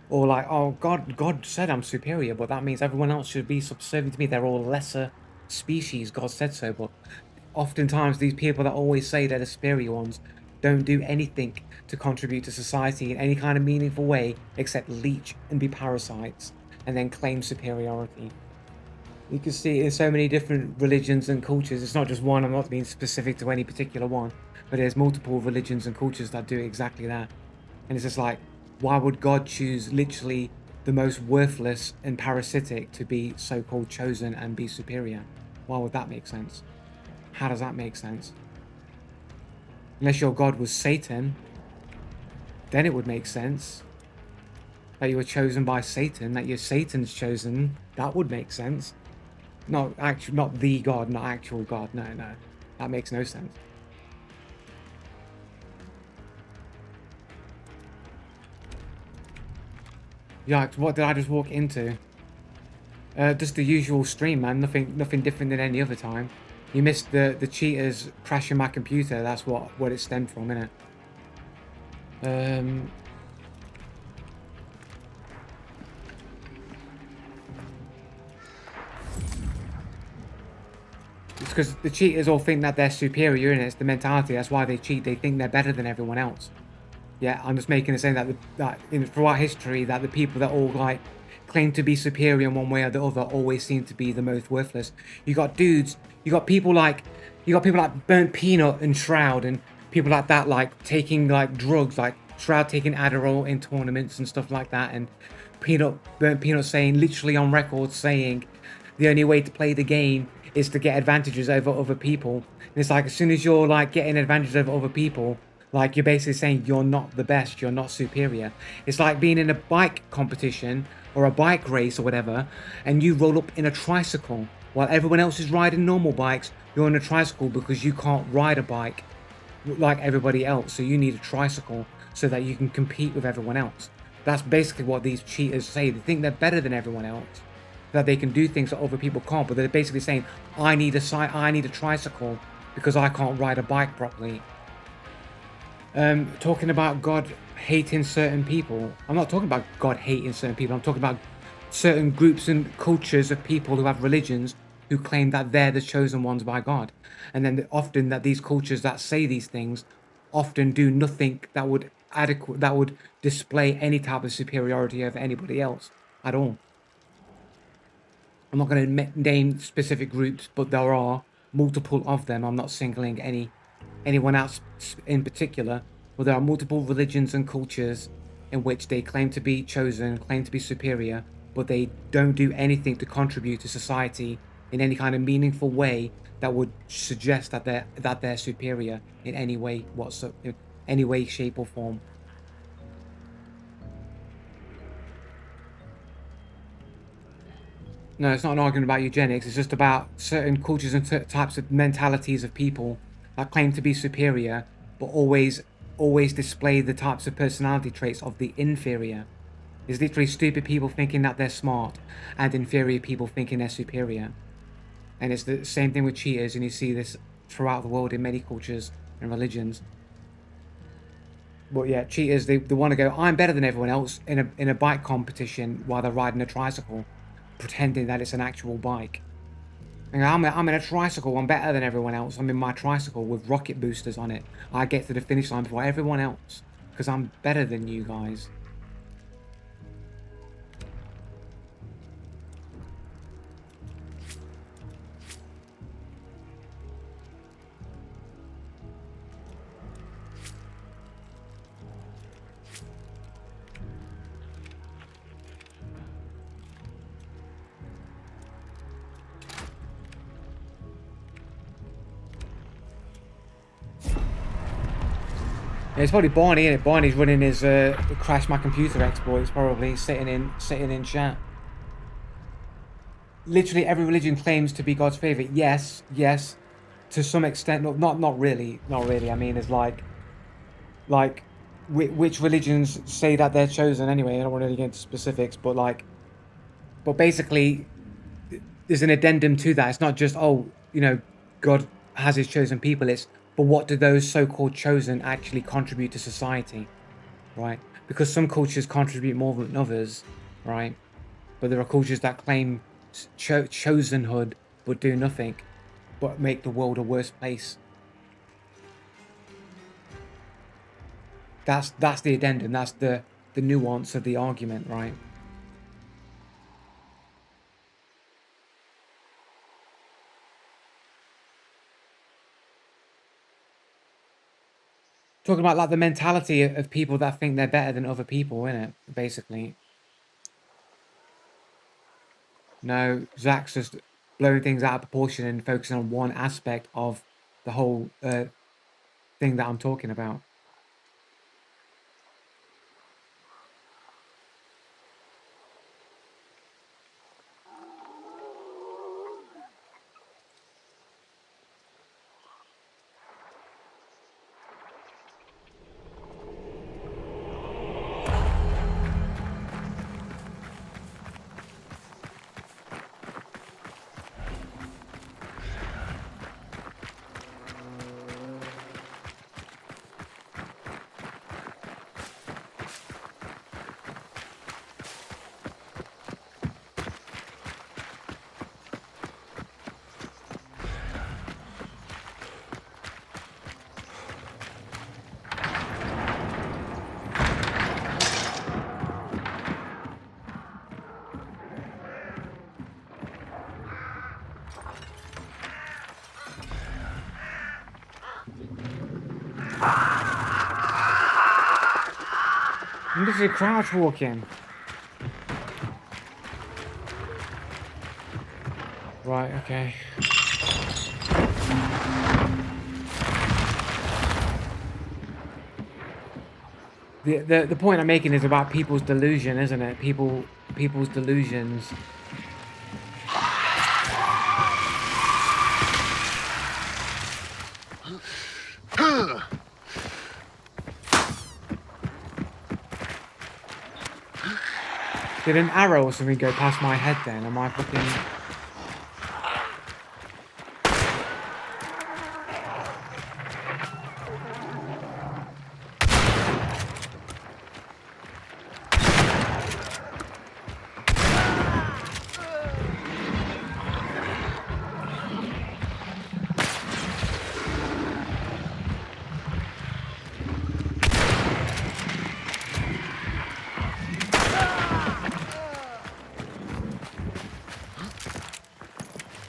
or like, oh, God said I'm superior, but that means everyone else should be subservient to me. They're all lesser species. God said so, but oftentimes these people that always say they're the superior ones don't do anything to contribute to society in any kind of meaningful way except leech and be parasites, and then claim superiority. You can see it in so many different religions and cultures. It's not just one. I'm not being specific to any particular one, but there's multiple religions and cultures that do exactly that. And it's just like, why would God choose literally the most worthless and parasitic to be so-called chosen and be superior? Why would that make sense? How does that make sense? Unless your God was Satan, then it would make sense. That you were chosen by Satan, that you're Satan's chosen, that would make sense. Not the God, not actual God. No. That makes no sense. Yikes, what did I just walk into? Just the usual stream, man. Nothing different than any other time. You missed the cheaters crashing my computer. That's what it stemmed from, innit? It's because the cheaters all think that they're superior, and it's the mentality. That's why they cheat. They think they're better than everyone else. Yeah, I'm just making a saying that throughout history, that the people that all like claim to be superior in one way or the other always seem to be the most worthless. You got dudes, you got people like Burnt Peanut and Shroud, and people like that, like taking like drugs, like Shroud taking Adderall in tournaments and stuff like that, and Burnt Peanut saying literally on record saying the only way to play the game is to get advantages over other people. And it's like, as soon as you're like getting advantages over other people, like you're basically saying you're not the best, you're not superior. It's like being in a bike competition or a bike race or whatever, and you roll up in a tricycle while everyone else is riding normal bikes. You're on a tricycle because you can't ride a bike like everybody else, so you need a tricycle so that you can compete with everyone else. That's basically what these cheaters say. They think they're better than everyone else, that they can do things that other people can't, but they're basically saying, I need a tricycle because I can't ride a bike properly. Talking about God hating certain people. I'm not talking about God hating certain people. I'm talking about certain groups and cultures of people who have religions who claim that they're the chosen ones by God. And then often that these cultures that say these things often do nothing that would display any type of superiority over anybody else at all. I'm not going to name specific groups, but there are multiple of them. I'm not singling anyone else in particular, but there are multiple religions and cultures in which they claim to be chosen, claim to be superior, but they don't do anything to contribute to society in any kind of meaningful way that would suggest that they're superior in any way in any way, shape, or form. No, it's not an argument about eugenics. It's just about certain cultures and types of mentalities of people that claim to be superior, but always display the types of personality traits of the inferior. It's literally stupid people thinking that they're smart and inferior people thinking they're superior. And it's the same thing with cheaters, and you see this throughout the world in many cultures and religions. But yeah, cheaters, they want to go, I'm better than everyone else in a bike competition while they're riding a tricycle, pretending that it's an actual bike. And I'm in a tricycle, I'm better than everyone else. I'm in my tricycle with rocket boosters on it. I get to the finish line before everyone else, because I'm better than you guys. Yeah, it's probably Barney, isn't it? Barney's running his crash my computer exploits, probably sitting in chat. Literally every religion claims to be God's favorite. Yes, to some extent. Not really, not really. I mean, it's like which religions say that they're chosen anyway. I don't want to get into specifics, but basically, there's an addendum to that. It's not just, oh, God has his chosen people. It's, but what do those so-called chosen actually contribute to society, right? Because some cultures contribute more than others, right? But there are cultures that claim chosenhood but do nothing, but make the world a worse place. That's the addendum. That's the nuance of the argument, right? Talking about like the mentality of people that think they're better than other people, innit? Basically. No, Zach's just blowing things out of proportion and focusing on one aspect of the whole thing that I'm talking about. I'm literally crouch walking. Right, okay. The point I'm making is about people's delusion, isn't it? People's delusions. Did an arrow or something go past my head then? Am I fucking...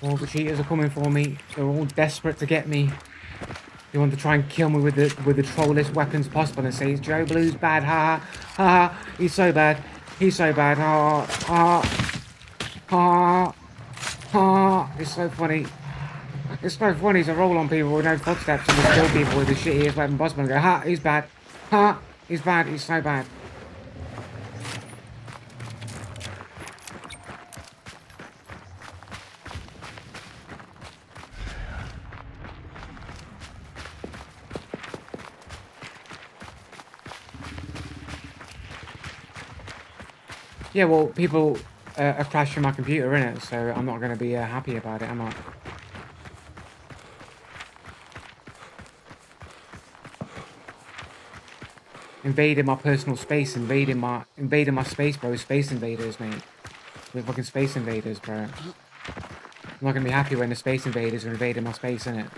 All the cheaters are coming for me. They're all desperate to get me. They want to try and kill me with the trollless weapons possible and say, Joe Blue's bad, ha ha ha. He's so bad. He's so bad. Ha ha ha ha. It's so funny. It's so funny to roll on people with no footsteps and to kill people with the shittiest weapon possible and go, ha, he's bad. Ha, he's bad. He's so bad. Yeah, well, people are crashing my computer, innit? So I'm not going to be happy about it, am I? Invading my personal space, invading my space, bro. Space invaders, mate. We're fucking space invaders, bro. I'm not going to be happy when the space invaders are invading my space, innit?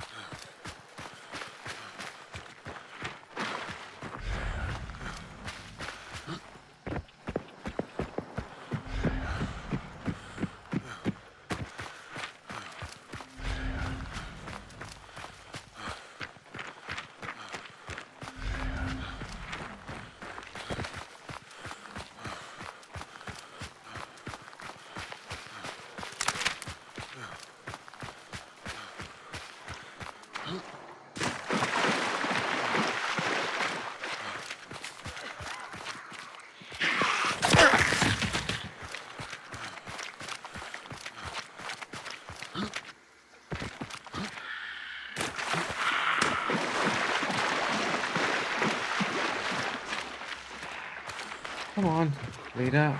Come on, leader.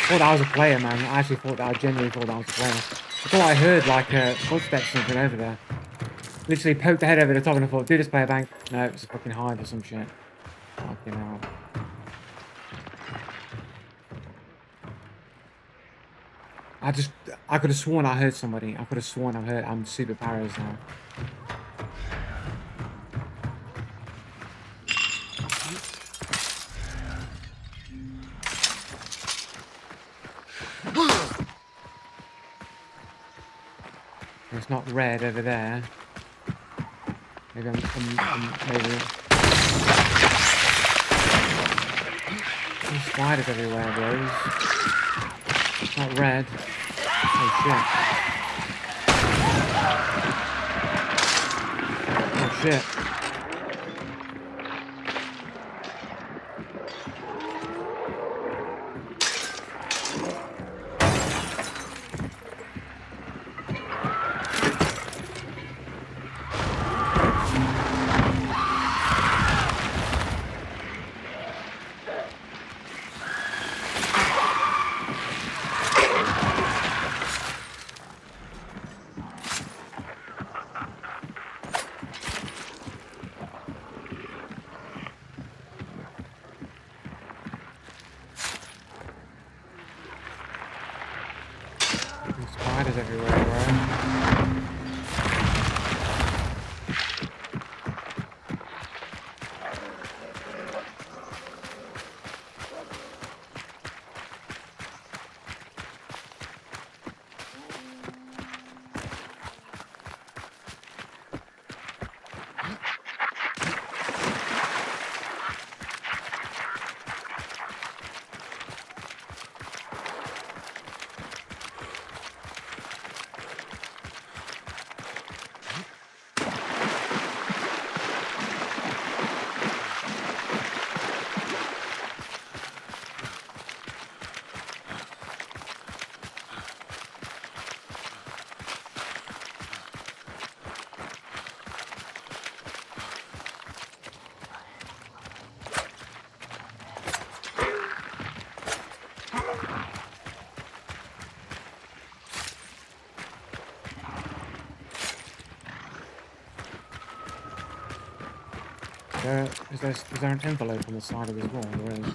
I thought that was a player, man. I actually thought that. I genuinely thought that was a player. I thought I heard like footsteps or something over there. Literally poked the head over the top and I thought, do this player bang. No, it's a fucking hive or some shit. Fucking hell. I could have sworn I heard somebody. I could have sworn I'm super paras now. It's not red over there. Maybe maybe. There's spiders everywhere, bros. It's not red. Oh shit. Oh shit. Spiders everywhere, bro. Is there an envelope on the side of this wall? There is.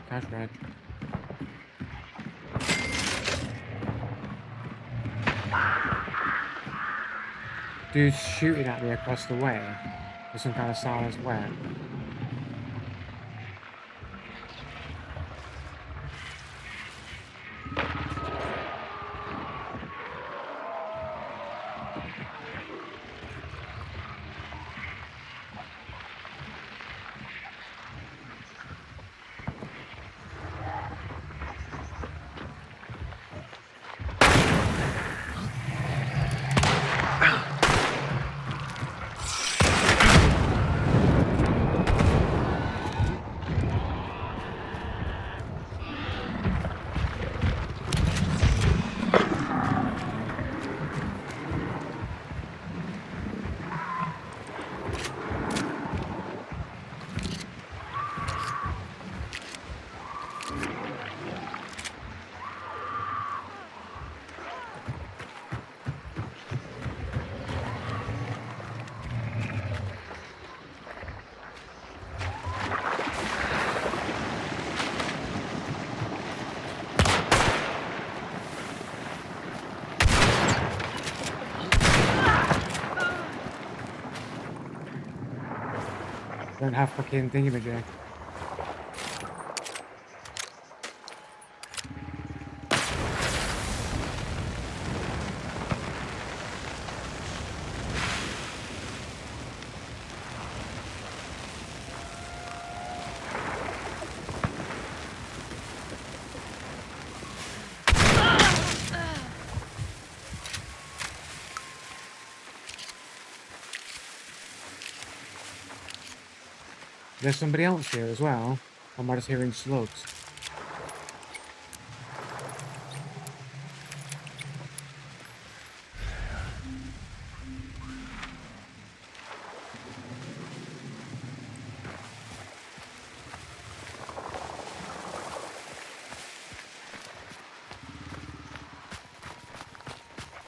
Cash reg. Dude's shooting at me across the way with some kind of silenced weapon. Don't have fucking thingamajig. There's somebody else here as well. Or am I just hearing slugs?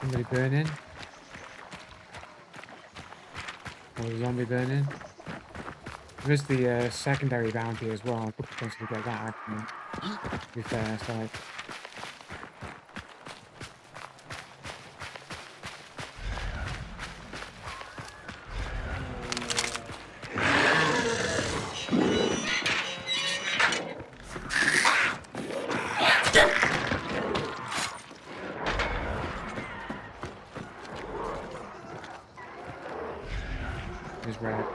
Somebody burning? Or a zombie burning? There's the secondary bounty as well. I could potentially get that actually. To be fair, it's like... It's red.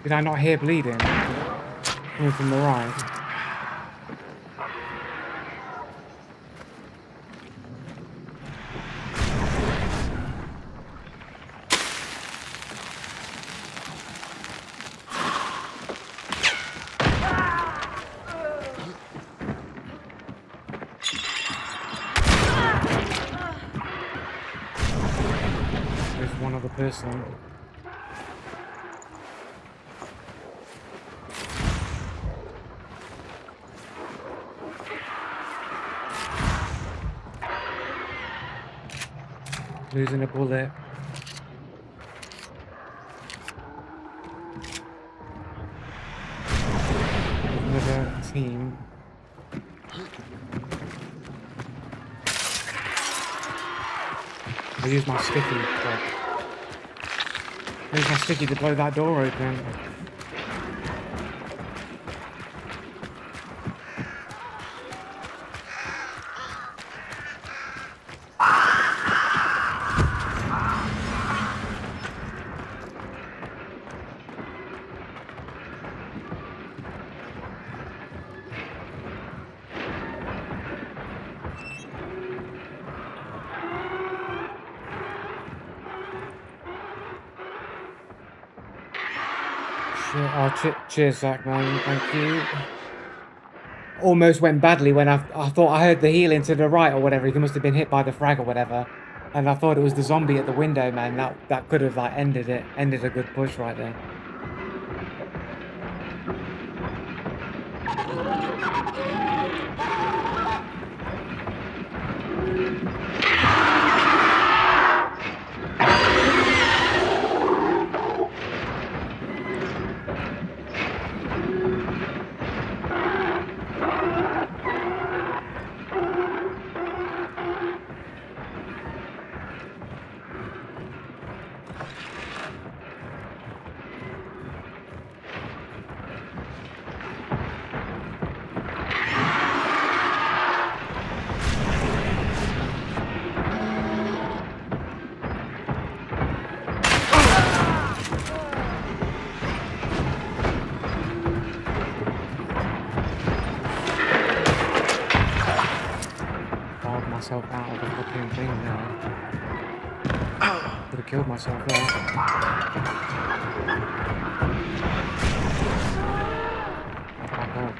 Did I not hear bleeding? Coming from the right. There's one other person. Losing a bullet. Another team. I use my sticky. Use my sticky to blow that door open. Oh, cheers, Zach, man. Thank you. Almost went badly when I thought I heard the healing to the right or whatever. He must have been hit by the frag or whatever. And I thought it was the zombie at the window, man. That could have like ended a good push right there. Myself out of the fucking thing now. Could have killed myself there. Back up.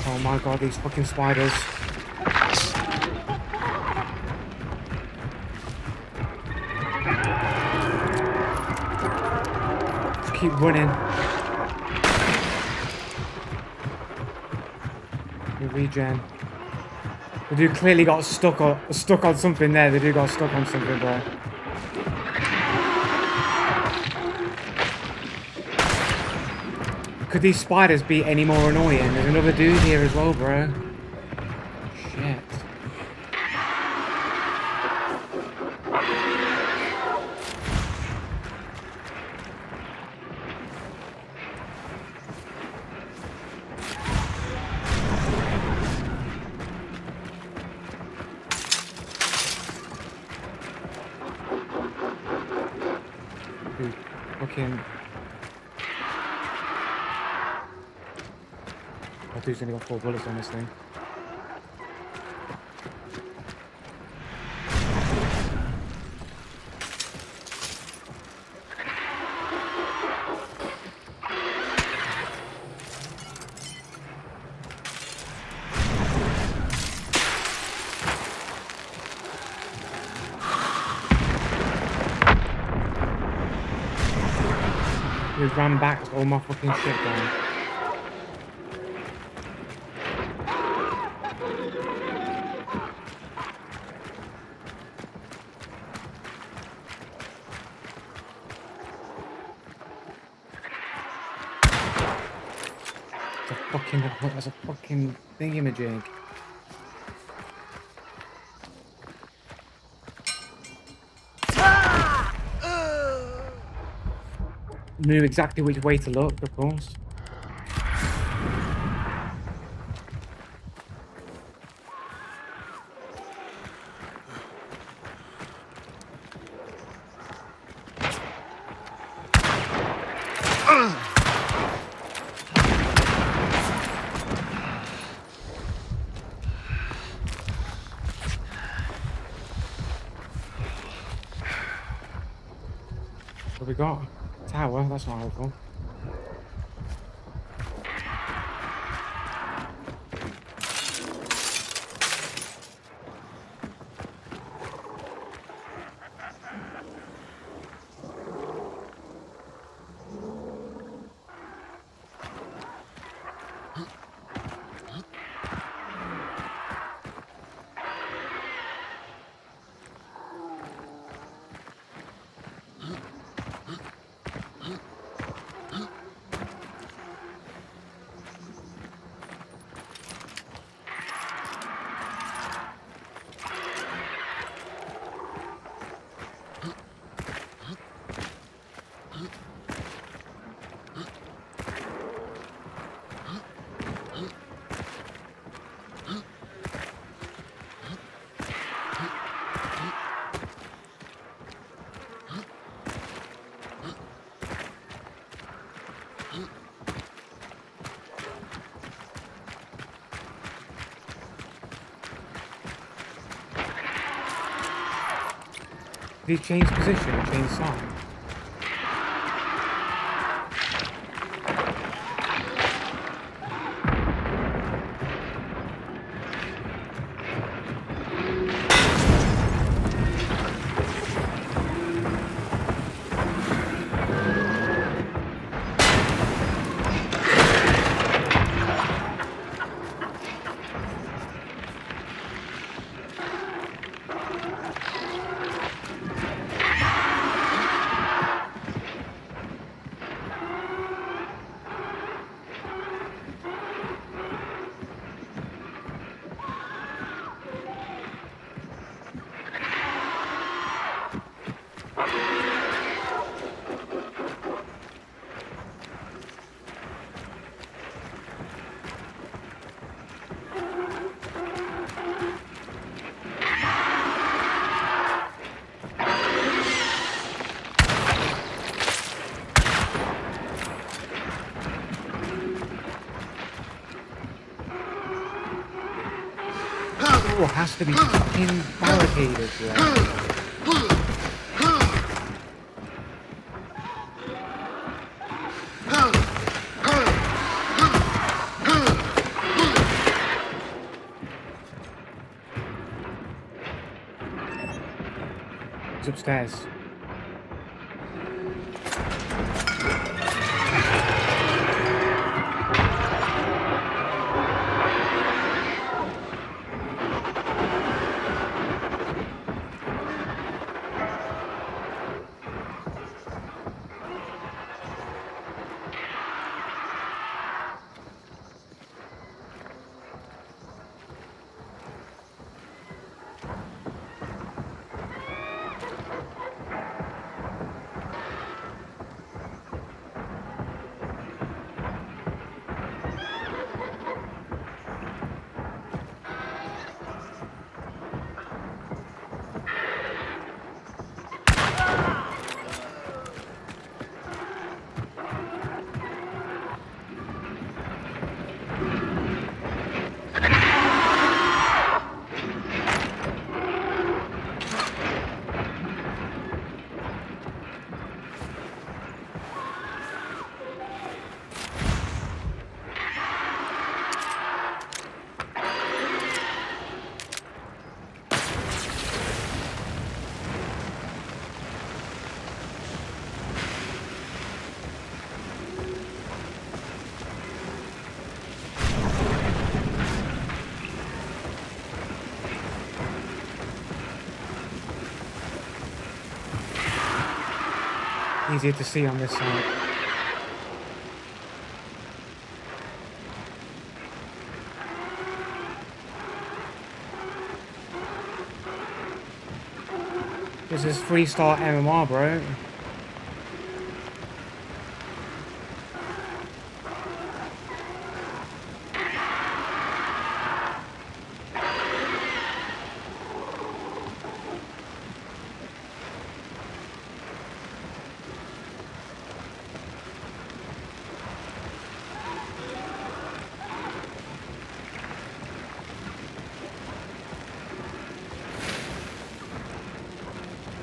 Oh my god, these fucking spiders. Just keep running. You regen. The dude clearly got stuck on something there. The dude got stuck on something there. Could these spiders be any more annoying? There's another dude here as well, bro. Shit. Dude, fucking... That dude's only got 4 bullets on this thing. He ran back to all my fucking shit down. That's a fucking thingamajig. knew exactly which way to look, of course. What we got? Tower, that's not helpful. Did he change position or change side? Oh, it has to be fucking barricaded, bro. He's upstairs. Easier to see on this side. This is 3-star MMR, bro.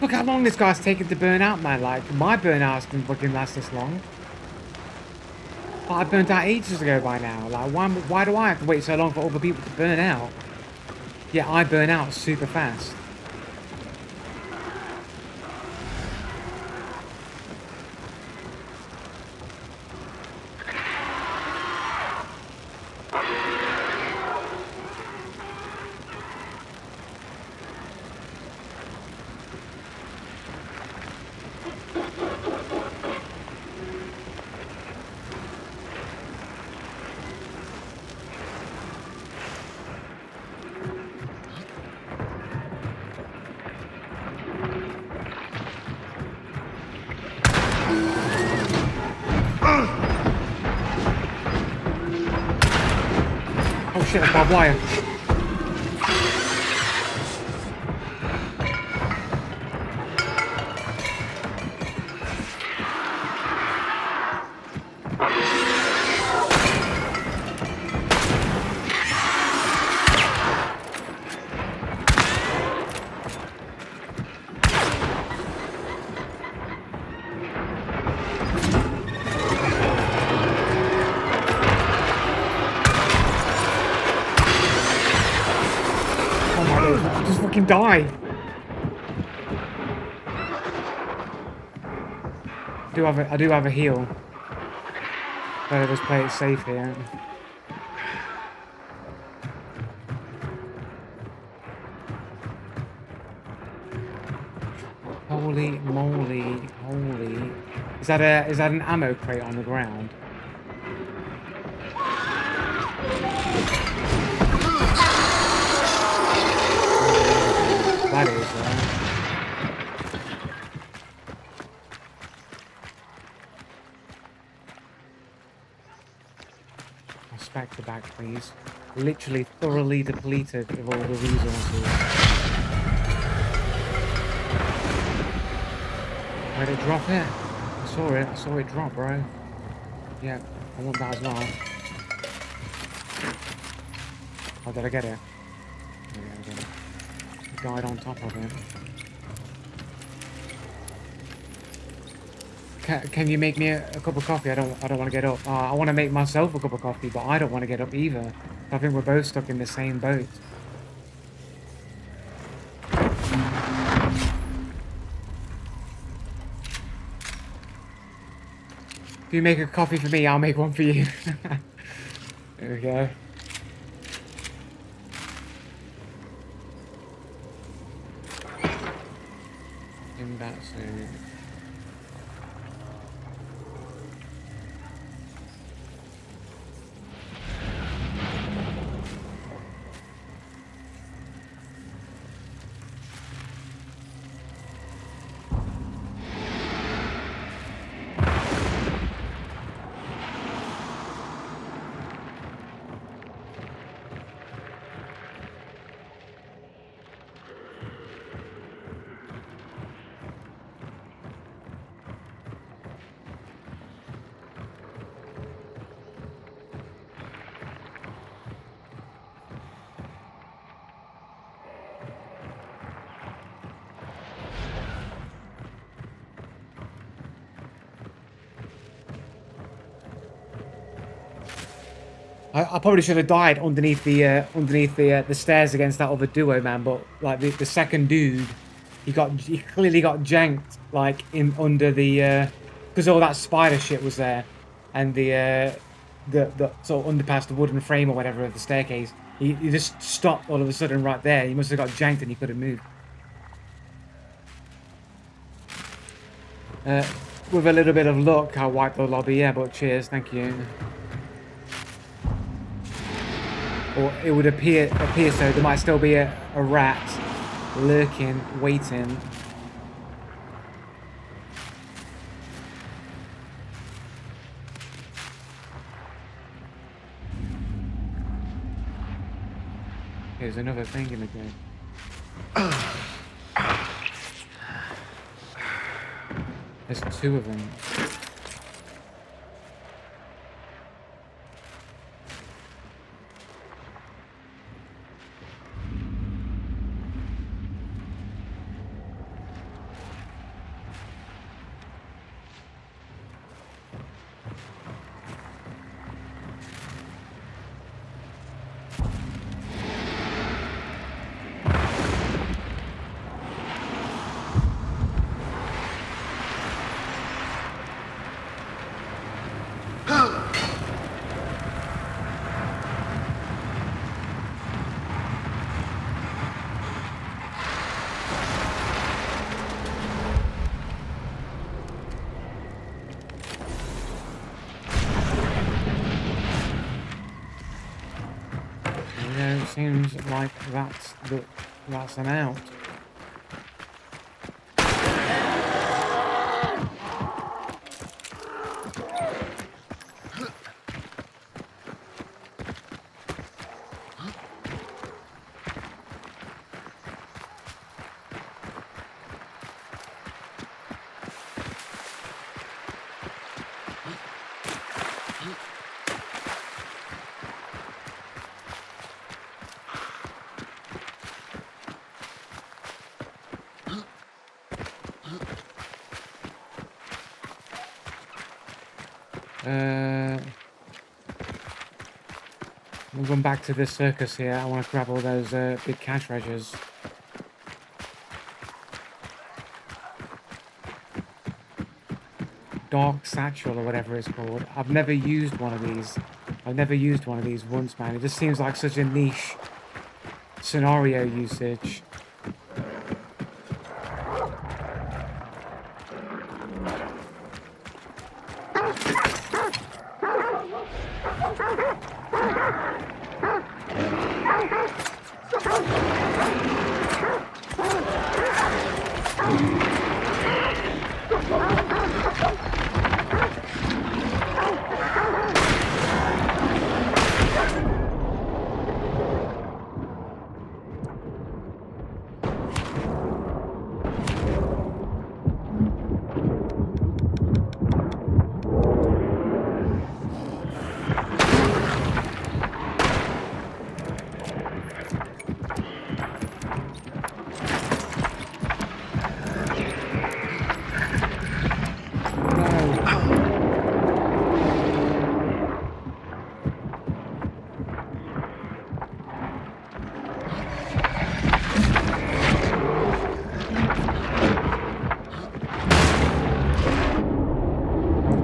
Look how long this guy's taken to burn out, man. Like, my burnout's been fucking last this long. I burnt out ages ago by now. Like, why do I have to wait so long for other people to burn out? Yeah, I burn out super fast. Oh shit, that's barbed wire. Just fucking die. I do have a heal. Better just play it safe here. Holy moly, holy. Is that an ammo crate on the ground? That is, I'll spec the back, please. Literally thoroughly depleted of all the resources. Where'd it drop it? I saw it drop, bro. Yeah, I want that as well. Oh, did I get it? Yeah, I got it. Died on top of it. Can you make me a cup of coffee? I don't want to get up. I want to make myself a cup of coffee, but I don't want to get up either. I think we're both stuck in the same boat. If you make a coffee for me, I'll make one for you. There we go. In that suit. I probably should have died underneath the stairs against that other duo, man. But like the second dude, he clearly got janked like in under the because all that spider shit was there, and the sort of underpass, the wooden frame or whatever of the staircase. He just stopped all of a sudden right there. He must have got janked and he couldn't move. With a little bit of luck, I'll wipe the lobby. Yeah, but cheers, thank you. Or it would appear so. There might still be a rat lurking, waiting. Here's another thing in the game. There's two of them. Seems like that's an out. I'm going back to the circus here. I want to grab all those big cash treasures. Dark Satchel or whatever it's called. I've never used one of these. I've never used one of these once, man. It just seems like such a niche scenario usage.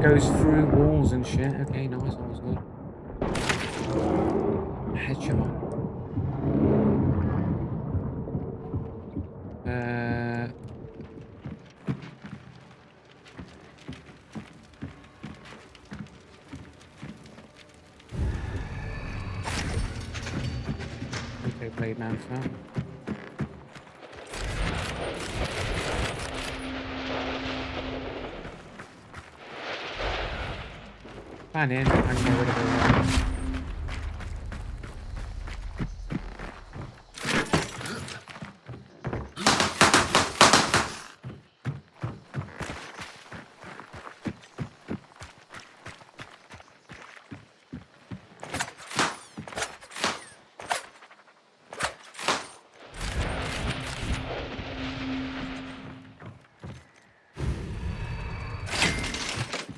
Goes through walls and shit. Okay, nice, that was good. Headshot. Okay, blade mounter. Fan in, I can get rid of it.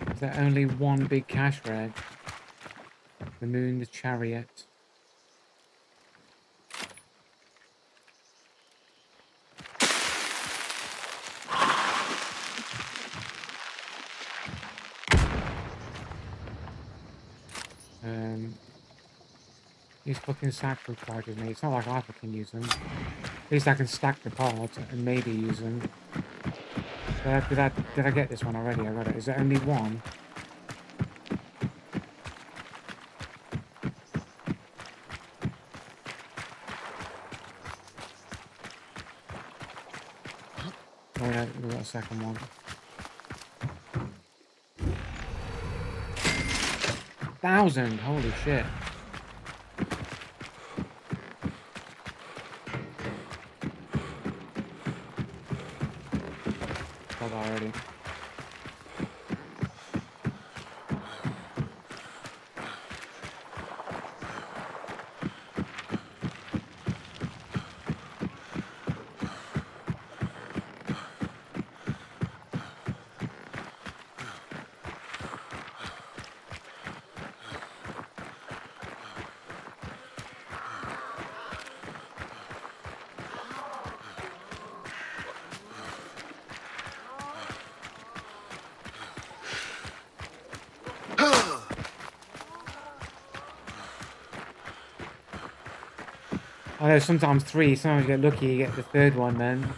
Is there only one big cash reg? The moon, the chariot. These fucking sack recharges me. It's not like I fucking use them. At least I can stack the cards and maybe use them. Did I get this one already? I got it. Is there only one? Oh yeah, we got a second one. 1,000! Holy shit. Got that already. I know sometimes three, sometimes you get lucky, you get the third one then.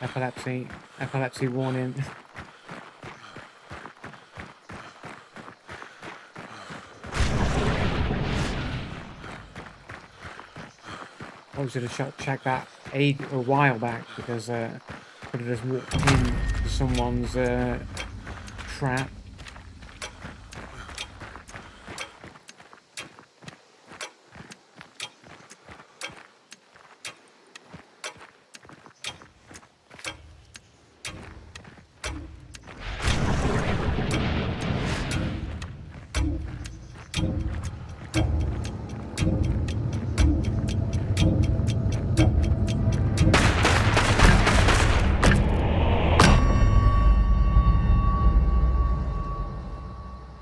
Epilepsy. Epilepsy warning. I should have checked that a while back because could have just walked into someone's trap.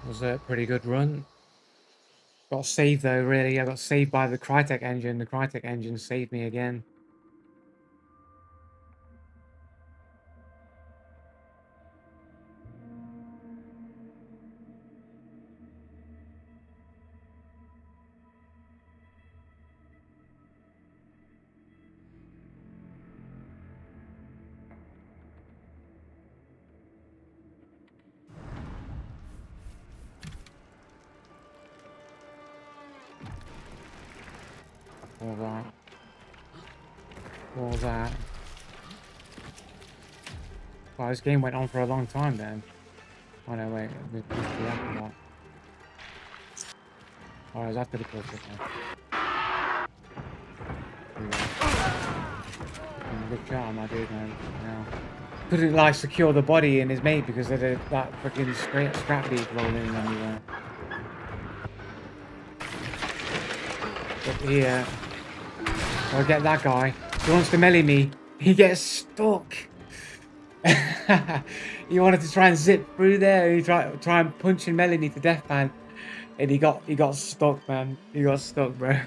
Was a pretty good run. Got saved though, really. I got saved by the Crytek engine. The Crytek engine saved me again. All that. All that. Wow, this game went on for a long time then. Oh no, wait. This is the after that. Oh, it was after the portrait then. Good shot, my dude, man. Now, couldn't like secure the body in his mate because of that fucking scrap beat rolling anywhere. But here, I'll get that guy. He wants to melee me. He gets stuck. He wanted to try and zip through there. He try and punch and melee me to death, man. And he got stuck, man. He got stuck, bro.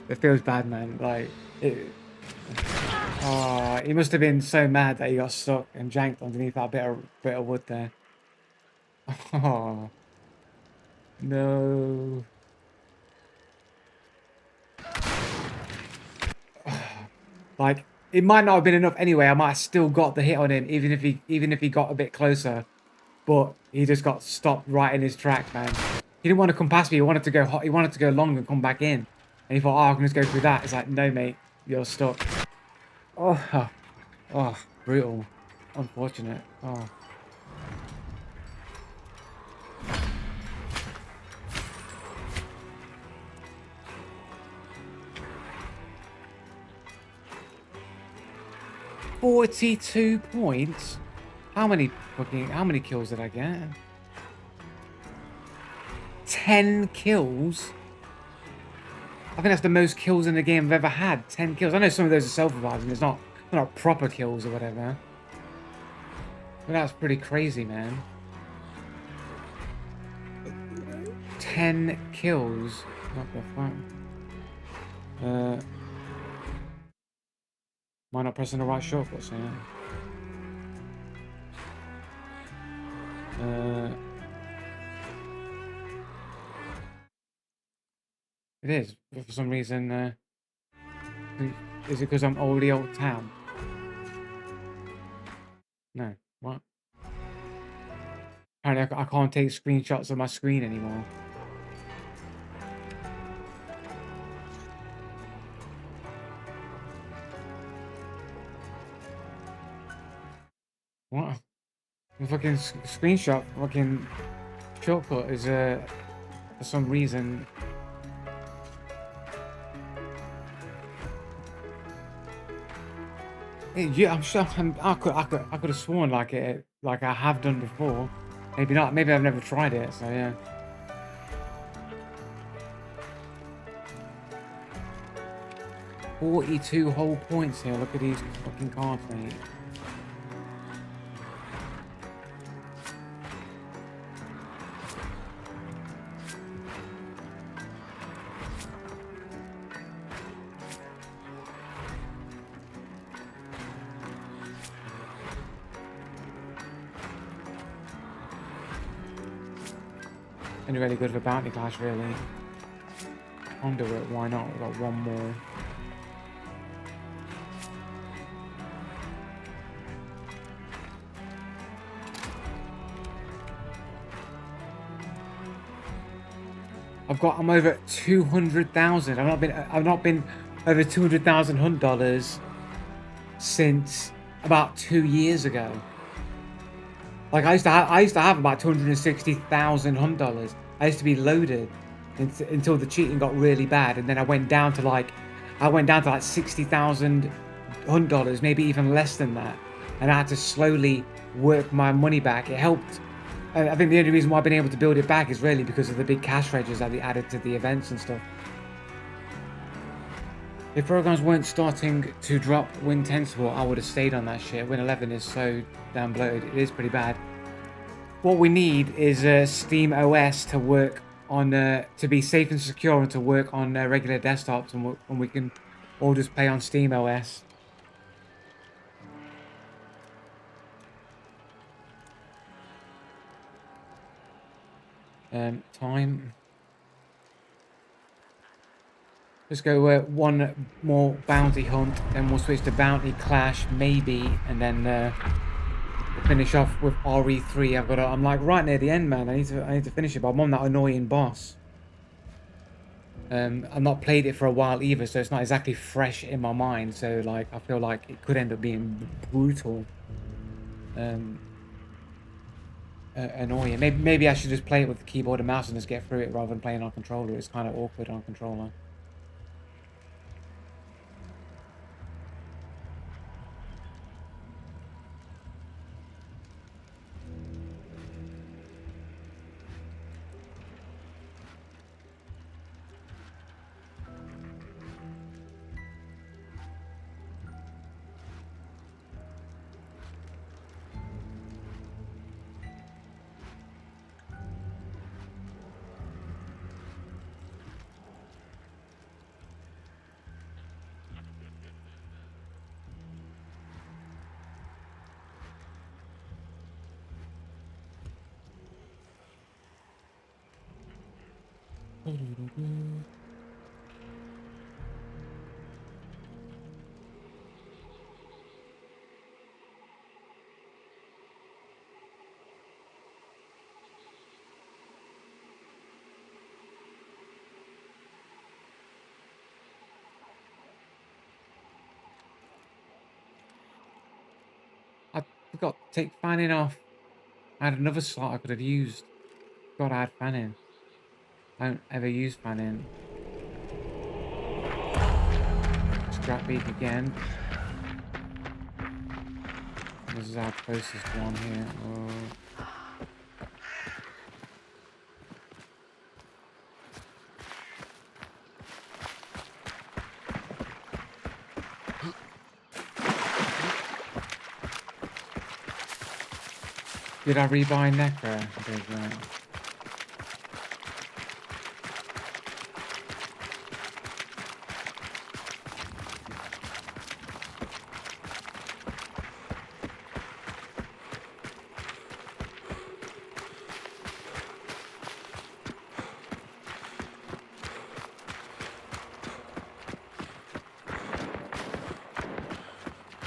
It feels bad, man. Like, oh, he must have been so mad that he got stuck and janked underneath that bit of wood there. Oh no. Like, it might not have been enough anyway. I might have still got the hit on him, even if he got a bit closer. But he just got stopped right in his track, man. He didn't want to come past me. He wanted to go hot. He wanted to go long and come back in. And he thought, oh, I can just go through that. It's like, no, mate, you're stuck. Oh, oh, brutal. Unfortunate. Oh. $42 points? How many kills did I get? 10 kills? I think that's the most kills in the game I've ever had. 10 kills. I know some of those are self-revives and it's not proper kills or whatever. But that's pretty crazy, man. 10 kills. What the fuck? Am I not pressing the right shortcuts here? It is, but for some reason, is it because I'm already old town? No, what? Apparently I can't take screenshots of my screen anymore. What? The fucking screenshot fucking shortcut is for some reason. Yeah, I'm sure I could have sworn like I have done before. Maybe not. Maybe I've never tried it. So yeah. $42 whole points here. Look at these fucking cards, mate. Only really good for bounty clash, really. Undo it, why not? We've got one more. I'm over 200,000. I've not been over 200,000 hunt dollars since about 2 years ago. Like I used to have about 260,000 hunt dollars. I used to be loaded until the cheating got really bad, and then I went down to like 60,000 hunt dollars, maybe even less than that, and I had to slowly work my money back. It helped. I think the only reason why I've been able to build it back is really because of the big cash registers that they added to the events and stuff. If programs weren't starting to drop Win 10 support, I would have stayed on that shit. Win 11 is so damn bloated. It is pretty bad. What we need is Steam OS to work on, to be safe and secure and to work on regular desktops, and we can all just play on Steam OS. Time. Let's go one more bounty hunt, then we'll switch to bounty clash maybe, and then we'll finish off with RE3. I'm like right near the end, man. I need to finish it, but I'm on that annoying boss. I've not played it for a while either, so it's not exactly fresh in my mind. So like I feel like it could end up being brutal. Annoying. Maybe I should just play it with the keyboard and mouse and just get through it rather than playing on controller. It's kind of awkward on controller. I forgot to take fanning off. I had another slot I could have used. God, I had fanning. I don't ever use fanning. Scrap beak again. This is our closest one here. Oh. Did I rebuy Necro? I did, right.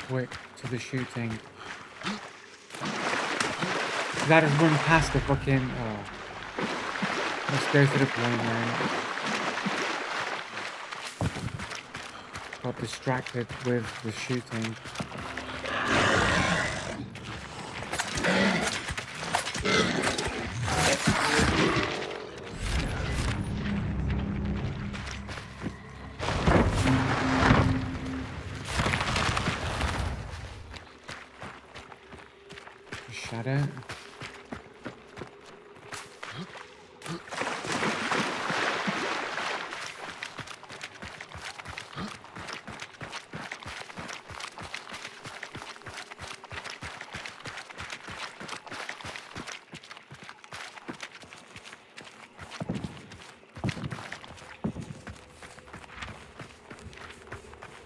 Quick to the shooting. I just run past the fucking. Oh. Let's go to the point, man. Got distracted with the shooting. Shadow.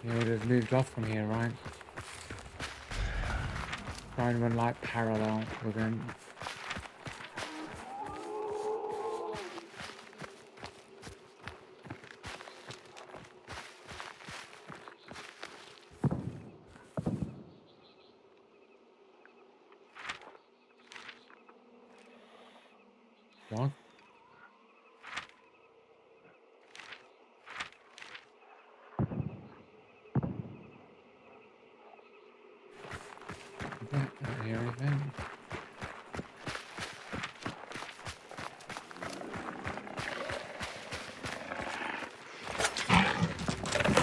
You would have moved off from here, right? Try and run like parallel with him. Dog.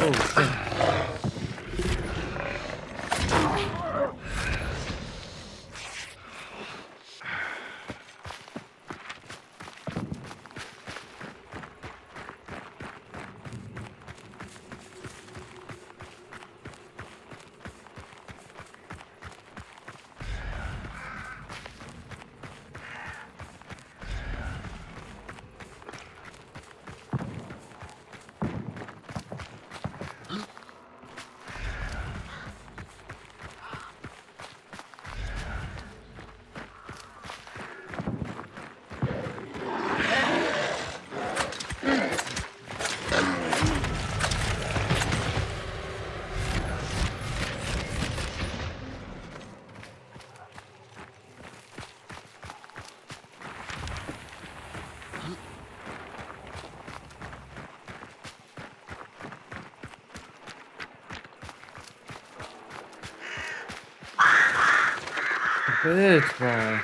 Oh, shit. Birds, bro.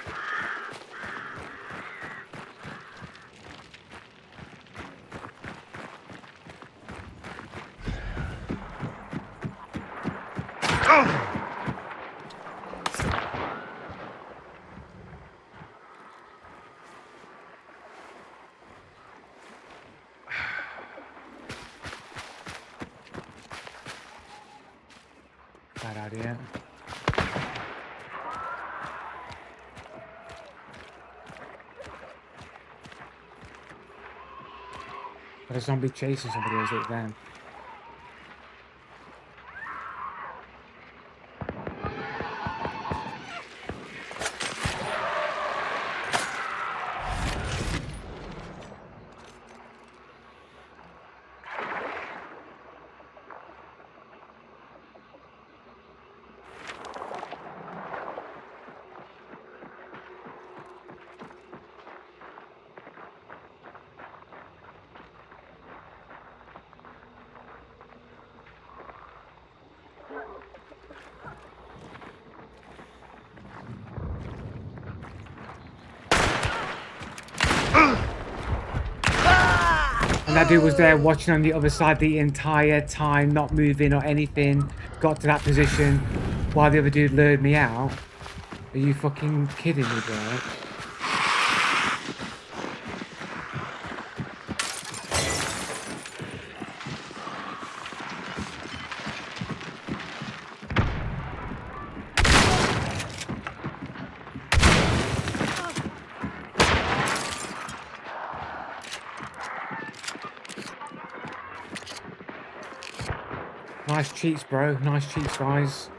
Bad idea. But a zombie chasing somebody, is it them? And that dude was there watching on the other side the entire time, not moving or anything. Got to that position while the other dude lured me out. Are you fucking kidding me, bro? Nice cheats, bro. Nice cheats, guys.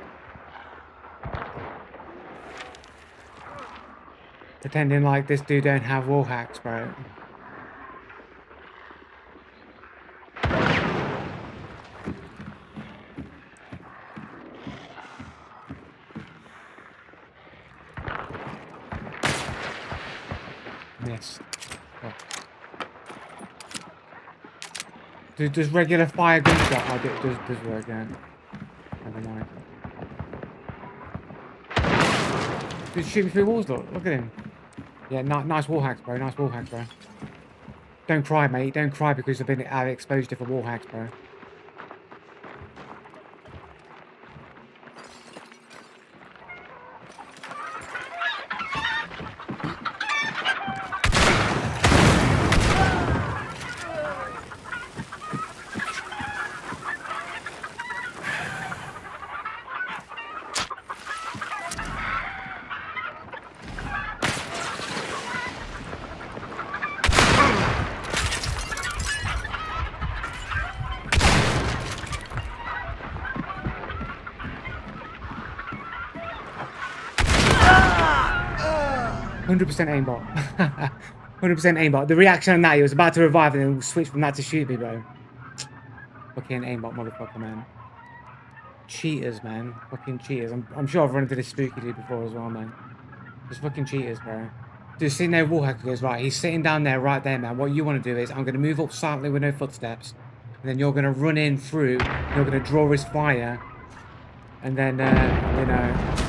Pretending like this dude don't have wall hacks, bro. Yes. Oh. Does regular fire gunshot? Oh, it does work again. Never mind. Dude, shoot me through walls, look at him. Yeah, nice wall hacks, bro. Nice wall hacks, bro. Don't cry, mate. Don't cry because I've exposed you for wall hacks, bro. 100% aimbot. 100% aimbot. The reaction on that, he was about to revive and then switch from that to shoot me, bro. Fucking aimbot motherfucker, man. Cheaters, man. Fucking cheaters. I'm sure I've run into this spooky dude before as well, man. Just fucking cheaters, bro. Dude, sitting there, wallhacker goes, right, he's sitting down there, right there, man. What you want to do is, I'm going to move up silently with no footsteps. And then you're going to run in through, you're going to draw his fire. And then, you know...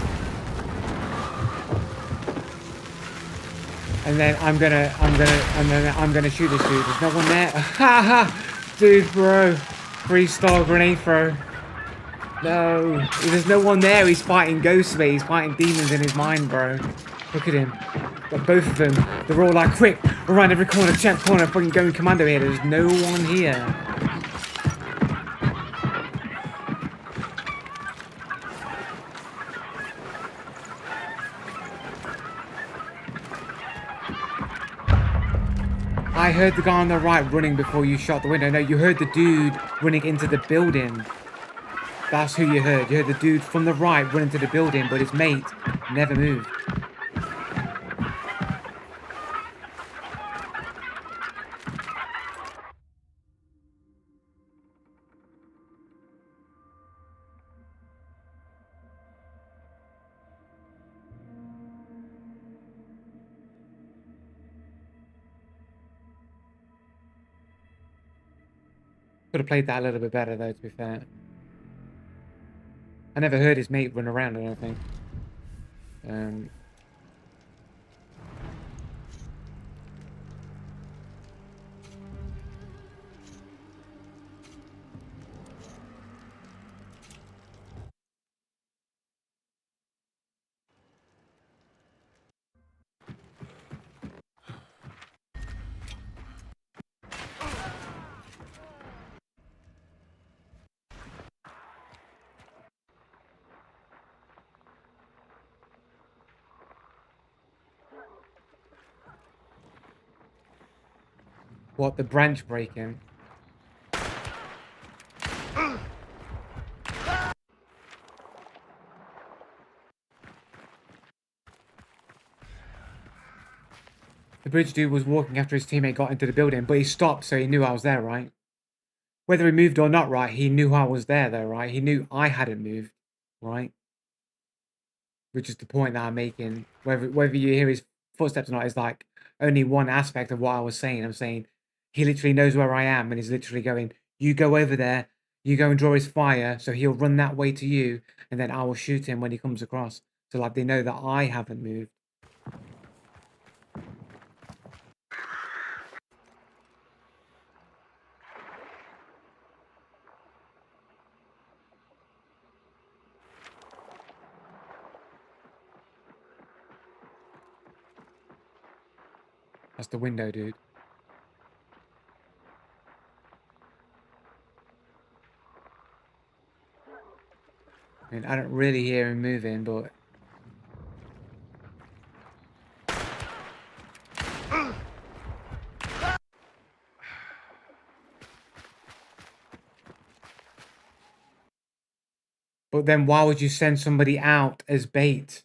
And then I'm gonna shoot this dude. There's no one there. Haha! Dude, bro. Freestyle grenade throw. No, there's no one there. He's fighting ghosts, mate. He's fighting demons in his mind, bro. Look at him. But both of them, they're all like, quick, around every corner, check corner, fucking going commando here. There's no one here. I heard the guy on the right running before you shot the window. No, you heard the dude running into the building. That's who you heard. You heard the dude from the right run into the building, but his mate never moved. Could have played that a little bit better, though, to be fair. I never heard his mate run around, I don't think. What, the branch breaking? The bridge dude was walking after his teammate got into the building, but he stopped so he knew I was there, right? Whether he moved or not, right, he knew I was there, though, right? He knew I hadn't moved, right? Which is the point that I'm making. Whether you hear his footsteps or not is like only one aspect of what I was saying. I'm saying he literally knows where I am and he's literally going, you go over there, you go and draw his fire, so he'll run that way to you, and then I will shoot him when he comes across. So like they know that I haven't moved. That's the window, dude. I mean, I don't really hear him moving, but... But then why would you send somebody out as bait?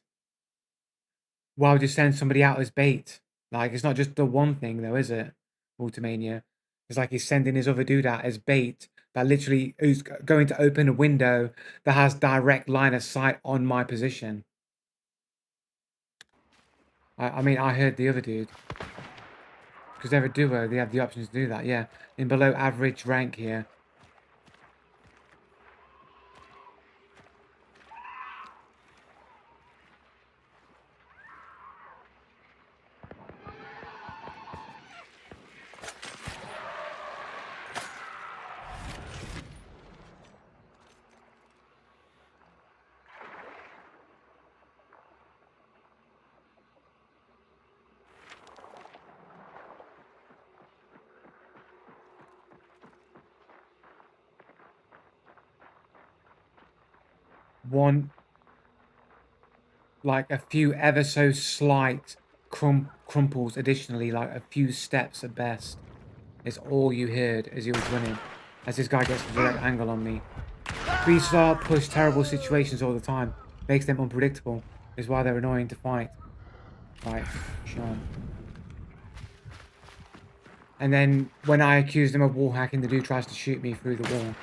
Why would you send somebody out as bait? Like, it's not just the one thing, though, is it? Ultimania. It's like he's sending his other dude out as bait that literally is going to open a window that has direct line of sight on my position. I mean, I heard the other dude. Because they're a duo, they have the options to do that, yeah. In below average rank here. One, like a few ever so slight crumples additionally, like a few steps at best. Is all you heard as he was running. As this guy gets a direct angle on me. Freestyle push terrible situations all the time. Makes them unpredictable. Is why they're annoying to fight. Right, Sean. And then when I accused him of wall hacking, the dude tries to shoot me through the wall.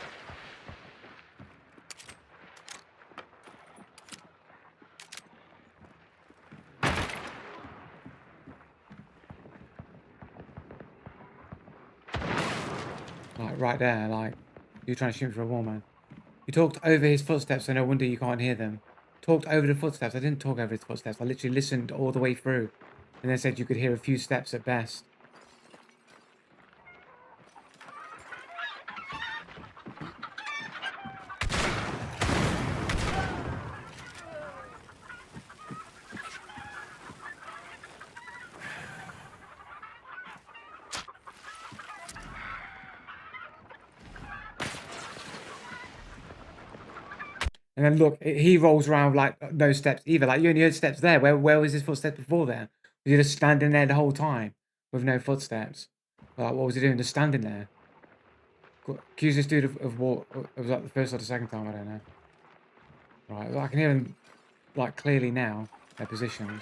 Like right there, like you're trying to shoot me through a wall, man. You talked over his footsteps, so no wonder you can't hear them. Talked over the footsteps. I didn't talk over his footsteps. I literally listened all the way through, and then said you could hear a few steps at best. And then look, he rolls around like no steps either. Like you only heard steps there. Where was his footsteps before there? Was he just standing there the whole time with no footsteps? Like what was he doing? Just standing there. Accuse this dude of what? Was that the first or the second time? I don't know. Right, well, I can hear him like clearly now. Their positions.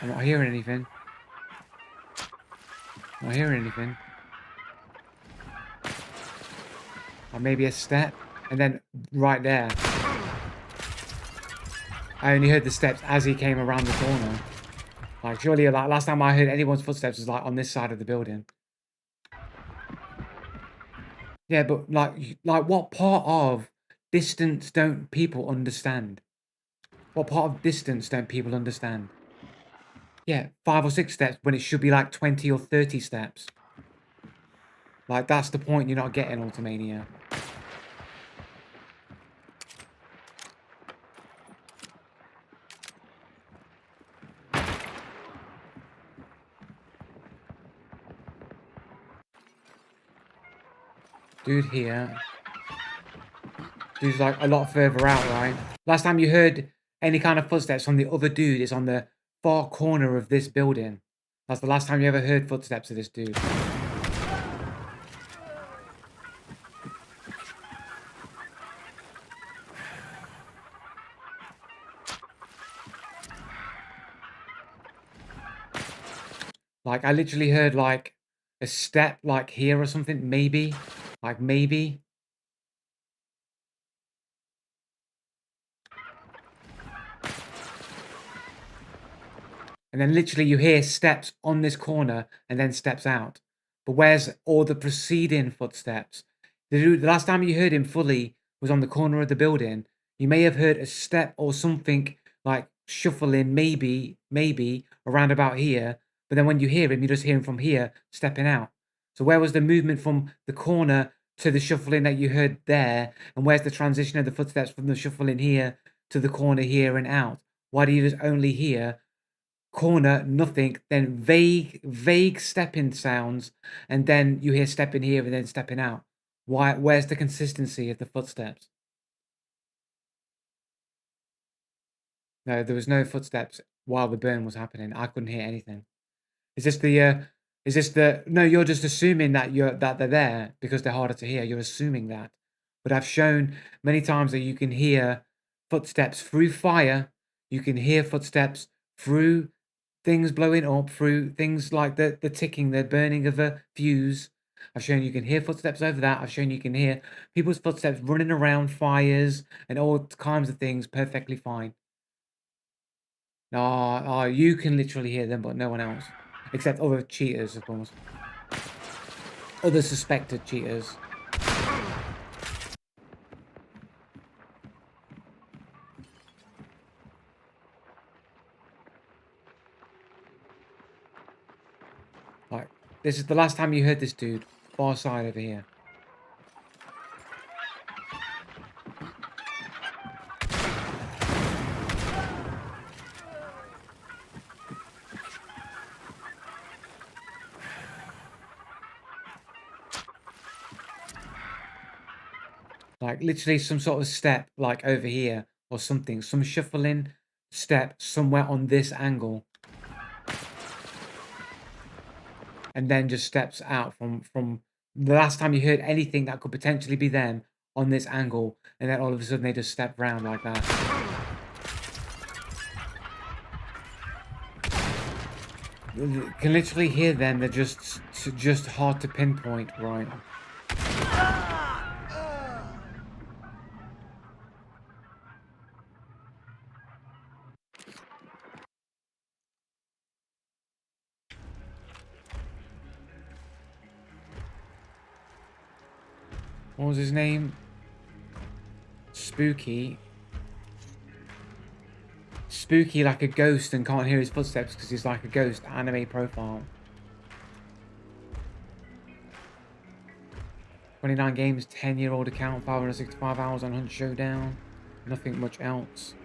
I'm not hearing anything. I'm not hearing anything. Or maybe a step, and then right there. I only heard the steps as he came around the corner. Like surely, like last time I heard anyone's footsteps was like on this side of the building. Yeah, but like what part of distance don't people understand? What part of distance don't people understand? Yeah, 5 or 6 steps when it should be like 20 or 30 steps. Like that's the point you're not getting, Ultimania. Dude here. Dude's like a lot further out, right? Last time you heard any kind of footsteps from the other dude is on the far corner of this building. That's the last time you ever heard footsteps of this dude. Like I literally heard like a step like here or something, maybe. Like maybe. And then literally you hear steps on this corner and then steps out. But where's all the preceding footsteps? The last time you heard him fully was on the corner of the building. You may have heard a step or something like shuffling, maybe around about here. But then when you hear him, you just hear him from here stepping out. So where was the movement from the corner to the shuffling that you heard there? And where's the transition of the footsteps from the shuffling here to the corner here and out? Why do you just only hear corner, nothing, then vague stepping sounds, and then you hear stepping here and then stepping out? Why? Where's the consistency of the footsteps? No, there was no footsteps while the burn was happening. I couldn't hear anything. Is this the no, you're just assuming that they're there because they're harder to hear. You're assuming that. But I've shown many times that you can hear footsteps through fire. You can hear footsteps through things blowing up, through things like the ticking, the burning of a fuse. I've shown you can hear footsteps over that. I've shown you can hear people's footsteps running around fires and all kinds of things perfectly fine. No, you can literally hear them, but no one else. Except other cheaters, of course. Other suspected cheaters. Like, this is the last time you heard this dude. Far side over here. Like, literally some sort of step, like, over here. Or something. Some shuffling step somewhere on this angle. And then just steps out from the last time you heard anything that could potentially be them on this angle, and then all of a sudden they just step round like that. You can literally hear them. They're just hard to pinpoint, right? What was his name? Spooky. Spooky like a ghost and can't hear his footsteps because he's like a ghost. Anime profile. 29 games, 10-year-old account, 565 hours on Hunt Showdown. Nothing much else.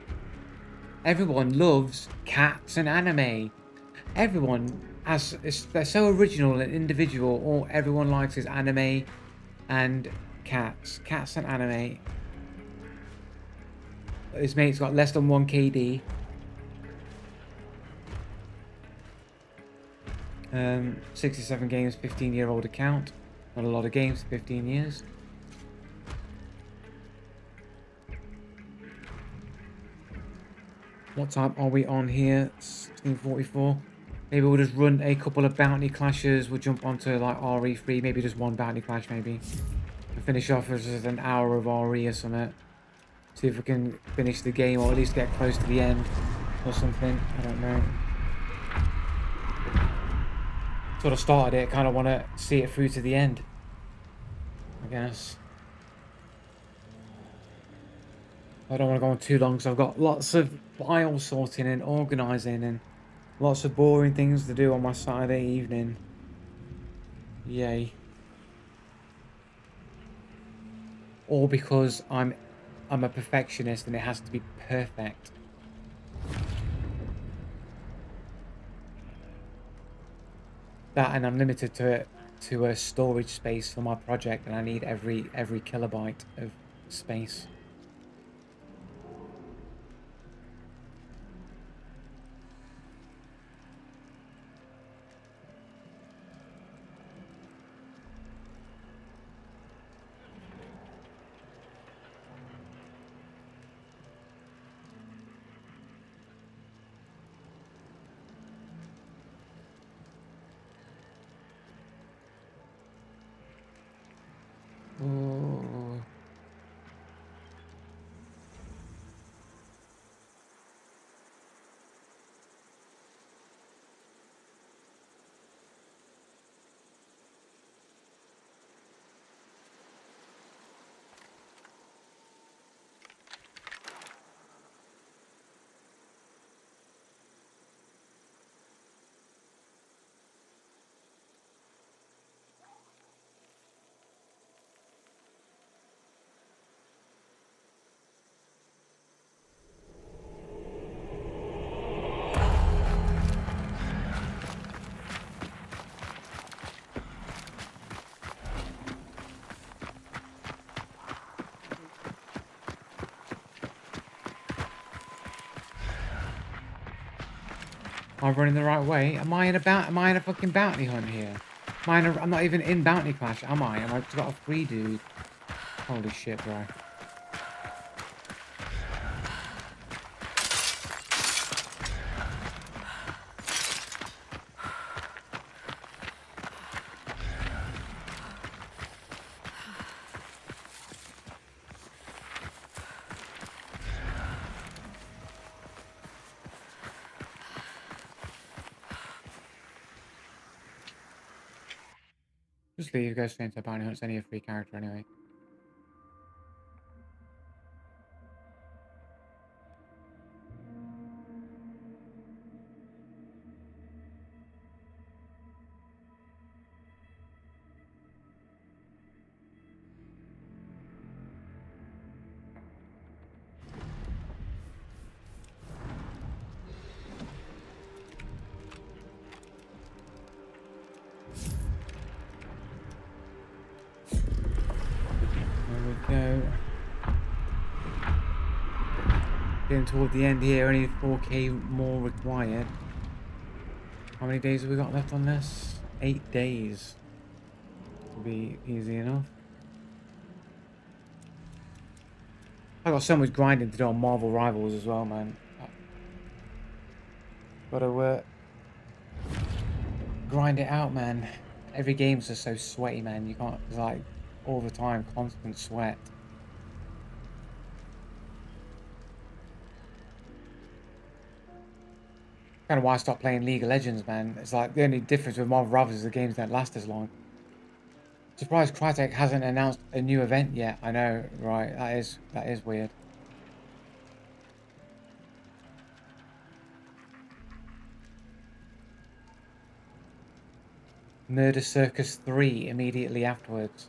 Everyone loves cats and anime. everyone they're so original and individual. All everyone likes is anime and cats and anime. His mate's got less than 1 KD. 67 games, 15-year-old account. Not a lot of games, 15 years. What time are we on here? 16:44. Maybe we'll just run a couple of bounty clashes. We'll jump onto like RE3, maybe just one bounty clash, maybe. And finish off with just an hour of RE or something. See if we can finish the game or at least get close to the end or something. I don't know. Sort of started it, kind of want to see it through to the end, I guess. I don't want to go on too long because I've got lots of file sorting and organising and lots of boring things to do on my Saturday evening. Yay. All because I'm a perfectionist and it has to be perfect. That, and I'm limited to a storage space for my project, and I need every kilobyte of space. Oh. Am I running the right way? Am I in a fucking bounty hunt here? I'm not even in bounty clash, am I? Am I just got a free dude? Holy shit, bro. Just leave, go straight into a bounty hunt. It's only a free character anyway. There we go. Getting toward the end here, only 4K more required. How many days have we got left on this? 8 days. Will be easy enough. I got so much grinding to do on Marvel Rivals as well, man. Gotta grind it out, man. Every game's just so sweaty, man. You can't, it's like, all the time, constant sweat. Kind of why I stopped playing League of Legends, man. It's like the only difference with Marvel Rivals is the games don't last as long. Surprised Crytek hasn't announced a new event yet. I know, right? That is weird. Murder Circus 3 immediately afterwards.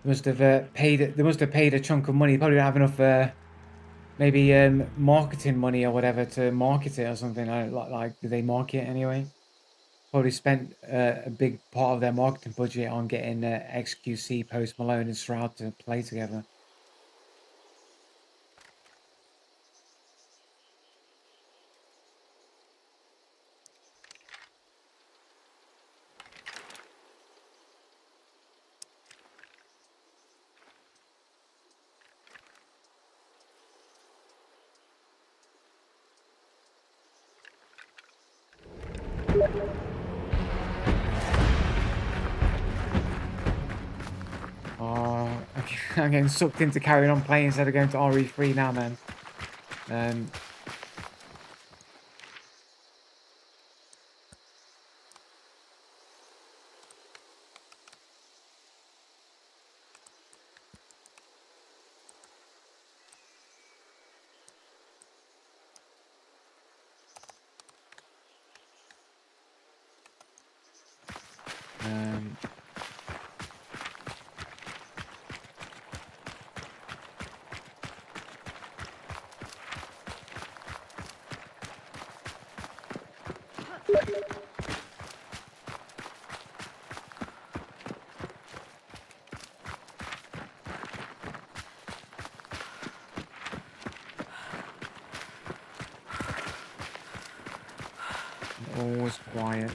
must have paid. They must have paid a chunk of money. Probably don't have enough. Maybe marketing money or whatever to market it or something. Like do they market it anyway? Probably spent a big part of their marketing budget on getting XQC, Post Malone, and Stroud to play together. Oh, okay. I'm getting sucked into carrying on playing instead of going to RE3 now, man. Um, um, always quiet.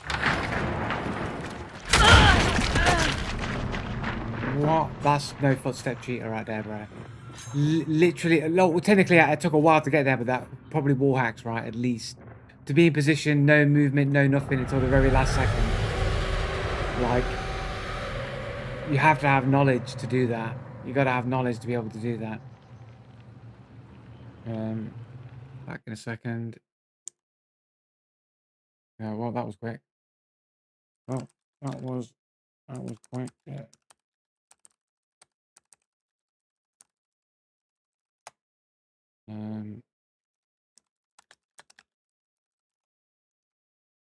What? That's no footstep cheater right there, bro. Literally, well, technically, it took a while to get there, but that probably wall hacks, right? At least to be in position, no movement, no nothing until the very last second. Like, you have to have knowledge to do that. You got to have knowledge to be able to do that. Back in a second. Yeah, well, that was quick. Oh, that was quick. Yeah.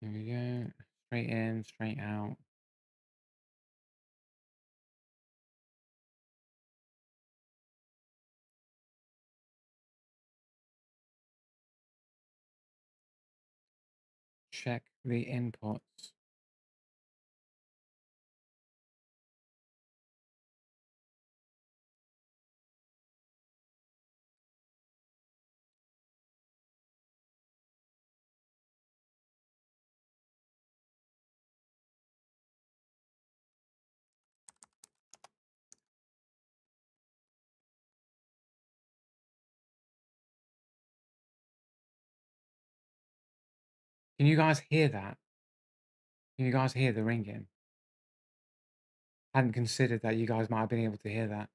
There we go. Straight in, straight out. Check the inputs. Can you guys hear that? Can you guys hear the ringing? Hadn't considered that you guys might have been able to hear that.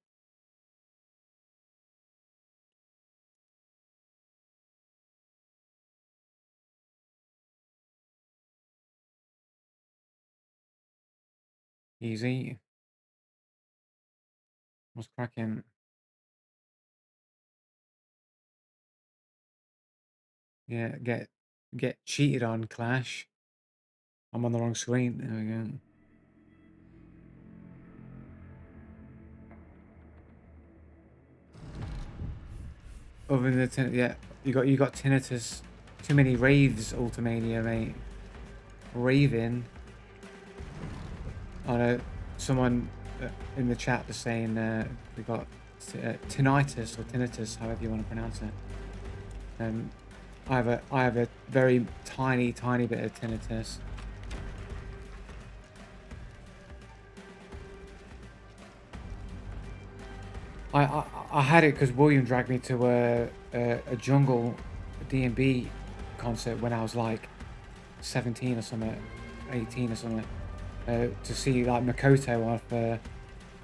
Easy. What's cracking? Yeah, get cheated on, Clash. I'm on the wrong screen. There we go. Other than the yeah, you got tinnitus. Too many raves, Ultimania, mate. Raving. I know someone in the chat was saying we got tinnitus or tinnitus, however you want to pronounce it. I have a very tiny bit of tinnitus. I had it because William dragged me to a jungle D&B concert when I was like 17 or something, 18 or something, to see like Makoto off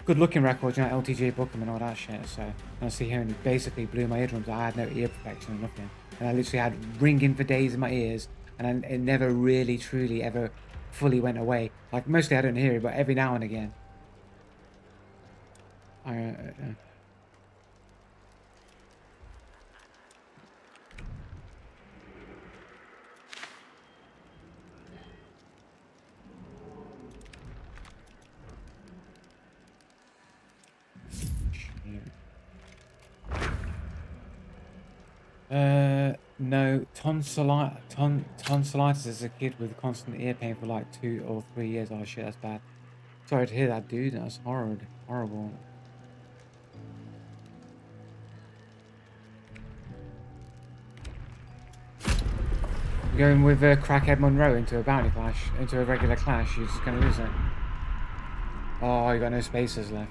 Good Looking Records, you know, LTJ Bookham and all that shit. So and I see him and he basically blew my eardrums. I had no ear protection or nothing, and I literally had ringing for days in my ears, and it never really truly ever fully went away. Like mostly I don't hear it, but every now and again. I No, tonsillitis as a kid with constant ear pain for like 2 or 3 years. Oh shit, that's bad. Sorry to hear that, dude. That's horrid, horrible. Going with Crackhead Monroe into a bounty clash, into a regular clash, you're just gonna lose it. Oh, you got no spaces left.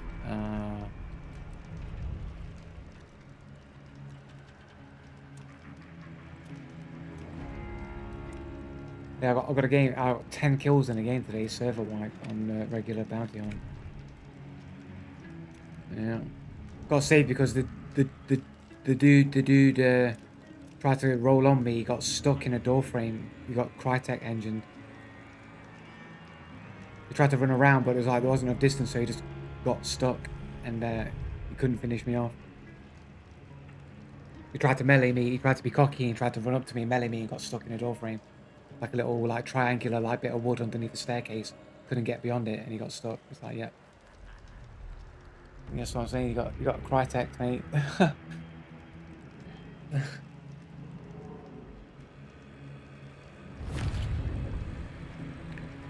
Yeah, I've got a game. I got 10 kills in a game today, server wipe on regular bounty hunt. Yeah, got saved because the dude tried to roll on me. He got stuck in a door frame. He got Crytek engined. He tried to run around, but it was like there wasn't enough distance, so he just got stuck, and he couldn't finish me off. He tried to melee me. He tried to be cocky and tried to run up to me and melee me, and got stuck in a door frame, like a little like triangular like bit of wood underneath the staircase. Couldn't get beyond it, and he got stuck. It's like, yeah. And that's what I'm saying. You got Crytek, mate.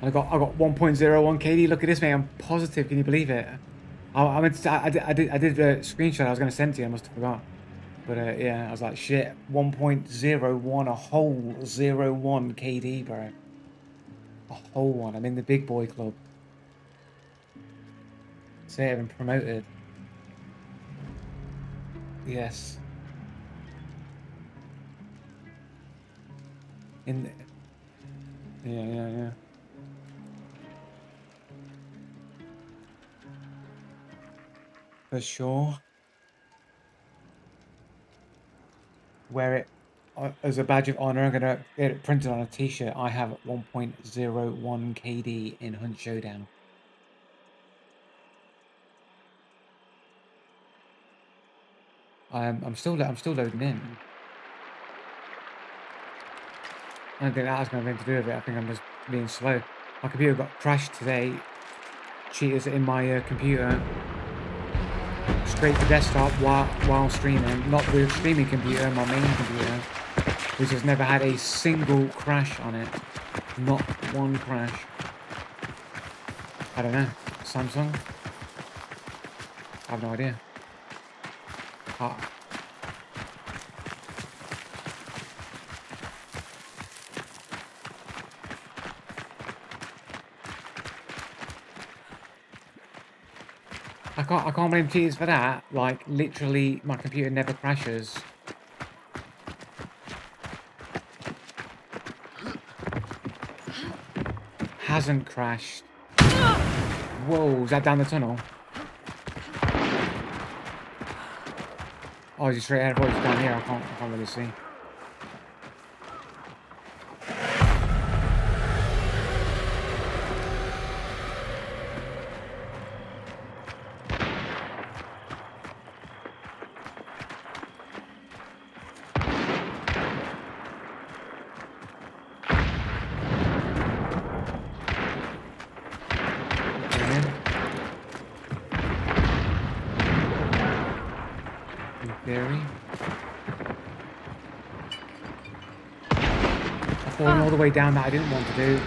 I got 1.01 KD. Look at this, mate. I'm positive. Can you believe it? I did a screenshot I was going to send to you. I must have forgot. But yeah, I was like, shit, 1.01, a whole 01 KD, bro. A whole one. I'm in the big boy club. Say I've been promoted. Yes. Yeah. For sure. Wear it as a badge of honor. I'm gonna get it printed on a t-shirt. I have 1.01 KD in Hunt Showdown. I'm still loading in. I don't think that has anything to do with it. I think I'm just being slow. My computer got crashed today. Cheaters in my computer. Straight to desktop while streaming. Not the streaming computer, my main computer, which has never had a single crash on it. Not one crash. I don't know. Samsung? I have no idea. I can't blame cheaters for that. Like, literally, my computer never crashes. Hasn't crashed. Whoa, is that down the tunnel? Oh, is he straight ahead of us down here? I can't really see. Falling all the way down that I didn't want to do.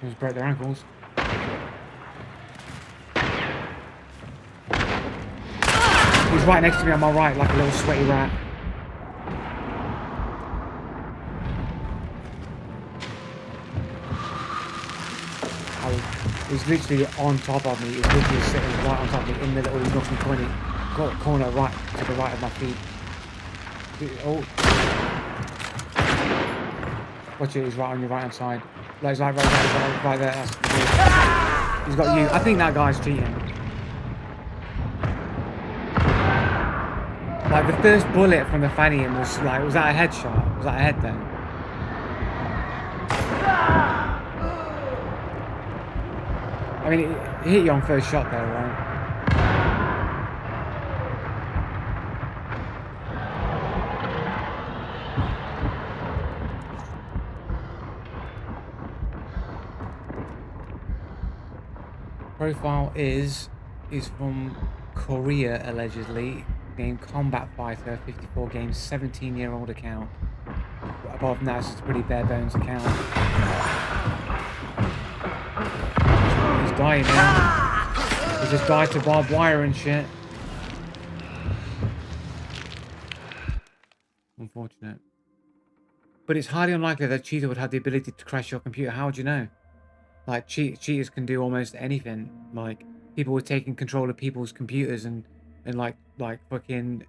Just broke their ankles. He's right next to me on my right, like a little sweaty rat. He's literally on top of me. He's literally sitting right on top of me in the little nookie corner right to the right of my feet. Oh. Watch it, he's right on your right hand side. Like, he's right there. That's he's got you. I think that guy's cheating. Like, the first bullet from the fanny was like, was that a headshot? Was that a head then? I mean, it hit you on first shot there, right? Profile is from Korea, allegedly. Named Combat Fighter, 54 games, 17-year-old account. But apart from that, it's just a pretty bare bones account. He's dying now. He just died to barbed wire and shit. Unfortunate. But it's highly unlikely that a cheater would have the ability to crash your computer. How would you know? Like, cheaters can do almost anything. Like, people were taking control of people's computers and like fucking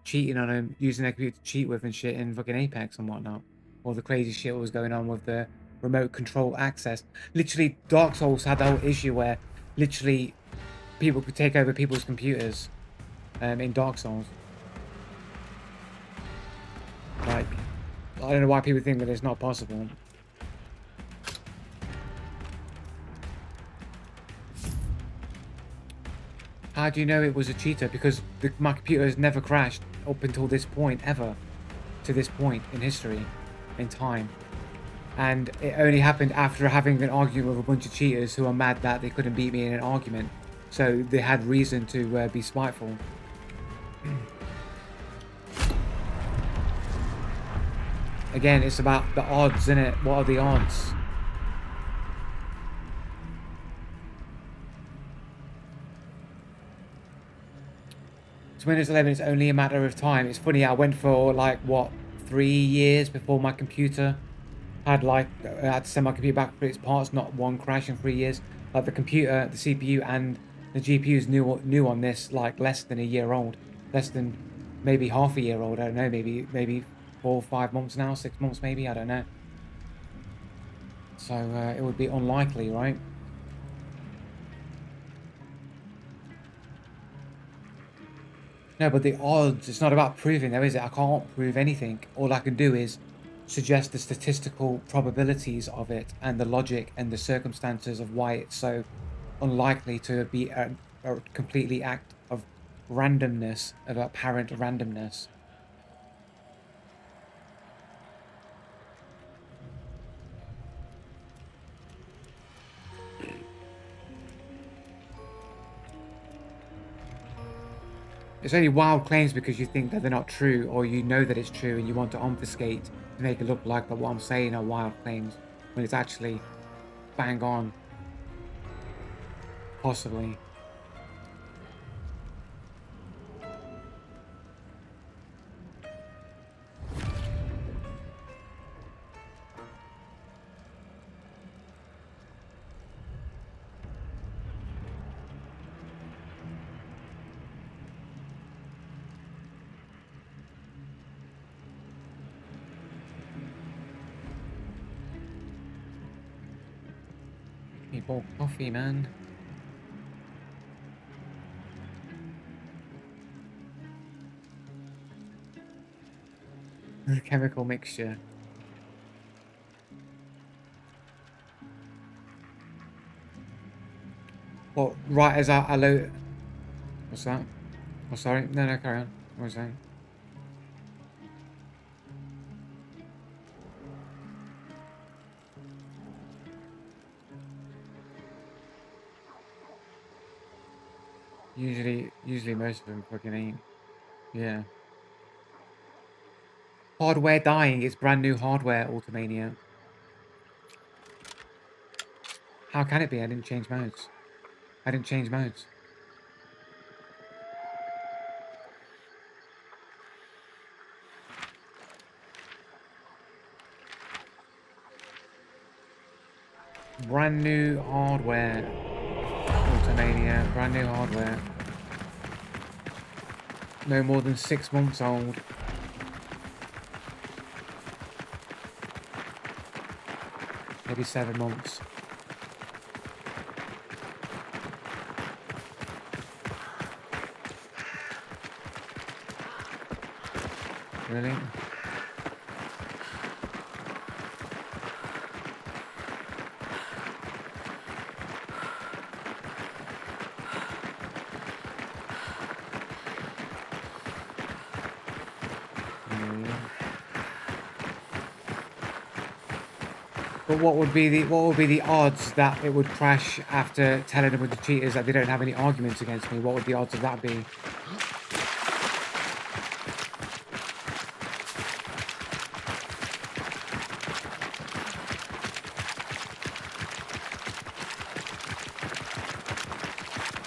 cheating on them, using their computer to cheat with and shit in fucking Apex and whatnot. All the crazy shit was going on with the remote control access. Literally, Dark Souls had the whole issue where literally people could take over people's computers in Dark Souls. Like, I don't know why people think that it's not possible. How do you know it was a cheater? Because my computer has never crashed up until this point, ever. To this point in history, in time. And it only happened after having an argument with a bunch of cheaters who are mad that they couldn't beat me in an argument. So they had reason to be spiteful. Again, it's about the odds, isn't it? What are the odds? So Windows 11 is only a matter of time. It's funny, I went for like, what, 3 years before my computer had I had to send my computer back for its parts, not one crash in 3 years. Like the computer, the CPU and the GPU is new on this, like less than a year old. Less than maybe half a year old, I don't know, maybe 4 or 5 months now, 6 months maybe, I don't know. So it would be unlikely, right? No, but the odds, it's not about proving though, is it? I can't prove anything. All I can do is suggest the statistical probabilities of it and the logic and the circumstances of why it's so unlikely to be a completely act of randomness, of apparent randomness. It's only wild claims because you think that they're not true, or you know that it's true and you want to obfuscate to make it look like that what I'm saying are wild claims, when it's actually bang on. Possibly. People, coffee, man. The chemical mixture. Well, right as I load... What's that? Oh, sorry. No, carry on. What was that? Usually most of them fucking ain't. Yeah. Hardware dying. It's brand new hardware, Ultimania. How can it be? I didn't change modes. I didn't change modes. Brand new hardware. Ultimania. Brand new hardware. No more than 6 months old. Maybe 7 months. Really? But what would be the odds that it would crash after telling them with the cheaters that they don't have any arguments against me? What would the odds of that be?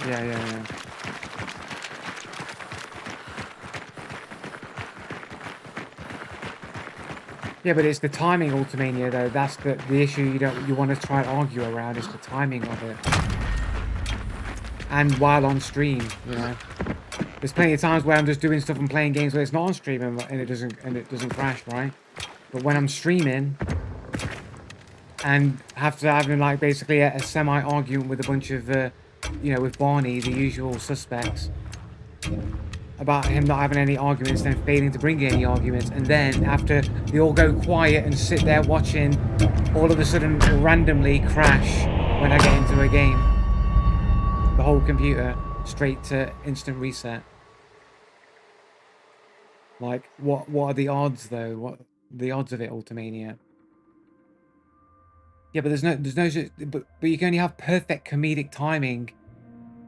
Yeah, yeah, yeah. Yeah, but it's the timing, Ultimania, though. That's the issue you want to try and argue around is the timing of it. And while on stream, you know. There's plenty of times where I'm just doing stuff and playing games where it's not on stream and it doesn't crash, right? But when I'm streaming and have to having like basically a semi argument with a bunch of with Barney, the usual suspects, about him not having any arguments, then failing to bring any arguments, and then after they all go quiet and sit there watching, all of a sudden randomly crash when I get into a game. The whole computer straight to instant reset. Like, what are the odds though? What the odds of it, Ultimania? Yeah, but but you can only have perfect comedic timing,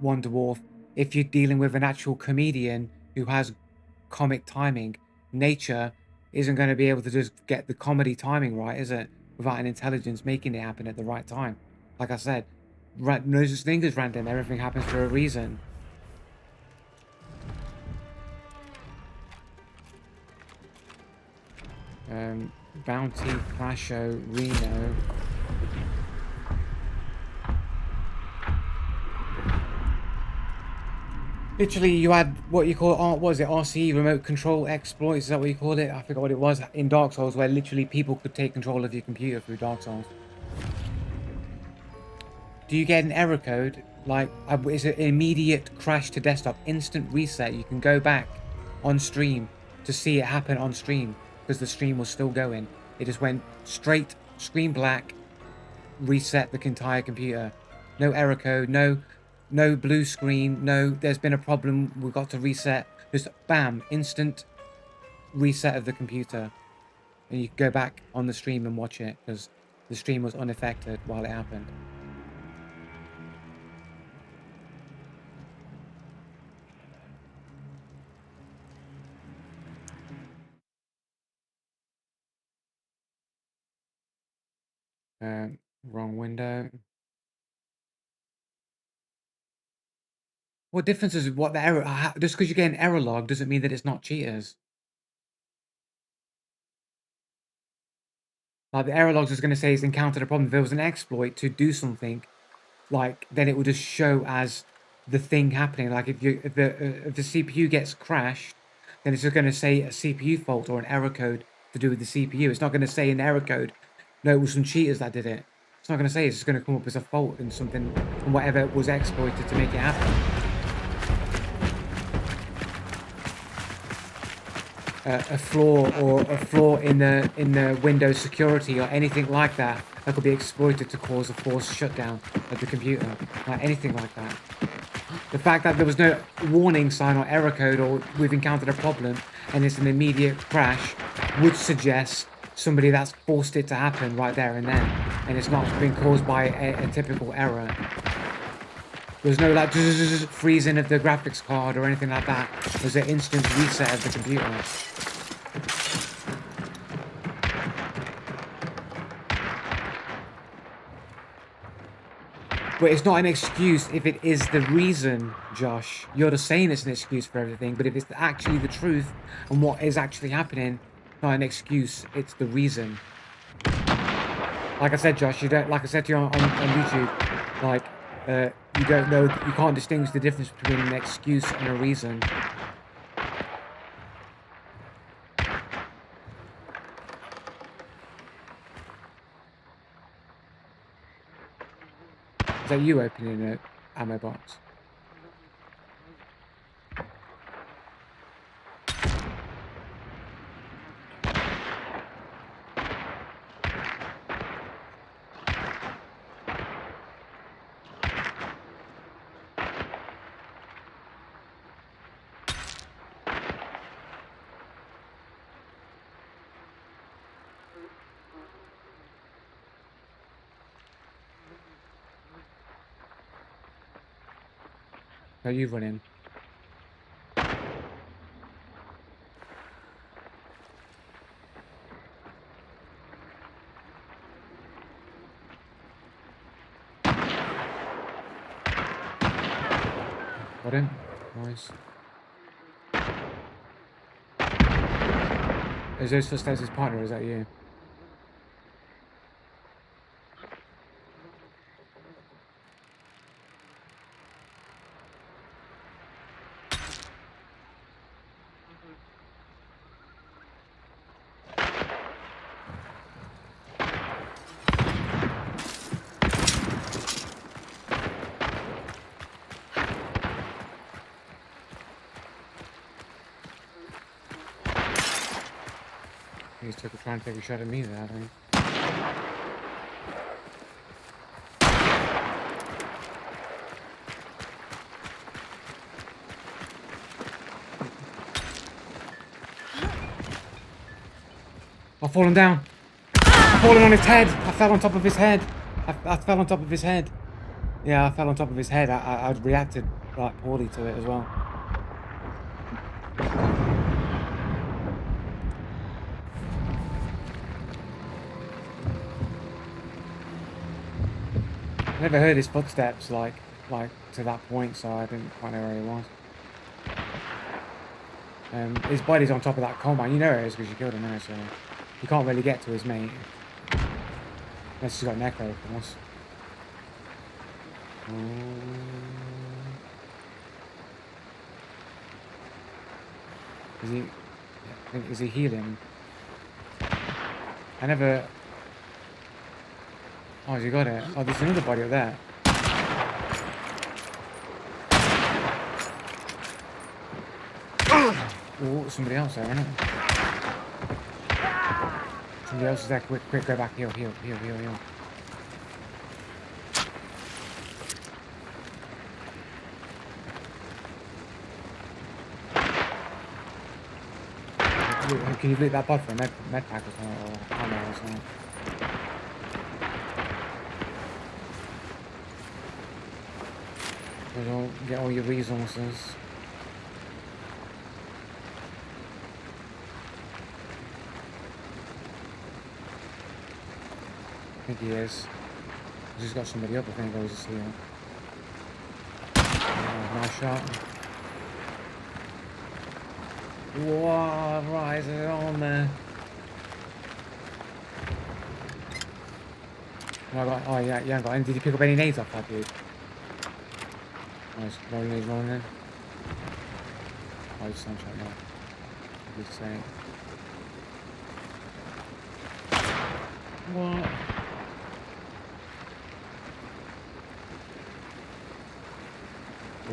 Wonder Dwarf, if you're dealing with an actual comedian who has comic timing. Nature isn't going to be able to just get the comedy timing right, is it? Without an intelligence making it happen at the right time. Like I said, no such thing as random. Everything happens for a reason. Bounty, Clasho, Reno. Literally, you had what you call, what was it, RCE, remote control exploits, is that what you called it? I forgot what it was, in Dark Souls, where literally people could take control of your computer through Dark Souls. Do you get an error code? Like, it's an immediate crash to desktop, instant reset. You can go back on stream to see it happen on stream, because the stream was still going. It just went straight, screen black, reset the entire computer. No error code, no blue screen, no, there's been a problem, we've got to reset. Just bam, instant reset of the computer. And you can go back on the stream and watch it, because the stream was unaffected while it happened. Wrong window. What difference is what the error? Just because you get an error log doesn't mean that it's not cheaters. Like the error log's just going to say it's encountered a problem. If there was an exploit to do something, like then it would just show as the thing happening. Like if the CPU gets crashed, then it's just going to say a CPU fault or an error code to do with the CPU. It's not going to say an error code. No, it was some cheaters that did it. It's not going to say. It's just going to come up as a fault and something and whatever was exploited to make it happen. A flaw in the Windows security or anything like that could be exploited to cause a forced shutdown of the computer, like anything like that. The fact that there was no warning sign or error code or we've encountered a problem and it's an immediate crash would suggest somebody that's forced it to happen right there and then, and it's not been caused by a typical error. There's no like freezing of the graphics card or anything like that. There's an instant reset of the computer. But it's not an excuse if it is the reason, Josh. You're just saying it's an excuse for everything, but if it's actually the truth and what is actually happening, not an excuse, it's the reason. Like I said, Josh, you don't. Like I said to you on YouTube, like you don't know, you can't distinguish the difference between an excuse and a reason. Is that you opening an ammo box? are you running? Got him. Nice. Is those footsteps his partner, or is that you? He's trying to take a shot at me there, I think. I've fallen down. I've fallen on his head. I fell on top of his head. I fell on top of his head. Yeah, I fell on top of his head. I reacted like poorly to it as well. I never heard his footsteps like to that point, so I didn't quite know where he was. His body's on top of that coal mine. You know it is because you killed him there, so you can't really get to his mate. Unless he's got necro, of course. Is he? Yeah, is he healing? I never. Oh, has he got it? Oh, there's another body up there. Oh, somebody else there, isn't it? Somebody else is there. Quick, go back. Heal. Can you loot that pod for a med pack or something, or ammo or something? Get all your resources. I think he is. He's just got somebody up, I think, or he's just here. Oh, nice shot. Whoa, right, is it on there? Oh, yeah, I got any. Did you pick up any nades off that dude? Nice, rolling in. Oh, just sunshot now. What did you say? What? Oh.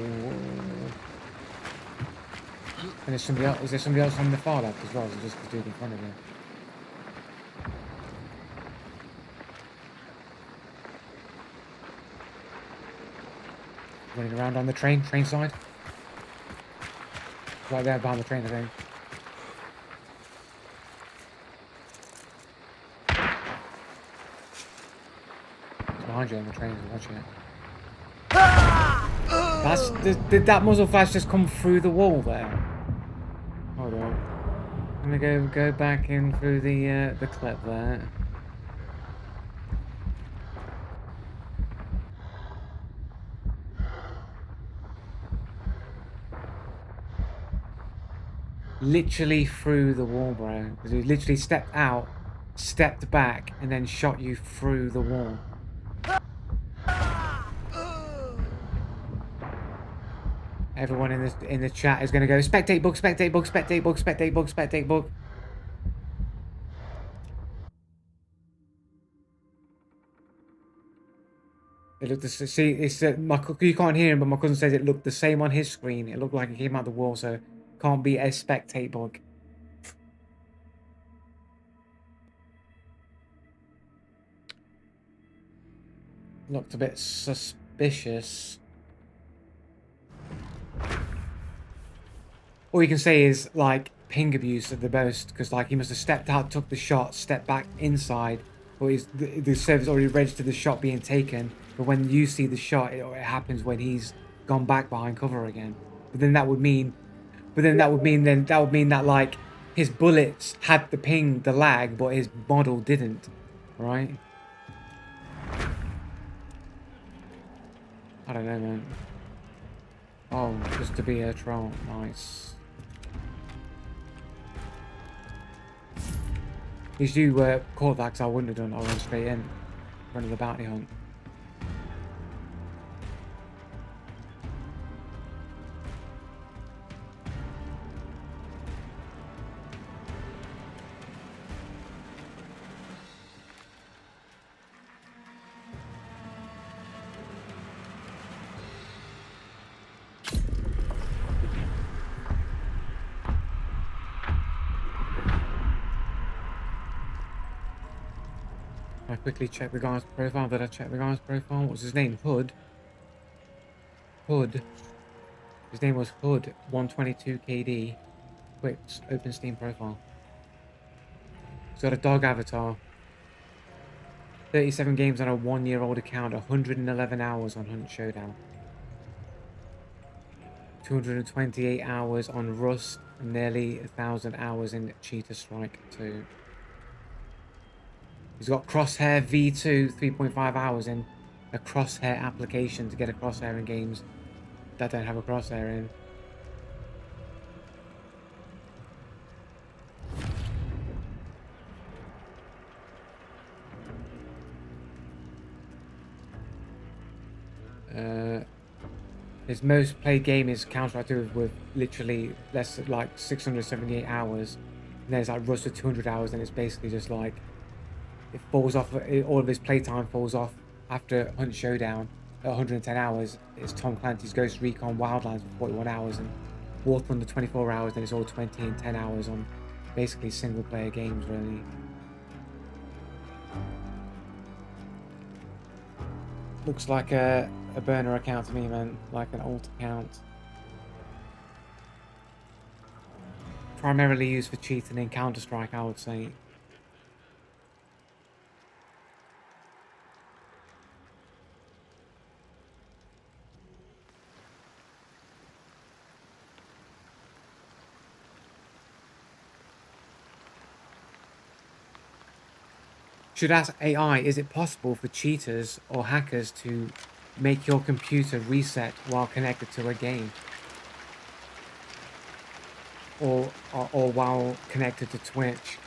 And there's somebody else. Is there somebody else on the far left as well? Or is it just the dude in front of you? Running around on the train side. Right there behind the train, I think. It's behind you on the train, watching it. Did that muzzle flash just come through the wall there? Hold on. Let me go back in through the clip there. Literally through the wall, bro. Because he literally stepped out, stepped back, and then shot you through the wall. Everyone in the chat is going to go spectate book. It looked see, it's you can't hear him, but my cousin says it looked the same on his screen. It looked like it came out the wall, so can't be a spectate bug. Looked a bit suspicious. All you can say is like ping abuse at the most, because like he must have stepped out, took the shot, stepped back inside, or the server's already registered the shot being taken. But when you see the shot, it happens when he's gone back behind cover again. But then that would mean that like his bullets had the ping, the lag, but his model didn't, right? I don't know, man. Oh, just to be a troll, nice. If you caught that, because I wouldn't have done. I went straight in, running the bounty hunt. I quickly check the guy's profile. Did I check the guy's profile? What was his name? Hood. Hood. His name was Hood. 122 KD. Quick, open Steam profile. He's got a dog avatar. 37 games on a 1-year-old account. 111 hours on Hunt Showdown. 228 hours on Rust. And nearly 1,000 hours in Cheetah Strike 2. He's got Crosshair V2, 3.5 hours in a Crosshair application to get a Crosshair in games that don't have a Crosshair in. His most played game is Counter-Strike 2 with literally less like 678 hours. And there's like Rust with 200 hours, and it's basically just like it falls off. All of his playtime falls off after Hunt Showdown at 110 hours. It's Tom Clancy's Ghost Recon Wildlands with 41 hours, and War Thunder 24 hours. And it's all 20 and 10 hours on basically single-player games, really. Looks like a burner account to me, man. Like an alt account. Primarily used for cheating in Counter-Strike, I would say. Should ask AI, is it possible for cheaters or hackers to make your computer reset while connected to a game? Or while connected to Twitch?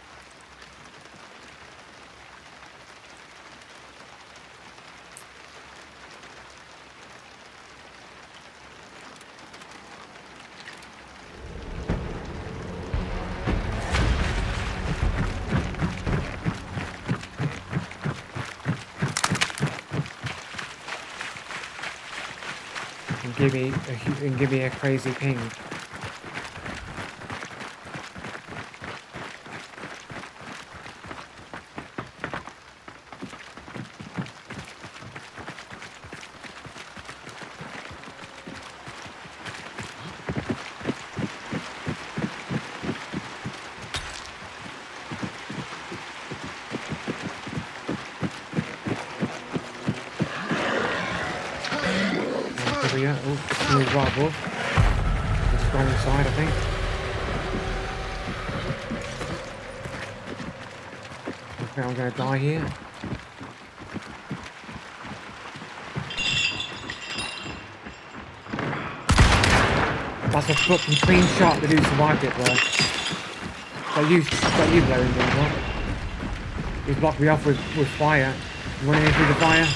And give me a crazy ping. Oh, he's right above. He's gone inside, I think. Okay, I'm gonna die here. That's a fucking clean shot. The dude survived it, bro. That you blowing me, what? He's blocked me off with fire. Running in through the fire.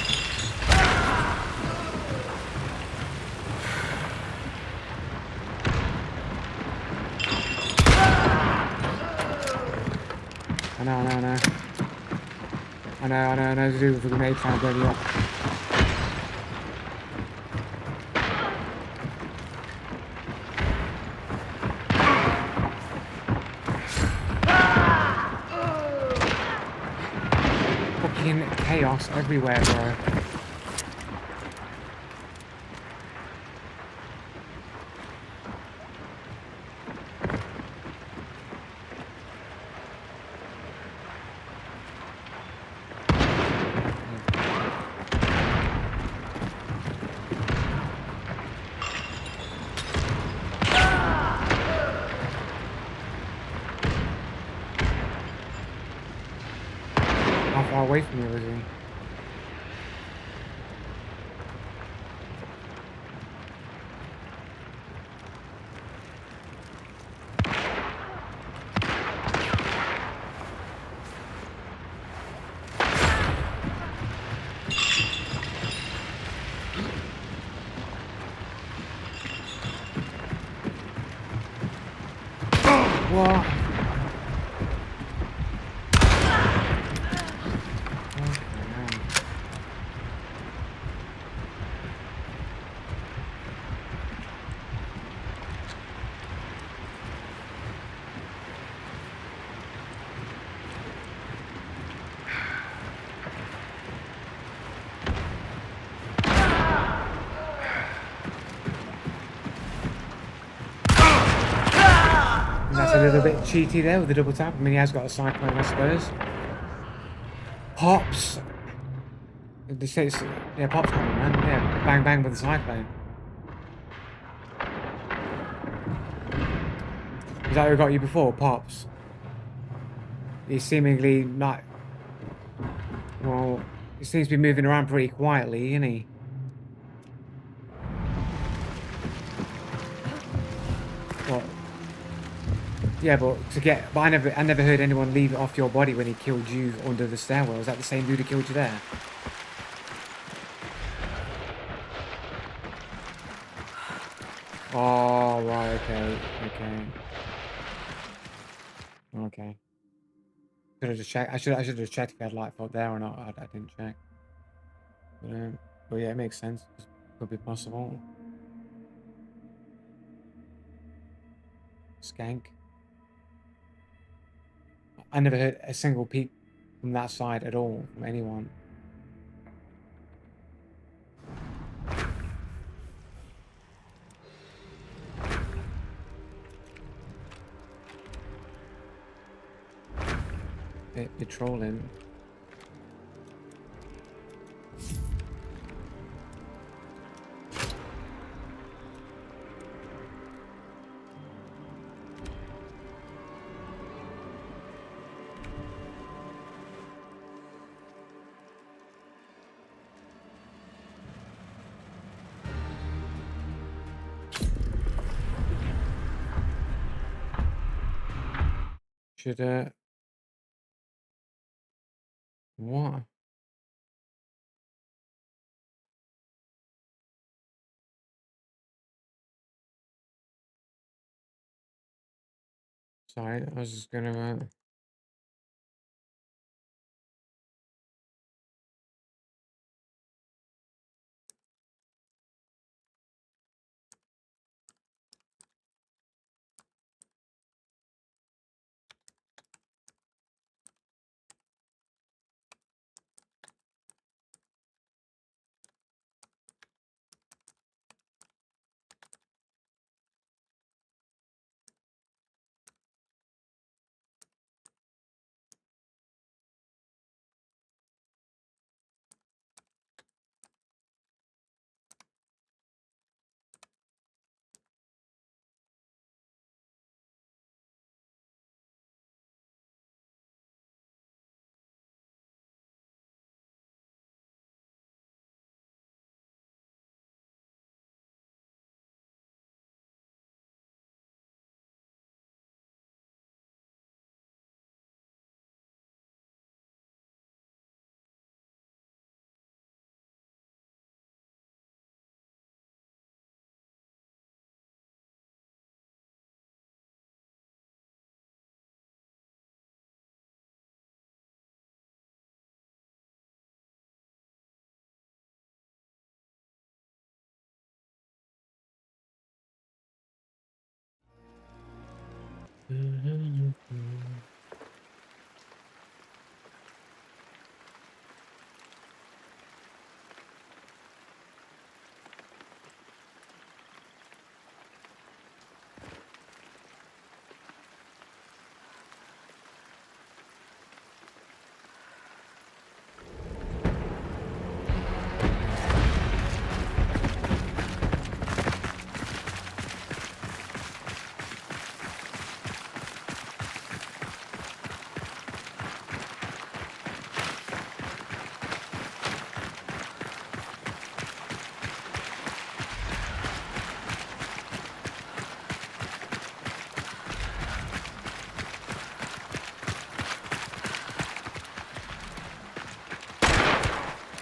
I know, the dude with the grenade trying to blow me up. Fucking chaos everywhere, bro. far away from you, is he? What? That's a little bit cheaty there with the double tap. I mean, he has got a cyclone, I suppose. Pops! They say it's, yeah, Pops coming, man. Yeah, bang bang with the cyclone. Is that who got you before, Pops? He's seemingly not... Well, he seems to be moving around pretty quietly, isn't he? What? Yeah, but but I never heard anyone leave it off your body when he killed you under the stairwell. Is that the same dude who killed you there? Oh, right, okay, okay. Should have just checked. I should have just checked if he had light fault there or not. I didn't check. But yeah, it makes sense. Could be possible. Skank. I never heard a single peep from that side at all from anyone. They're trolling. Should what? Sorry, I was just gonna.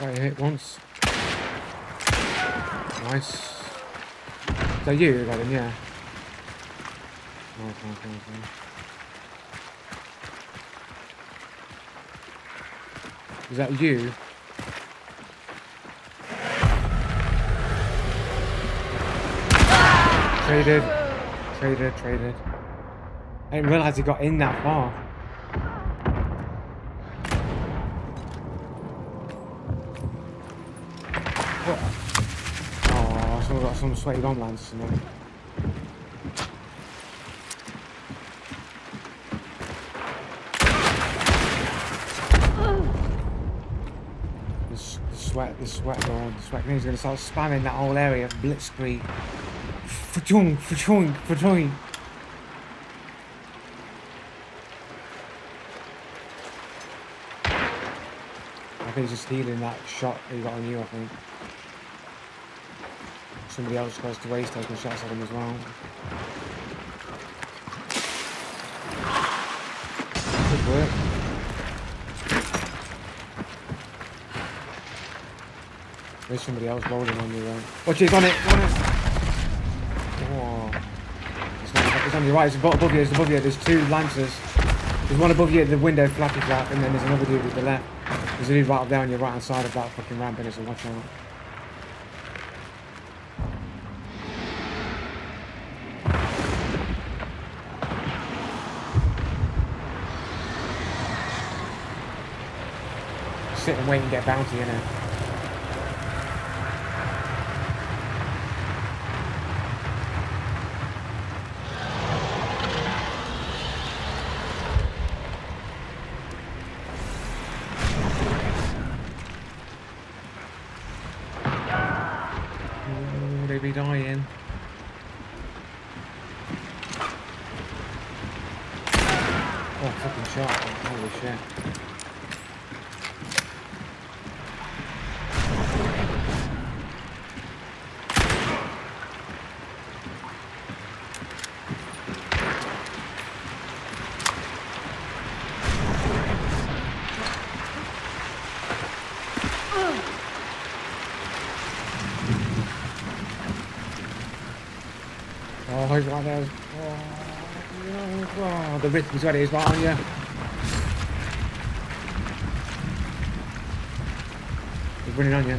Right, hit once. Nice. Is that you got him? Yeah. Nice. Is that you? Traded. I didn't realise he got in that far. What? Oh, someone got some sweaty bomb lands. Someone. The sweat, Lord. The sweat. He's going to start spamming that whole area. Blitzkrieg. Fa-chung. I think he's just healing that shot that he got on you, I think. Somebody else goes to waste taking shots at him as well. Good work. There's somebody else rolling on you though. Watch it, he's on it! Oh. It's on your right, it's above you, there's two lancers. There's one above you at the window, flappy flap, and then there's another dude at the left. There's a dude right up there on your right hand side of that fucking ramp, so watch out. Sit and wait and get bounty, innit? They be dying. Oh, fucking shot. Holy shit. Oh, he's right there. Oh, the rip is ready, he's right on you. He's running on you.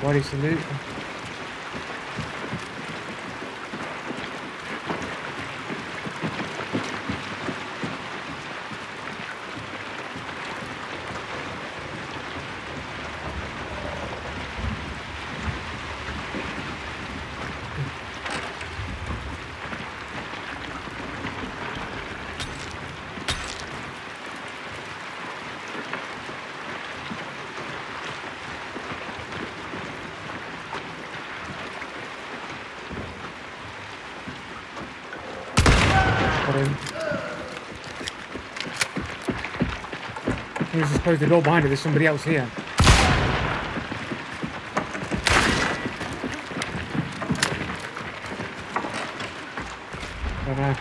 Body salute. He's just closed the door behind it, there's somebody else here. Don't know.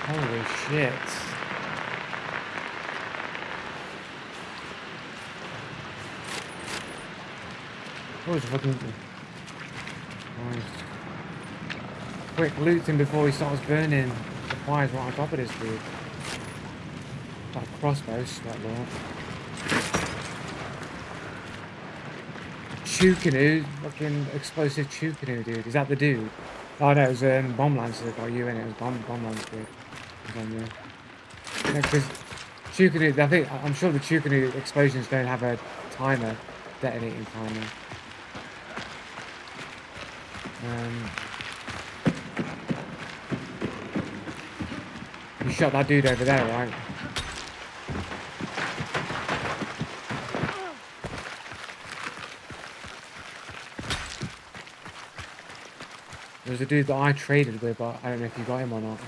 Holy shit. Oh, it's fucking nice. Quick, loot him before he starts burning. The fire's right on top of this dude. That crossbow, sweat lord. Chew canoe, fucking explosive chew canoe, dude. Is that the dude? Oh no, it was bomb lancer that got you in it. It was bomb lancer. It was on you. Yeah, because Chukunu, I'm sure the Chukunu explosions don't have a timer, detonating timer. You shot that dude over there, right? There was a dude that I traded with, but I don't know if you got him or not.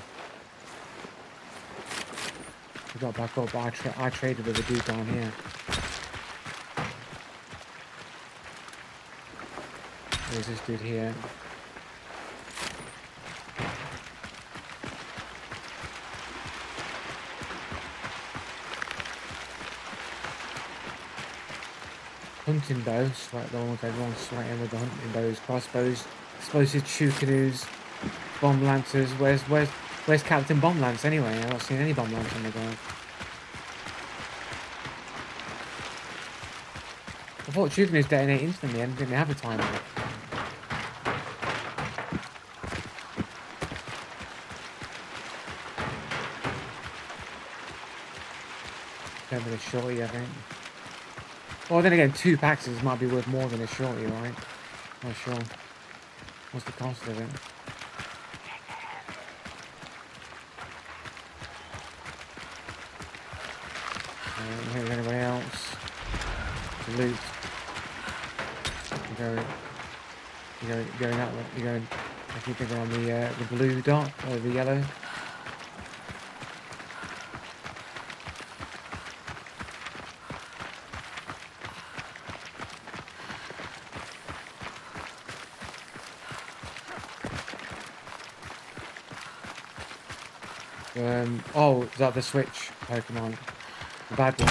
I got back up, but I traded with a dude down here. There's this dude here. Hunting bows, like the ones everyone's sweating with the hunting bows, crossbows, explosive Chukanoos, bomb lancers. Where's Captain Bomb Lance anyway? I've not seen any bomb lance on the ground. I thought Chukanoos detonate instantly. I didn't have a timer. Go with a shorty, I think. Well, then again, 2 Paxes might be worth more than a shorty, right? Not sure. What's the cost of it? Here's anybody else to loot. You're going that way. You're going. I keep thinking on the blue dot or the yellow. Oh, is that the switch Pokemon? The bad one.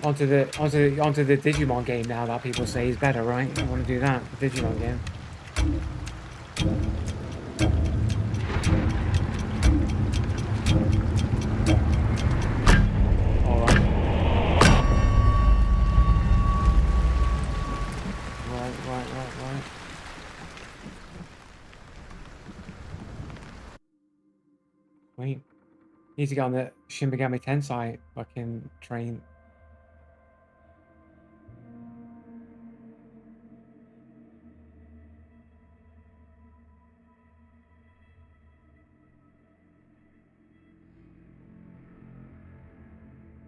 Onto the Digimon game now that people say is better, right? You want to do that, the Digimon game. Right. Wait. Need to get on the Shin Megami Tensei fucking train.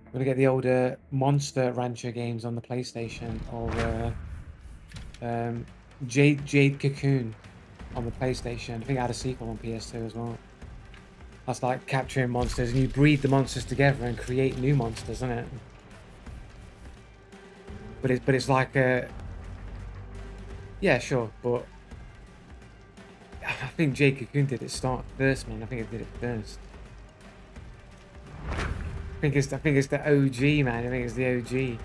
I'm gonna get the older Monster Rancher games on the PlayStation, or Jade Cocoon on the PlayStation. I think I had a sequel on PS2 as well. That's like capturing monsters, and you breed the monsters together and create new monsters, isn't it? But it's like a, yeah, sure, but I think Jade Cocoon did it first, man. I think it did it first. I think it's the OG, man. I think it's the OG.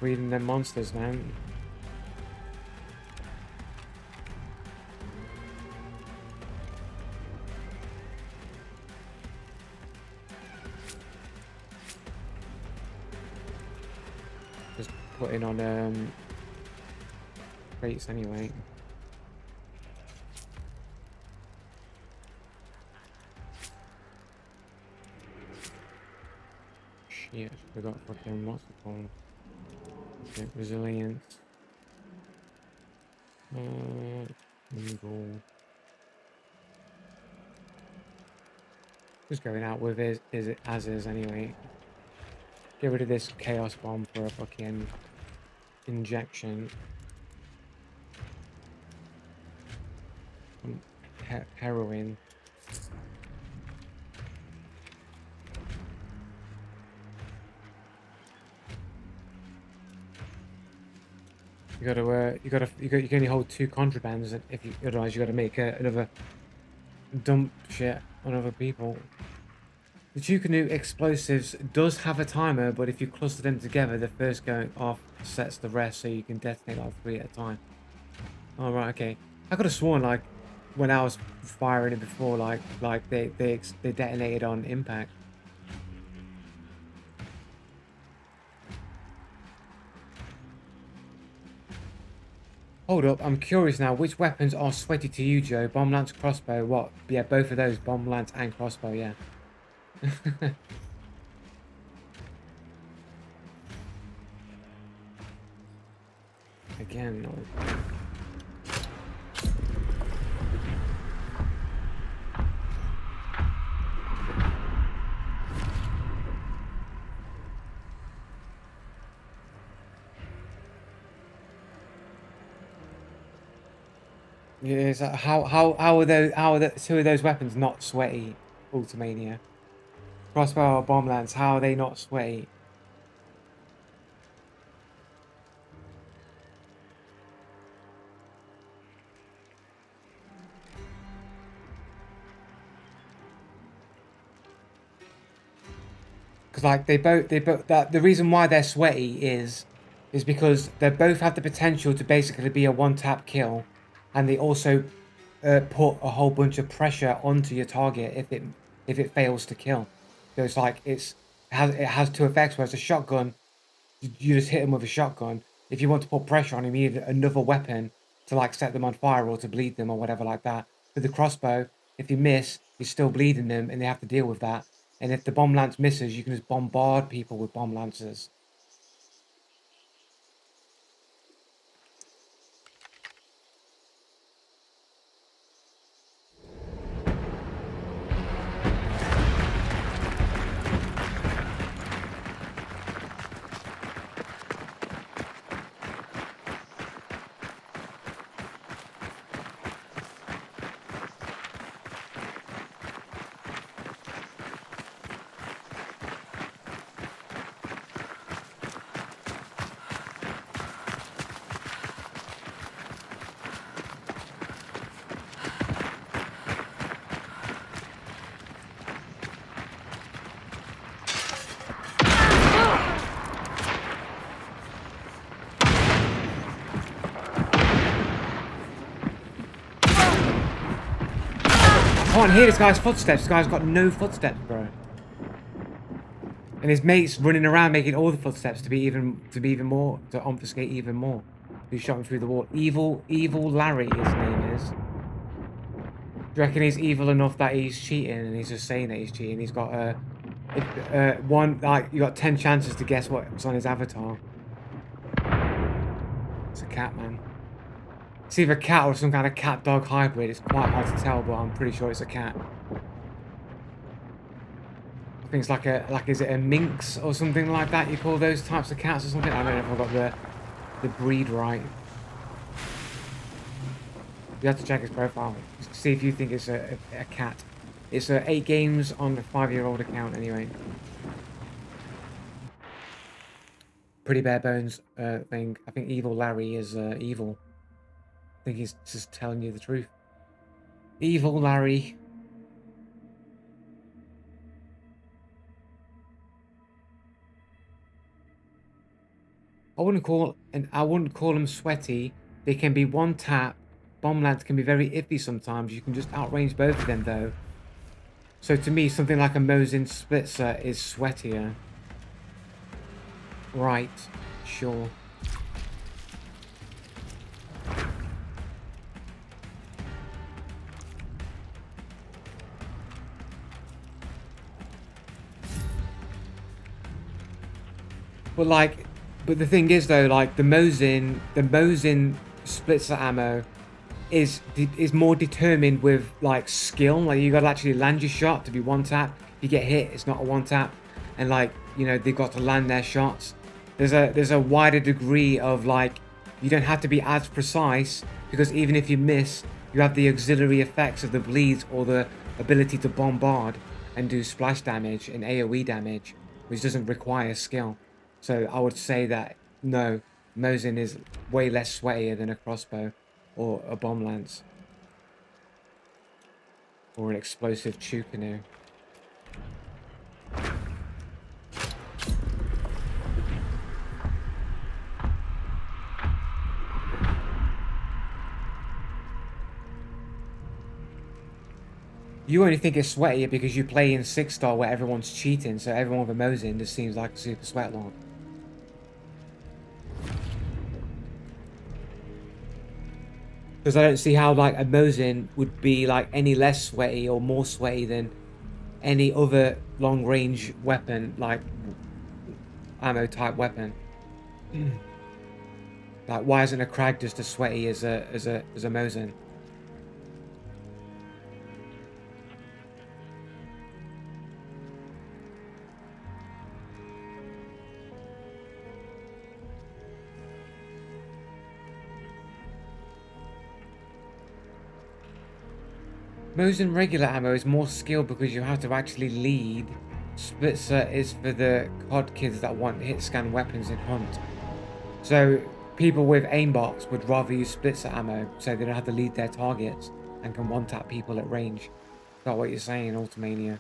Breeding them monsters, man. Just putting on crates anyway. Shit, I forgot fucking what's it called. Okay, resilience. Go. Just going out with it as is anyway. Get rid of this chaos bomb for a fucking injection. Heroin. You can only hold 2 contrabands otherwise you gotta make another dump shit on other people. The Chukanu explosives does have a timer, but if you cluster them together, the first going off sets the rest, so you can detonate all 3 at a time. Oh right, okay. I could have sworn like when I was firing it before, like they detonated on impact. Hold up, I'm curious now. Which weapons are sweaty to you, Joe? Bomb lance, crossbow. What? Yeah, both of those. Bomb lance and crossbow. Yeah. Again, no. Yeah, so how are those two of those weapons not sweaty? Ultimania, crossbow or bomb lance? How are they not sweaty? Because like they both that the reason why they're sweaty is because they both have the potential to basically be a one-tap kill, and they also put a whole bunch of pressure onto your target if it fails to kill. So it's like it has two effects. Whereas a shotgun, you just hit them with a shotgun. If you want to put pressure on them, you need another weapon to like set them on fire or to bleed them or whatever like that. With the crossbow, if you miss, you're still bleeding them, and they have to deal with that. And if the bomb lance misses, you can just bombard people with bomb lancers. I can't hear this guy's footsteps. This guy's got no footsteps, bro. And his mate's running around making all the footsteps to be even more, to obfuscate even more. He shot him through the wall. Evil Larry, his name is. Do you reckon he's evil enough that he's cheating and he's just saying that he's cheating? He's got you got 10 chances to guess what's on his avatar. It's a cat, man. It's either a cat or some kind of cat-dog hybrid. It's quite hard to tell, but I'm pretty sure it's a cat. I think it's like is it a minx or something like that? You call those types of cats or something? I don't know if I got the breed right. You have to check his profile. See if you think it's a cat. It's 8 games on a 5-year-old account anyway. Pretty bare bones thing. I think Evil Larry is evil. I think he's just telling you the truth. Evil Larry. I wouldn't call them sweaty. They can be one tap. Bomb lance can be very iffy sometimes. You can just outrange both of them though. So to me, something like a Mosin Splitzer is sweatier. Right, sure. But the thing is though, like the Mosin Splitzer ammo is more determined with like skill. Like you gotta actually land your shot to be one tap. If you get hit, it's not a one tap, and like you know they've got to land their shots. There's a wider degree of like you don't have to be as precise because even if you miss, you have the auxiliary effects of the bleeds or the ability to bombard and do splash damage and AoE damage, which doesn't require skill. So I would say that no, Mosin is way less sweatier than a crossbow or a bomb lance or an explosive chew canoe. You only think it's sweaty because you play in 6-star where everyone's cheating, so everyone with a Mosin just seems like a super sweat lord. Because I don't see how like a Mosin would be like any less sweaty or more sweaty than any other long range weapon, like ammo type weapon. Like, why isn't a Krag just as sweaty as a Mosin? Mosin regular ammo is more skill because you have to actually lead. Splitzer is for the COD kids that want hit scan weapons in Hunt. So people with aimbots would rather use splitzer ammo so they don't have to lead their targets and can one-tap people at range. Is that what you're saying, Ultimania?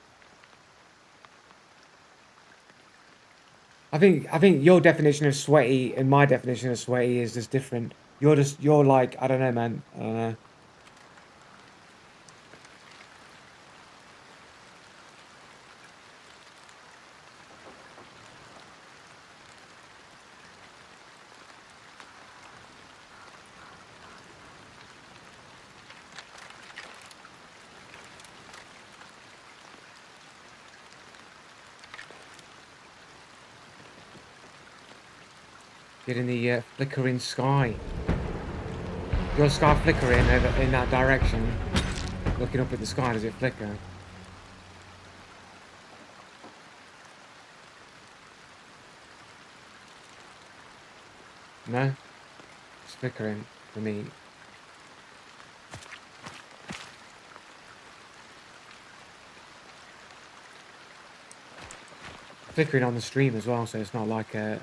I think your definition of sweaty and my definition of sweaty is just different. You're like, I don't know, man. I don't know. Get in the flickering sky. Your sky flickering over in that direction. Looking up at the sky, does it flicker? No? It's flickering for me. Flickering on the stream as well, so it's not like a...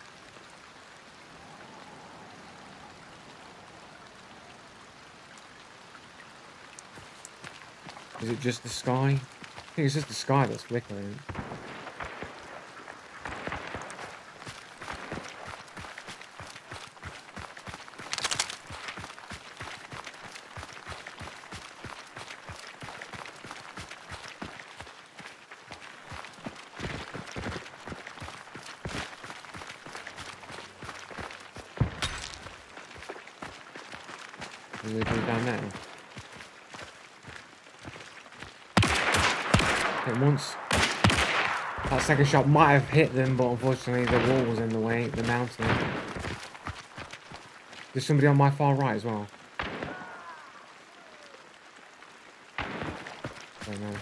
Is it just the sky? I think it's just the sky that's flickering. We're going down now. Hit once. That second shot might have hit them, but unfortunately the wall was in the way, the mountain. There's somebody on my far right as well. Don't know.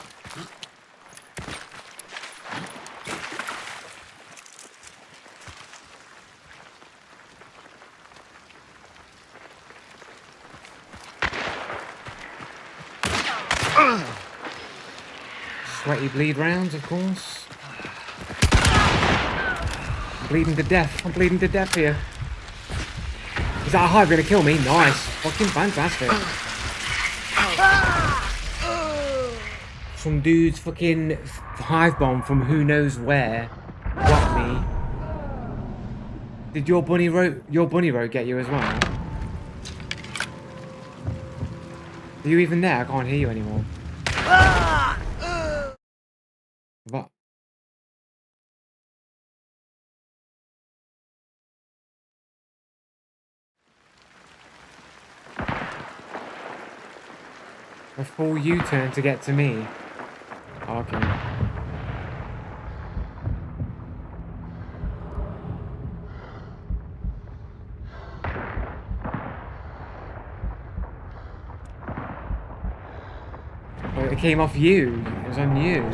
Sweaty bleed rounds, of course. I'm bleeding to death. I'm bleeding to death here. Is that a hive gonna kill me? Nice. Fucking fantastic. Some dude's fucking hive bomb from who knows where got me. Did your bunny road get you as well? Are you even there? I can't hear you anymore. What? A full U-turn to get to me? Okay. Oh, it came off you. It was on you.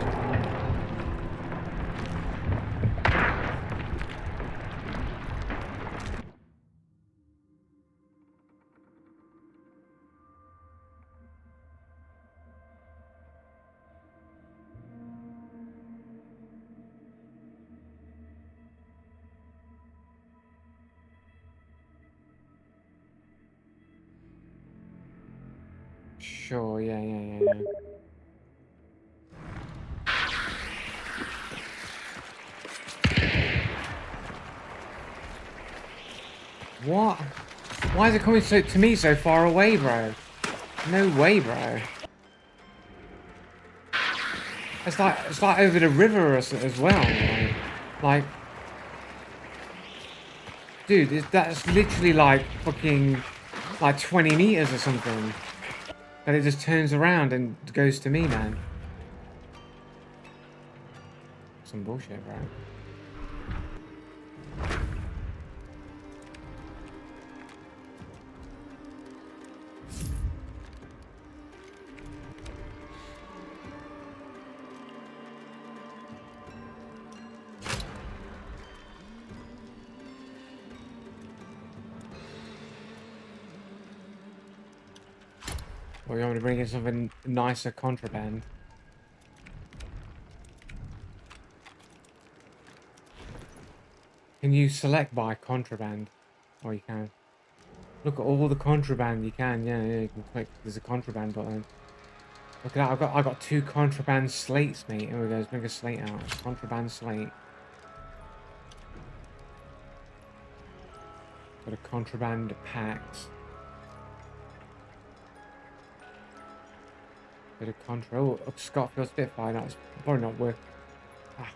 Sure, yeah. What? Why is it coming to me so far away, bro? No way, bro. It's like over the river as well. Like dude, that's literally like fucking like 20 meters or something. But it just turns around and goes to me, man. Some bullshit, right? Or you want me to bring in something nicer contraband? Can you select by contraband? Or you can. Look at all the contraband you can. Yeah, you can click. There's a contraband button. Look at that. I got 2 contraband slates, mate. Here we go. Let's bring a slate out. Contraband slate. Got a contraband packs. Bit of contra. Oh, Scotfield Spitfire. No, it's probably not worth. Ah.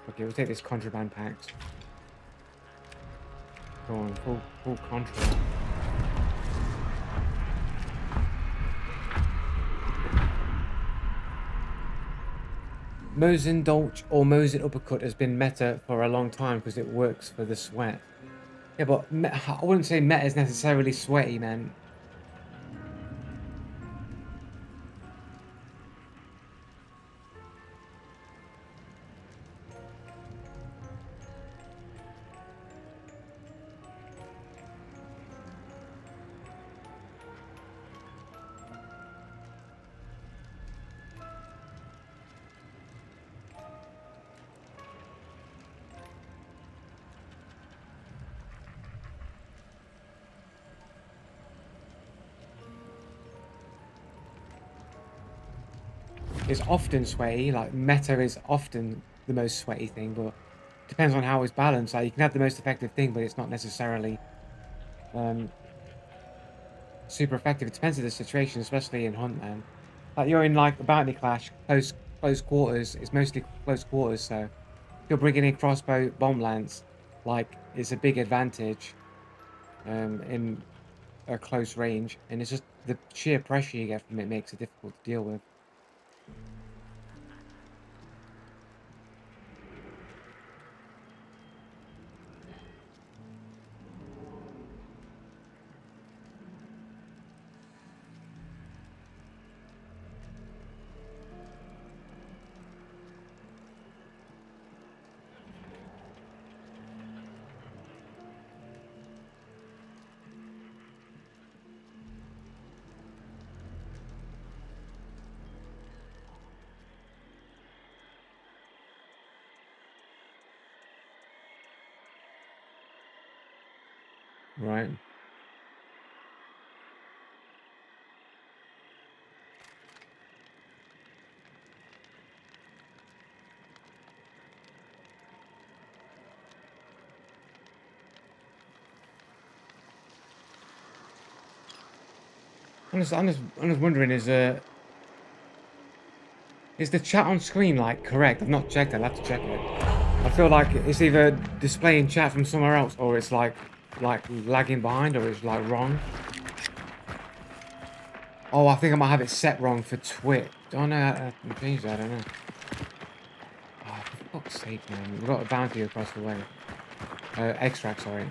Okay, we'll take this contraband packs. Go on, full contra. Mosin Dolch or Mosin Uppercut has been meta for a long time because it works for the sweat. Yeah, but I wouldn't say meta is necessarily sweaty, man. It's often sweaty, like meta is often the most sweaty thing, but depends on how it's balanced. Like you can have the most effective thing, but it's not necessarily super effective. It depends on the situation, especially in Hunt, man. Like you're in like a bounty clash, close quarters. It's mostly close quarters, so if you're bringing in crossbow bomb lance, like it's a big advantage in a close range, and it's just the sheer pressure you get from it makes it difficult to deal with. Right. I'm just wondering, is the chat on screen like correct? I've not checked it. I'll have to check it. I feel like it's either displaying chat from somewhere else, or it's like lagging behind, or it's like wrong. Oh, I think I might have it set wrong for Twitch. Oh no, I can change that. I don't know. Oh, for fuck's sake, man! We've got a bounty across the way. Extract, sorry.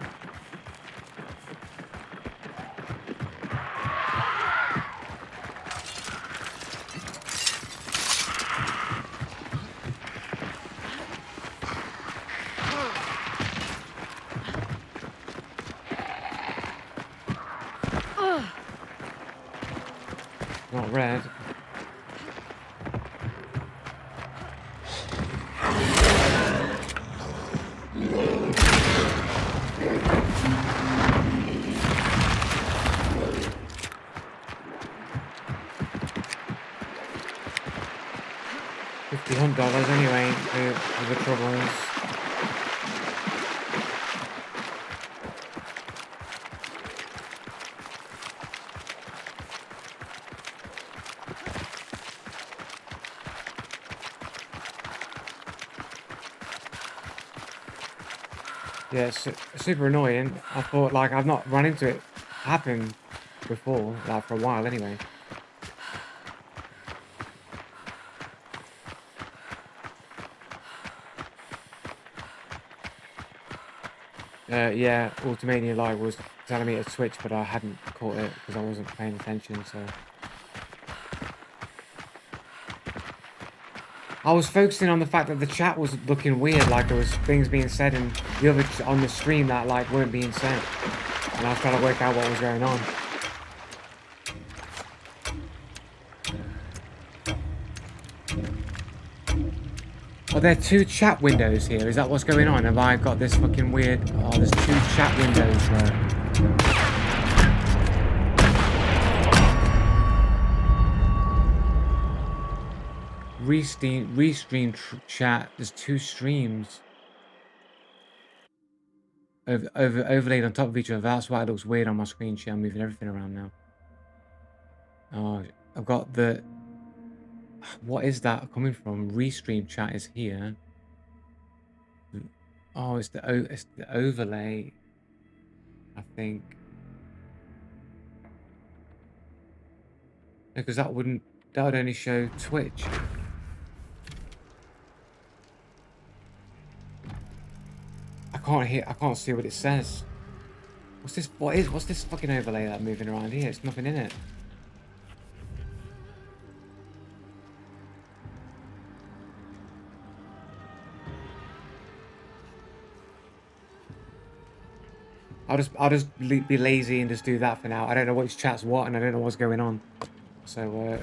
Not red. $50 anyway for the troubles. Yeah, it's super annoying. I thought, like, I've not run into it happen before, like, for a while anyway. Yeah, Ultimania Live was telling me to switch, but I hadn't caught it because I wasn't paying attention, so... I was focusing on the fact that the chat was looking weird, like there was things being said and the other on the stream that, like, weren't being said. And I was trying to work out what was going on. Are there two chat windows here? Is that what's going on? Have I got this fucking weird... Oh, there's two chat windows there. Restream chat. There's two streams. Overlaid on top of each other. That's why it looks weird on my screen share. I'm moving everything around now. Oh, I've got the... What is that coming from? Restream chat is here. Oh, it's the overlay, I think. Because that would only show Twitch. I can't see what it says. What's this fucking overlay that moving around here? It's nothing in it. I'll just be lazy and just do that for now. I don't know which chat's what and I don't know what's going on. So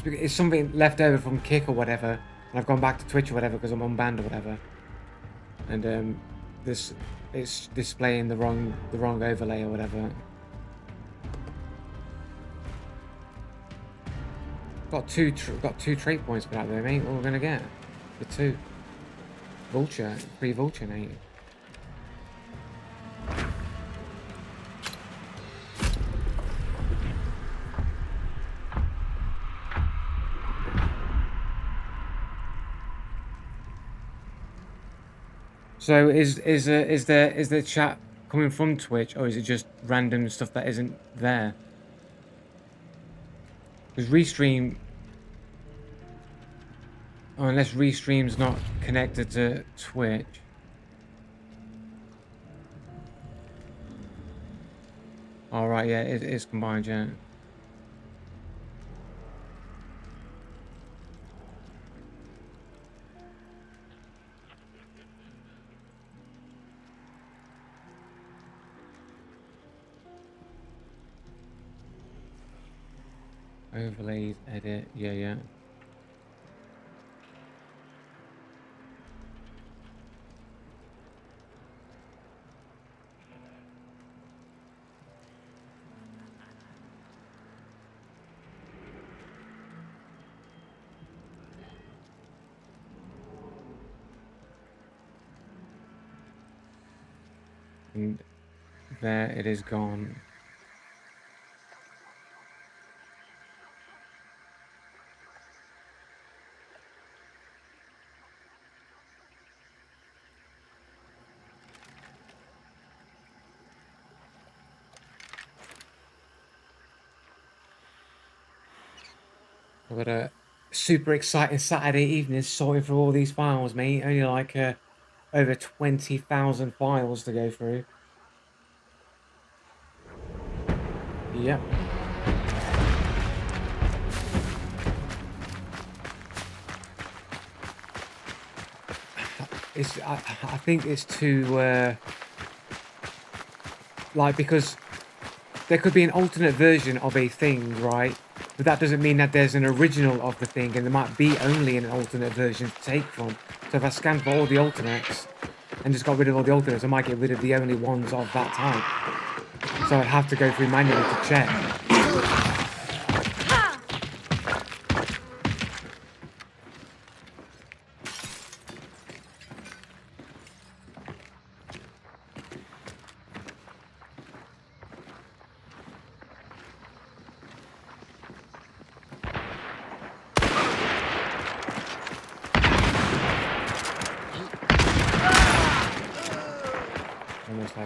it's something left over from Kick or whatever, and I've gone back to Twitch or whatever because I'm unbanned or whatever. And it's displaying the wrong overlay or whatever. Got two trait points for that though, mate. What we're gonna get? The two. Vulture, free vulture, mate. So is the chat coming from Twitch, or is it just random stuff that isn't there? Because Restream, oh, unless Restream's not connected to Twitch. All right, yeah, it is combined, yeah. Overlays, edit, yeah. And there it is gone. I've got a super exciting Saturday evening sorting through all these files, mate. Only like over 20,000 files to go through. Yep. I think it's too like, because there could be an alternate version of a thing, right? But that doesn't mean that there's an original of the thing, and there might be only an alternate version to take from. So if I scan for all the alternates and just got rid of all the alternates, I might get rid of the only ones of that type. So I'd have to go through manually to check.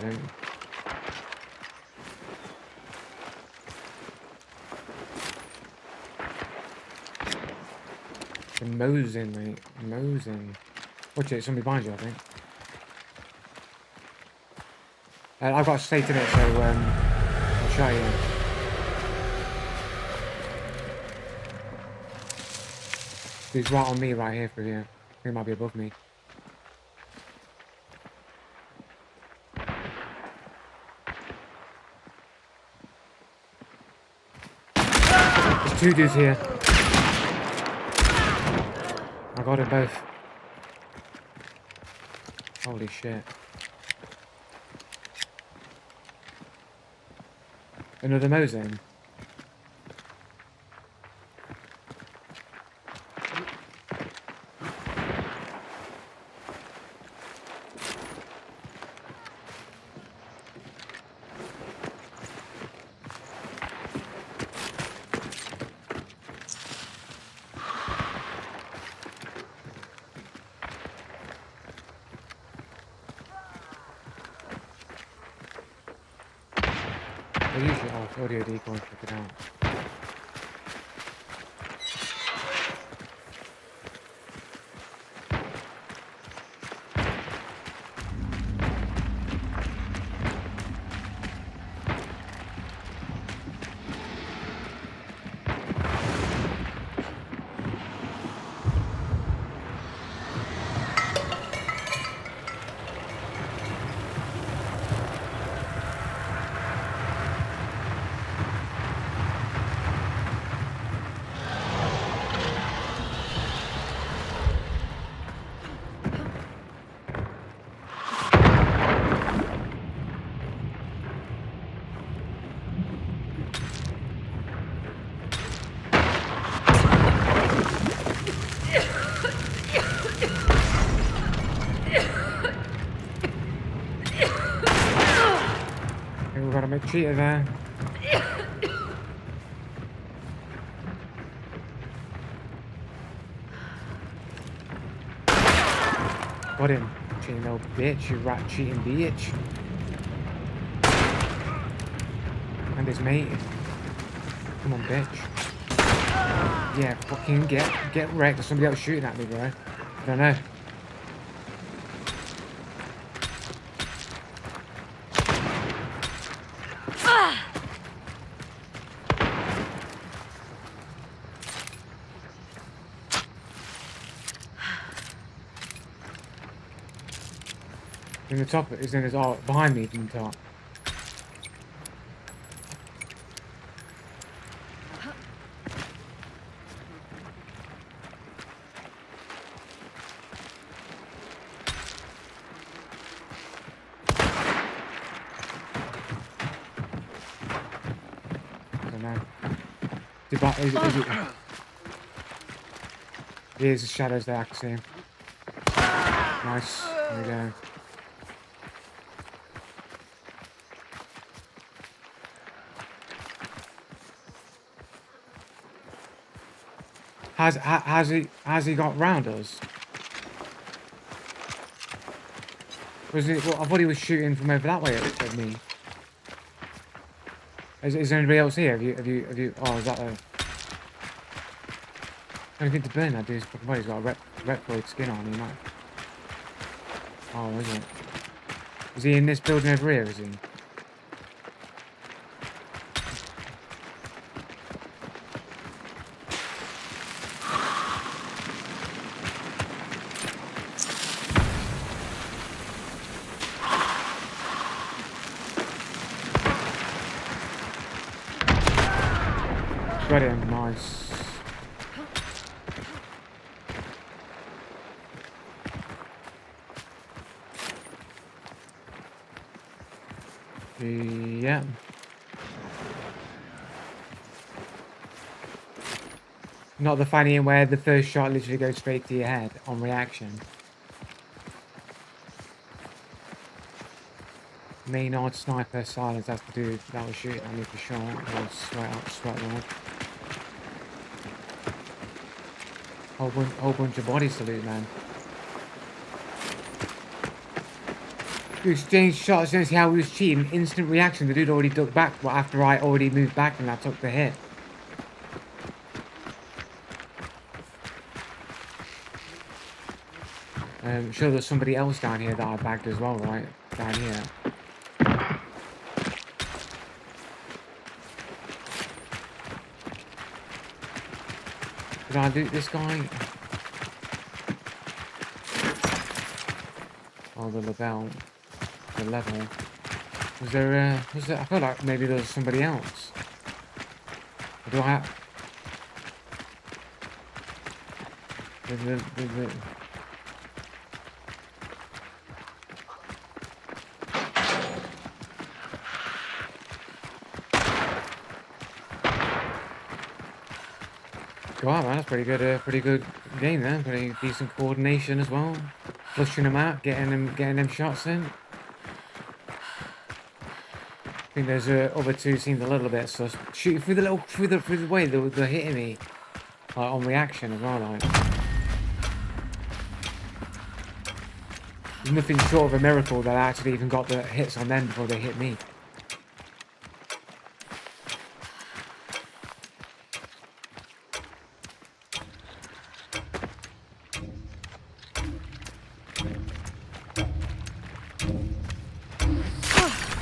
don't. The mosing, mate. Mosing. Watch it, somebody behind you, I think. I've got a state in it, so I'll show you. He's right on me right here for you. He might be above me. There's two dudes here. I got them both. Holy shit. Another mosing. I usually audio decoy, check it out. We've got a bit cheater there. Got him. Cheating old bitch, you rat cheating bitch. And his mate. Come on, bitch. Yeah, fucking get wrecked. There's somebody else shooting at me, bro. I don't know. In the top, is in his behind me in the top. I don't know. Is it? Here's the shadows there, I can see him. Nice. There we go. Has he got round us? Was it? Well, I thought he was shooting from over that way at me. Is there anybody else here? Have you? Oh, is that a? Anything to burn that dude's fucking body? He's got a reploid skin on him. Like. Oh, is it? Is he in this building over here? Is he? Got him, nice. Yeah. Not the funny in where the first shot literally goes straight to your head on reaction. Maynard sniper silence, that's the dude that was shooting at me for sure. That was sweat lord. Whole bunch of bodies to loot, man. We exchanged shots, don't see how he was cheating. Instant reaction, the dude already ducked back, but after I already moved back and I took the hit. Sure there's somebody else down here that I bagged as well, right? Down here. Did I loot this guy? Oh, the level. The level. Was there, I felt like maybe there was somebody else. Or do I have... Wow, man, that's pretty good game there. Pretty decent coordination as well. Flushing them out, getting them shots in. I think those other two seemed a little bit sus. Shooting through the way they're hitting me, like on reaction as well. Like, there's nothing short of a miracle that I actually even got the hits on them before they hit me.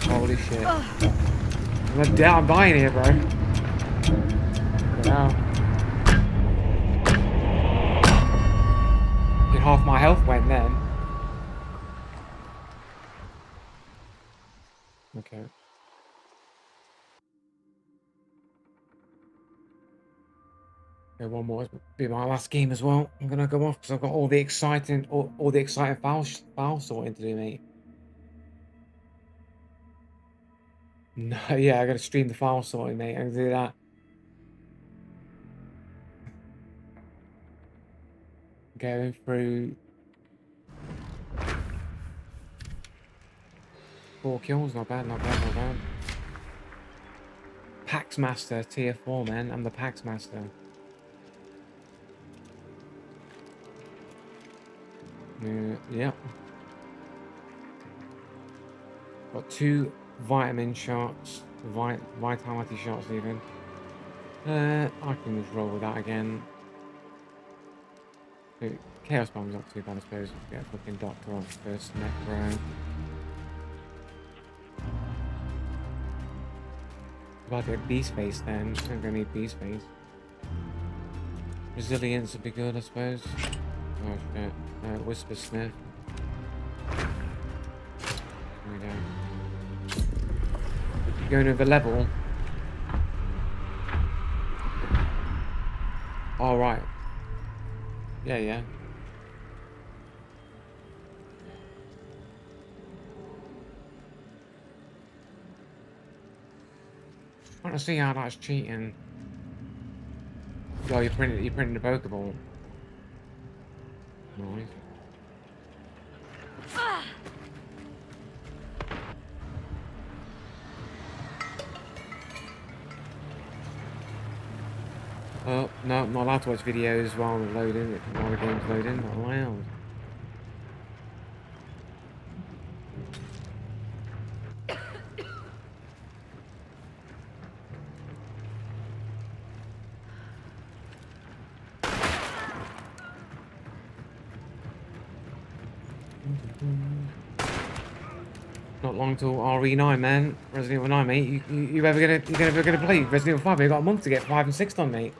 Holy shit. I'm dying here, bro. Wow. Half my health went then. Okay. Okay, one more. It'll be my last game as well. I'm gonna go off because I've got all the exciting file sorting to do, mate. No, yeah, I gotta stream the file sorting, mate. I can do that. Going through 4 kills, not bad, not bad, not bad. Pax Master, tier 4, man. I'm the Pax Master. Yeah. Got 2 vitamin shots, vitality shots even. I can just roll with that again. Chaos Bomb's not too bad, I suppose. Get a fucking doctor off first neck round. About to get Beast Face then. I'm gonna need Beast Face. Resilience would be good, I suppose. Oh shit. Whisper Sniff. There we go. Going over level. Alright. Yeah, yeah. I want to see how that's cheating. Oh, you're printing the Pokeball. Nice. Oh, no, I'm not allowed to watch videos while the game's loading. Not allowed. Not long till RE9, man. Resident Evil 9, mate. You ever gonna play Resident Evil 5? You got a month to get 5 and 6 done, mate.